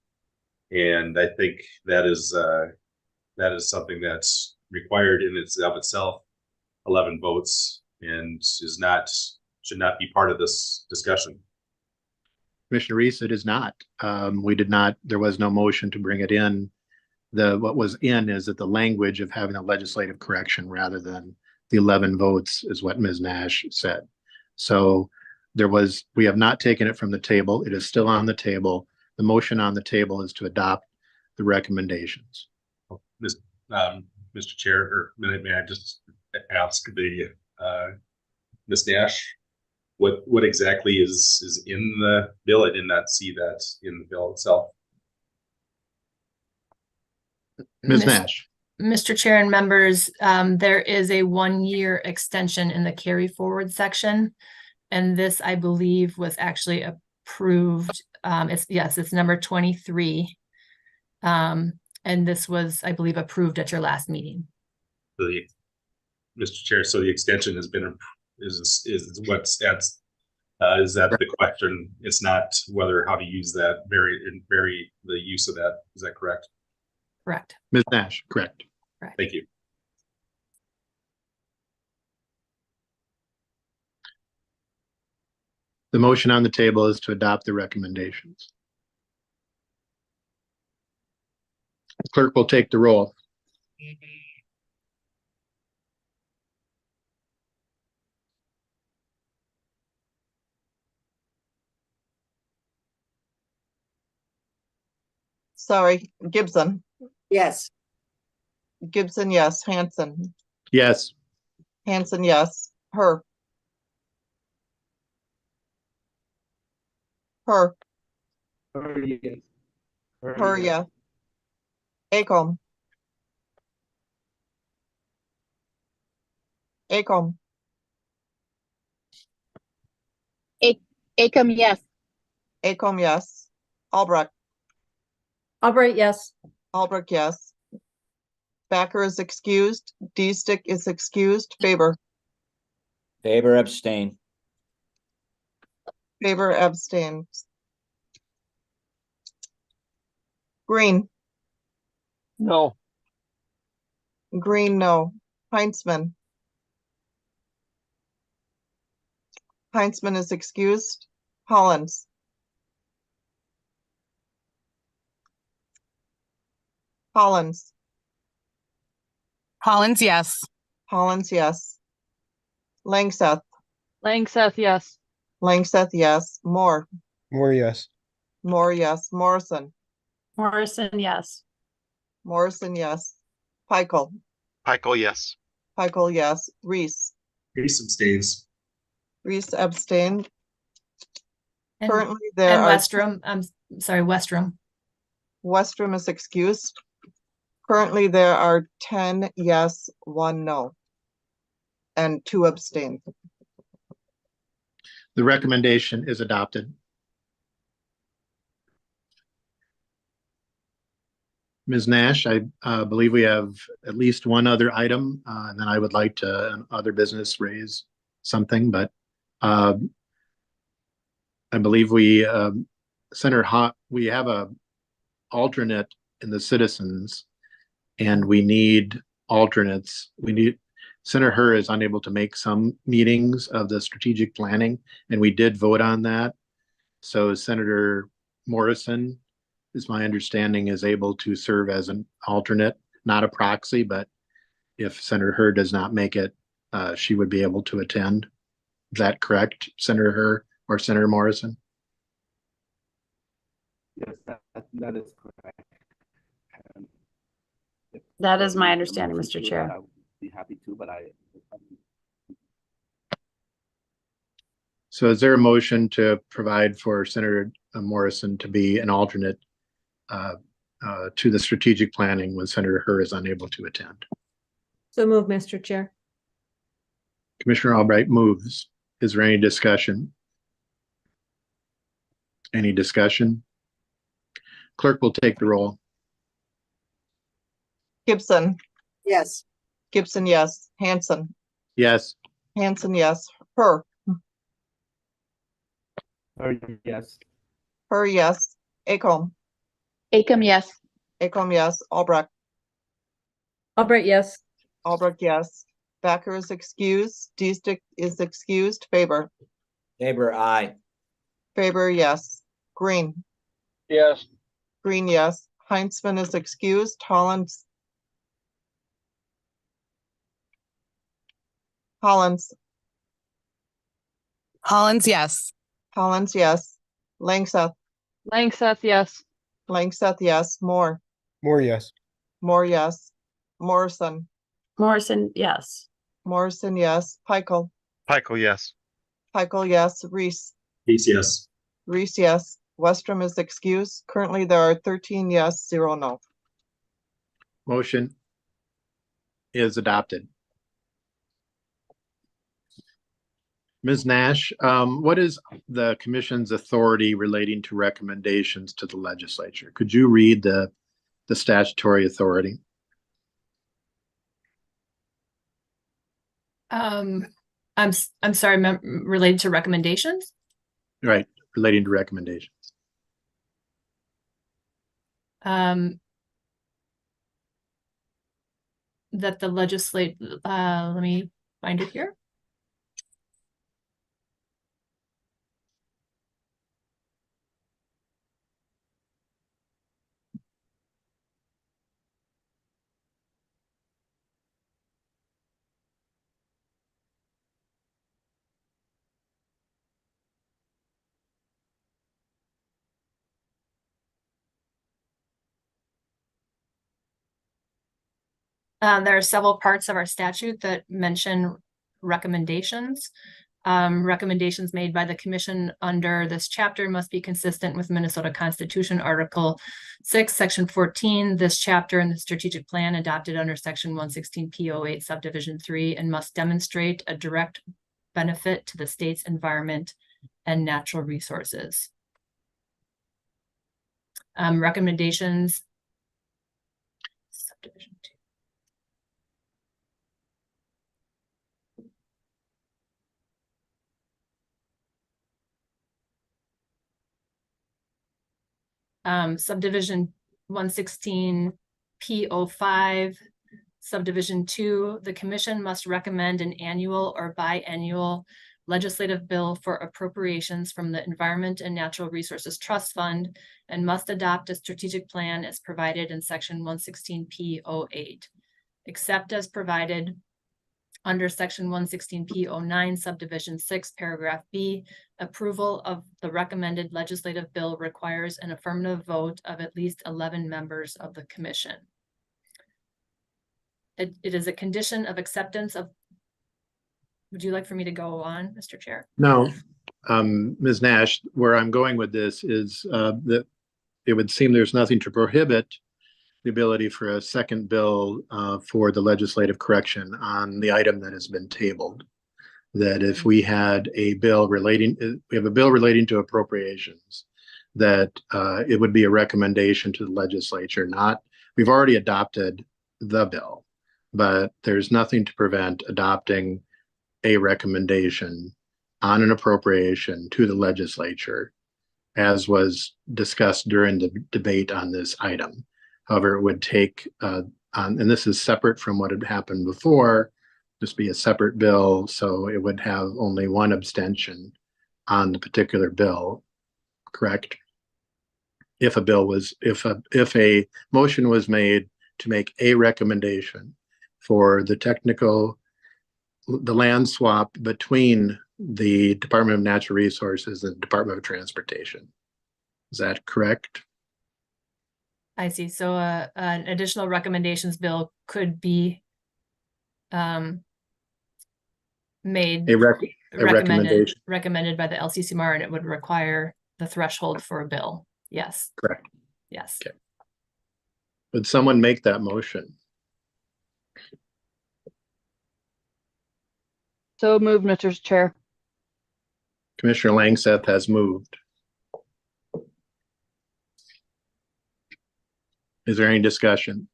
And I think that is something that's required in itself 11 votes and should not be part of this discussion. Commissioner Reese, it is not. There was no motion to bring it in. What was in is that the language of having a legislative correction rather than the 11 votes is what Ms. Nash said. So we have not taken it from the table. It is still on the table. The motion on the table is to adopt the recommendations. Mr. Chair, or may I just ask the Ms. Nash, what exactly is in the bill? I did not see that in the bill itself. Ms. Nash. Mr. Chair and members, there is a 1-year extension in the carry forward section. And this, I believe, was actually approved. It's number 23. And this was, I believe, approved at your last meeting. Mr. Chair, so the extension has been, is what's at, is that the question? It's not whether how to use that, vary the use of that. Is that correct? Correct. Ms. Nash, correct. Thank you. The motion on the table is to adopt the recommendations. Clerk will take the roll. Sorry, Gibson. Yes. Gibson, yes. Hansen. Yes. Hansen, yes. Her. Her. Yes. Her, yes. Acom. Acom. Acom, yes. Acom, yes. Albrecht. Albright, yes. Albrecht, yes. Backer is excused. D-Stick is excused. Faber. Faber abstain. Faber abstains. Green. No. Green, no. Heinzman. Heinzman is excused. Hollins. Hollins. Hollins, yes. Hollins, yes. Langseth. Langseth, yes. Langseth, yes. Moore. Moore, yes. Moore, yes. Morrison. Morrison, yes. Morrison, yes. Pikel. Pikel, yes. Pikel, yes. Reese. Reese abstains. Reese abstained. And- Currently, there And are Westrom, I'm sorry, Westrom. Westrom is excused. Currently, there are 10 yes, 1 no, and 2 abstain. The recommendation is adopted. Ms. Nash, I believe we have at least one other item, and then I would like to, other business, raise something, but I believe we, we have a alternate in the citizens, and we need alternates. Senator Herr is unable to make some meetings of the strategic planning, and we did vote on that. So Senator Morrison, is my understanding, is able to serve as an alternate, not a proxy, but if Senator Herr does not make it, she would be able to attend. Is that correct, Senator Herr or Senator Morrison? Yes, that is correct. That is my understanding, Mr. Chair. I would be happy to, but So is there a motion to provide for Senator Morrison to be an alternate to the strategic planning when Senator Herr is unable to attend? So move, Mr. Chair. Commissioner Albright moves. Is there any discussion? Any discussion? Clerk will take the roll. Gibson. Yes. Gibson, yes. Hansen. Yes. Hansen, yes. Her. yes. Her, yes. Acom. Acom, yes. Acom, yes. Albrecht. Albright, yes. Albrecht, yes. Backer is excused. D-Stick is excused. Faber. Faber, aye. Faber, yes. Green. Yes. Green, yes. Heinzman is excused. Hollins. Hollins. Hollins, yes. Hollins, yes. Langseth. Langseth, yes. Langseth, yes. Moore. Moore, yes. Moore, yes. Morrison. Morrison, yes. Morrison, yes. Pikel. Pikel, yes. Pikel, yes. Reese. Reese, yes. Reese, yes. Westrom is excused. Currently, there are 13 yes, 0 no. Motion is adopted. Ms. Nash, what is the commission's authority relating to recommendations to the legislature? Could you read the statutory authority? I'm sorry, related to recommendations? Right, relating to recommendations. That the legislate, let me find it here. There are several parts of our statute that mention recommendations. Recommendations made by the commission under this chapter must be consistent with Minnesota Constitution, Article 6, Section 14. This chapter and the strategic plan adopted under Section 116 P08 Subdivision 3 and must demonstrate a direct benefit to the state's environment and natural resources. Recommendations. Subdivision 2. Subdivision 116 P05, Subdivision 2, the commission must recommend an annual or biannual legislative bill for appropriations from the Environment and Natural Resources Trust Fund and must adopt a strategic plan as provided in Section 116 P08, except as provided under Section 116 P09, Subdivision 6, Paragraph B. Approval of the recommended legislative bill requires an affirmative vote of at least 11 members of the commission. It is a condition of acceptance of. Would you like for me to go on, Mr. Chair? No, Ms. Nash, where I'm going with this is that it would seem there's nothing to prohibit the ability for a second bill for the legislative correction on the item that has been tabled. That if we had a bill relating, we have a bill relating to appropriations, that it would be a recommendation to the legislature, not, we've already adopted the bill, but there's nothing to prevent adopting a recommendation on an appropriation to the legislature, as was discussed during the debate on this item. However, it would take, and this is separate from what had happened before, just be a separate bill, so it would have only one abstention on the particular bill, correct? If a bill was, if a motion was made to make a recommendation for the land swap between the Department of Natural Resources and the Department of Transportation. Is that correct? I see. So an additional recommendations bill could be made recommended by the LCCMR, and it would require the threshold for a bill. Yes. Correct. Yes. Okay. Would someone make that motion? So moved, Mr. Chair. Commissioner Langseth has moved. Is there any discussion?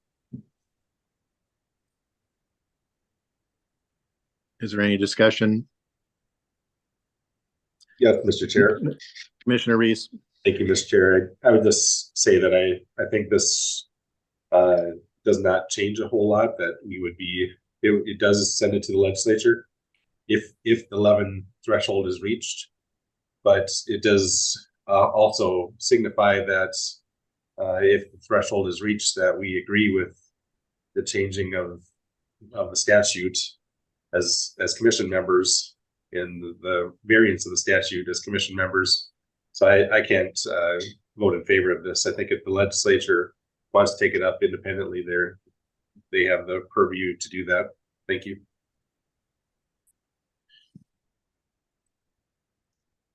Is there any discussion? Yes, Mr. Chair. Commissioner Reese. Thank you, Mr. Chair. I would just say that I think this does not change a whole lot, that we would be, it does send it to the legislature if the 11 threshold is reached, but it does also signify that if the threshold is reached, that we agree with the changing of the statute as commission members in the variance of the statute as commission members. So I can't vote in favor of this. I think if the legislature wants to take it up independently, they have the purview to do that. Thank you.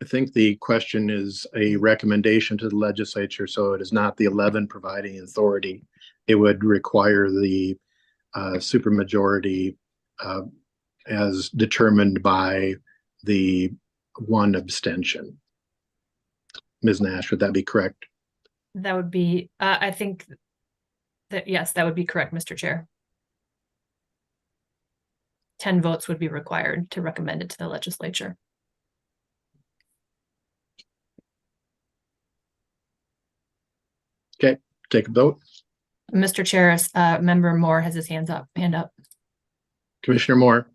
I think the question is a recommendation to the legislature, so it is not the 11 providing authority. It would require the supermajority as determined by the one abstention. Ms. Nash, would that be correct? That would be, I think that, yes, that would be correct, Mr. Chair. 10 votes would be required to recommend it to the legislature. Okay, take a vote. Mr. Chair, Member Moore has his hand up. Commissioner Moore.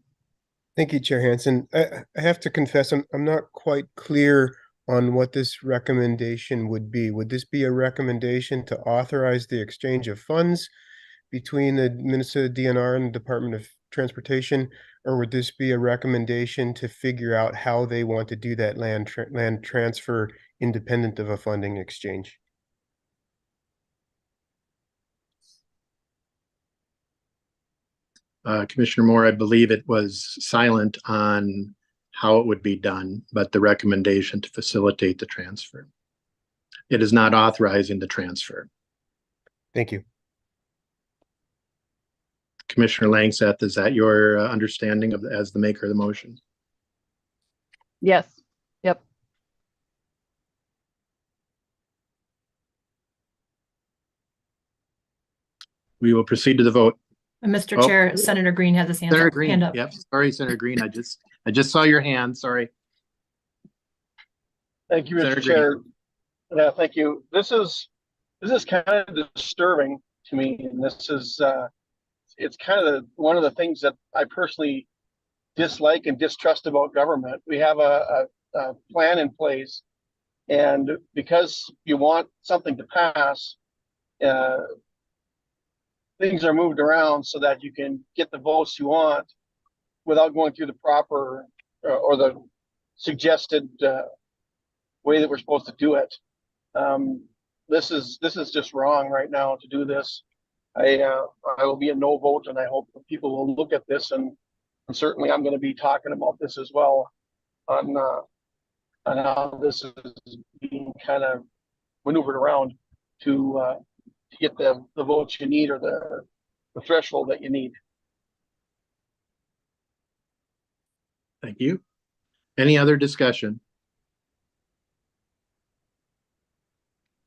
Thank you, Chair Hansen. I have to confess, I'm not quite clear on what this recommendation would be. Would this be a recommendation to authorize the exchange of funds between the Minnesota DNR and the Department of Transportation, or would this be a recommendation to figure out how they want to do that land transfer independent of a funding exchange? Commissioner Moore, I believe it was silent on how it would be done, but the recommendation to facilitate the transfer. It is not authorizing the transfer. Thank you. Commissioner Langseth, is that your understanding of as the maker of the motion? Yes. Yep. We will proceed to the vote. Mr. Chair, Senator Green has his Senator Green. hand up. Yep. Sorry, Senator Green. I just saw your hand. Sorry. Thank you, Senator Mr. Chair. Yeah, thank you. This is kind of disturbing to me, and this is it's kind of one of the things that I personally dislike and distrust about government. We have a plan in place, and because you want something to pass, things are moved around so that you can get the votes you want without going through the proper or the suggested way that we're supposed to do it. This is just wrong right now to do this. I will be a no vote, and I hope that people will look at this, and certainly I'm going to be talking about this as well on how this is being kind of maneuvered around to get the votes you need or the threshold that you need. Thank you. Any other discussion?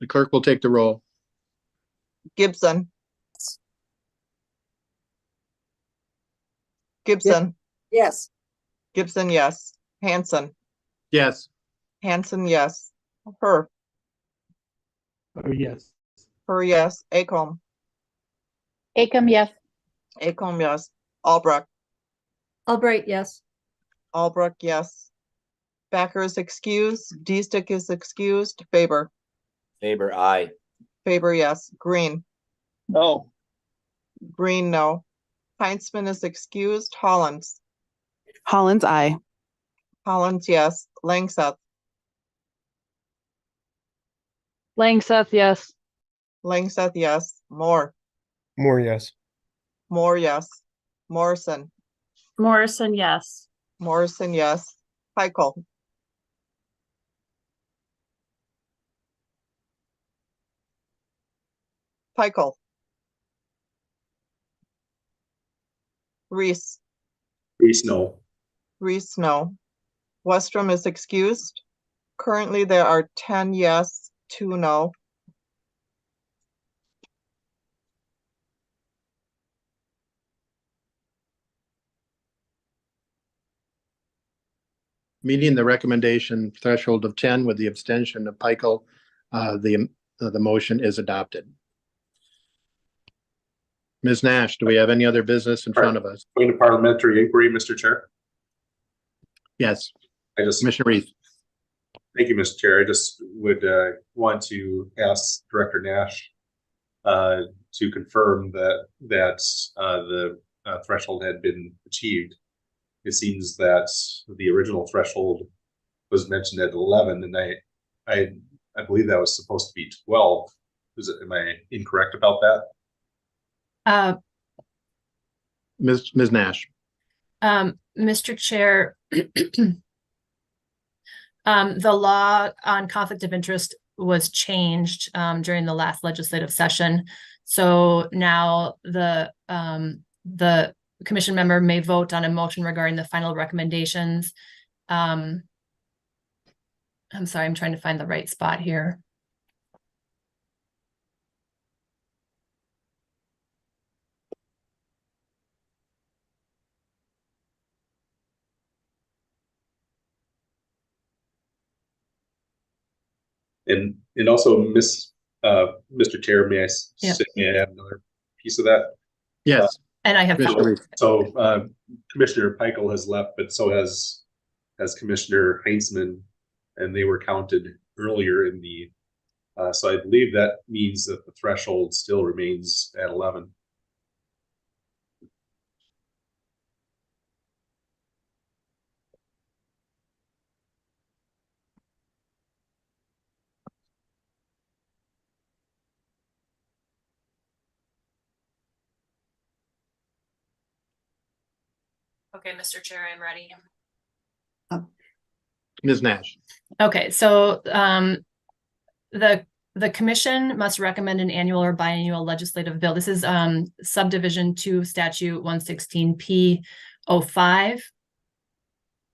The clerk will take the roll. Gibson. Gibson. Yes. Gibson, yes. Hansen. Yes. Hansen, yes. Her. Yes. Her, yes. Acomb. Acomb, yes. Acomb, yes. Albrecht. Albright, yes. Albrecht, yes. Backer is excused. D-Stick is excused. Faber. Faber, aye. Faber, yes. Green. No. Green, no. Heinzman is excused. Hollins. Hollins, aye. Hollins, yes. Langseth. Langseth, yes. Langseth, yes. Moore. Moore, yes. Moore, yes. Morrison. Morrison, yes. Morrison, yes. Heichel. Heichel. Reese. Reese, no. Reese, no. Westrom is excused. Currently, there are 10 yes, 2 no. Meeting the recommendation threshold of 10 with the abstention of Peichel, the motion is adopted. Ms. Nash, do we have any other business in front of us? Going to parliamentary inquiry, Mr. Chair. Yes. Commissioner Reith. Thank you, Mr. Chair. I just would want to ask Director Nash to confirm that the threshold had been achieved. It seems that the original threshold was mentioned at 11, and I believe that was supposed to be 12. Am I incorrect about that? Ms. Nash. Mr. Chair, the law on conflict of interest was changed during the last legislative session. So now the the commission member may vote on a motion regarding the final recommendations. I'm sorry, I'm trying to find the right spot here. And also, Mr. Chair, may I add another piece of that? Yes. And I have so Commissioner Peichel has left, but so has Commissioner Heinzman, and they were counted earlier in the. So I believe that means that the threshold still remains at 11. Okay, Mr. Chair, I'm ready. Ms. Nash. Okay, so the commission must recommend an annual or biannual legislative bill. This is subdivision 2 statute 116P05.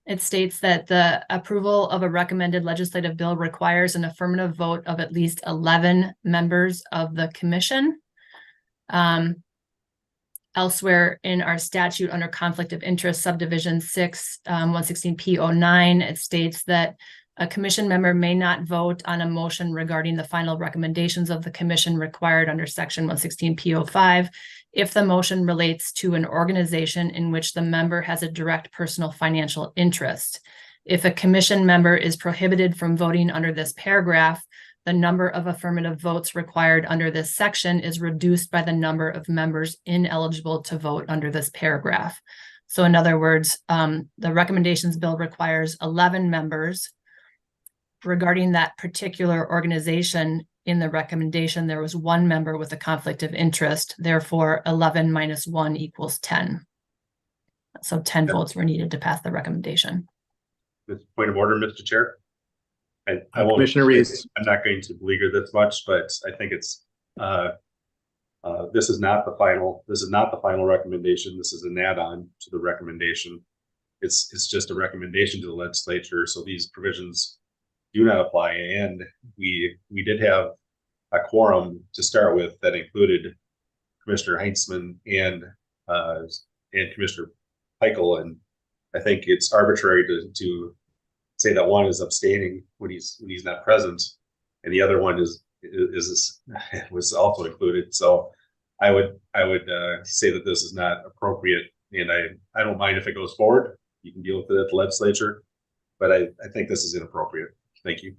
It states that the approval of a recommended legislative bill requires an affirmative vote of at least 11 members of the commission. Elsewhere in our statute under conflict of interest, subdivision 6, 116P09, it states that a commission member may not vote on a motion regarding the final recommendations of the commission required under section 116P05 if the motion relates to an organization in which the member has a direct personal financial interest. If a commission member is prohibited from voting under this paragraph, the number of affirmative votes required under this section is reduced by the number of members ineligible to vote under this paragraph. So in other words, the recommendations bill requires 11 members. Regarding that particular organization, in the recommendation, there was 1 member with a conflict of interest. Therefore, 11 minus 1 equals 10. So 10 votes were needed to pass the recommendation. Point of order, Mr. Chair. I won't, Commissioner Reese. I'm not going to beleaguer this much, but I think it's this is not the final. This is not the final recommendation. This is an add-on to the recommendation. It's just a recommendation to the legislature. So these provisions do not apply. And we did have a quorum to start with that included Commissioner Heinzman and Commissioner Peichel, and I think it's arbitrary to say that one is abstaining when he's not present, and the other one was also included. So I would say that this is not appropriate, and I don't mind if it goes forward. You can deal with it at the legislature, but I think this is inappropriate. Thank you.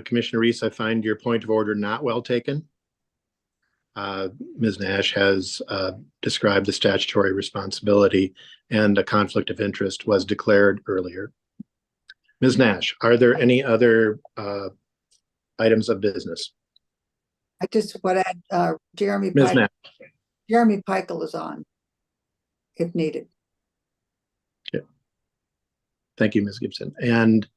Commissioner Reese, I find your point of order not well taken. Ms. Nash has described the statutory responsibility, and a conflict of interest was declared earlier. Ms. Nash, are there any other items of business? I just want to add, Jeremy Peichel is on if needed. Okay. Thank you, Ms. Gibson. And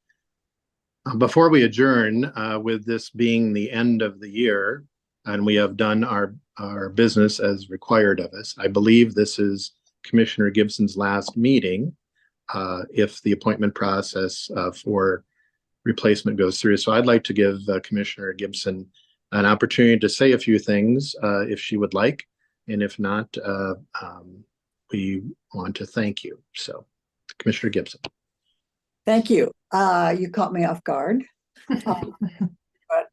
before we adjourn, with this being the end of the year, and we have done our business as required of us, I believe this is Commissioner Gibson's last meeting if the appointment process for replacement goes through. So I'd like to give Commissioner Gibson an opportunity to say a few things if she would like, and if not, we want to thank you. So Commissioner Gibson. Thank you. You caught me off guard, but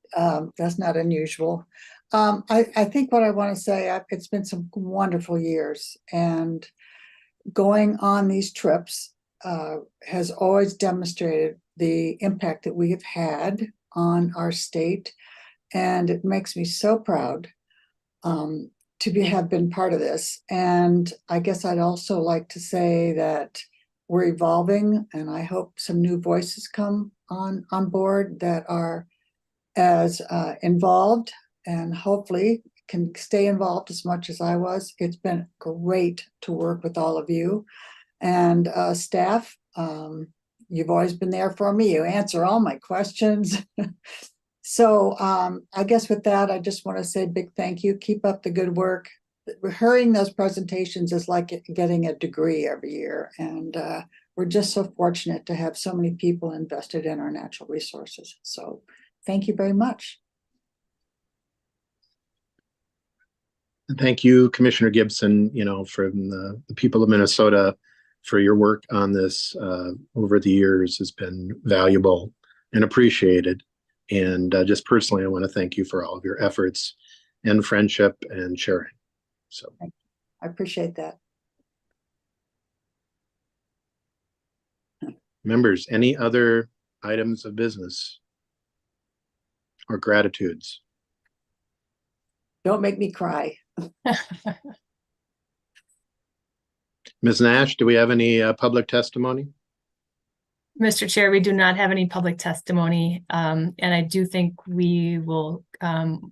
that's not unusual. I think what I want to say, it's been some wonderful years, and going on these trips has always demonstrated the impact that we have had on our state, and it makes me so proud to have been part of this. And I guess I'd also like to say that we're evolving, and I hope some new voices come on board that are as involved and hopefully can stay involved as much as I was. It's been great to work with all of you and staff. You've always been there for me. You answer all my questions. So I guess with that, I just want to say a big thank you. Keep up the good work. hearing those presentations is like getting a degree every year. And we're just so fortunate to have so many people invested in our natural resources. So thank you very much. Thank you, Commissioner Gibson, from the people of Minnesota for your work on this over the years has been valuable and appreciated. And just personally, I want to thank you for all of your efforts and friendship and sharing. So I appreciate that. Members, any other items of business or gratitudes? Don't make me cry. Ms. Nash, do we have any public testimony? Mr. Chair, we do not have any public testimony. And I do think we will,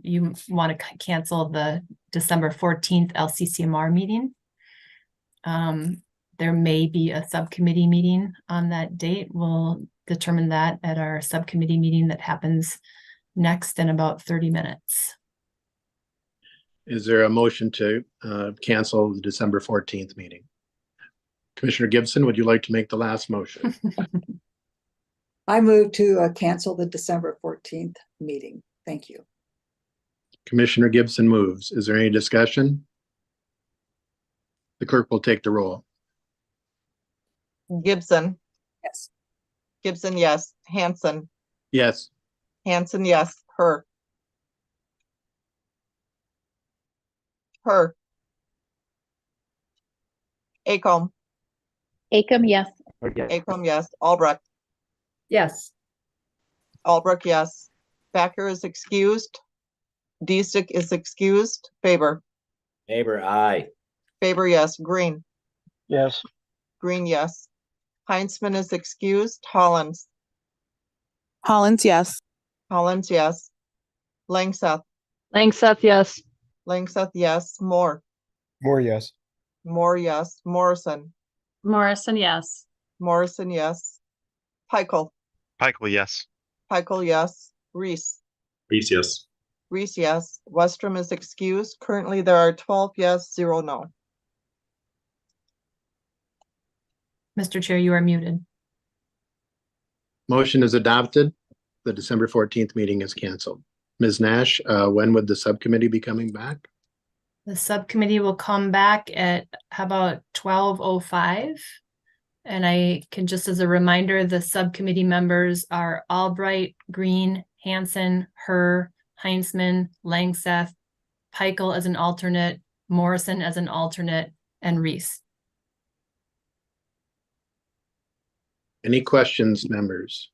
you want to cancel the December 14th LCCMR meeting. There may be a subcommittee meeting on that date. We'll determine that at our subcommittee meeting that happens next in about 30 minutes. Is there a motion to cancel the December 14th meeting? Commissioner Gibson, would you like to make the last motion? I move to cancel the December 14th meeting. Thank you. Commissioner Gibson moves. Is there any discussion? The clerk will take the roll. Gibson. Yes. Gibson, yes. Hansen. Yes. Hansen, yes. Her. Acomb. Acomb, yes. Acomb, yes. Albrecht. Yes. Albrecht, yes. Backer is excused. Deestick is excused. Faber. Faber, aye. Faber, yes. Green. Yes. Green, yes. Heinzman is excused. Hollins. Hollins, yes. Hollins, yes. Langseth. Langseth, yes. Langseth, yes. Moore. More yes. Moore, yes. Morrison. Morrison, yes. Morrison, yes. Peichel. Peichel, yes. Peichel, yes. Reese. Reese, yes. Reese, yes. Westrom is excused. Currently, there are 12 yes, 0 no. Mr. Chair, you are muted. Motion is adopted. The December 14th meeting is canceled. Ms. Nash, when would the subcommittee be coming back? The subcommittee will come back at how about 12:05? And I can just as a reminder, the subcommittee members are Albright, Green, Hansen, Herr, Heinzman, Langseth, Peichel as an alternate, Morrison as an alternate, and Reese. Any questions, members?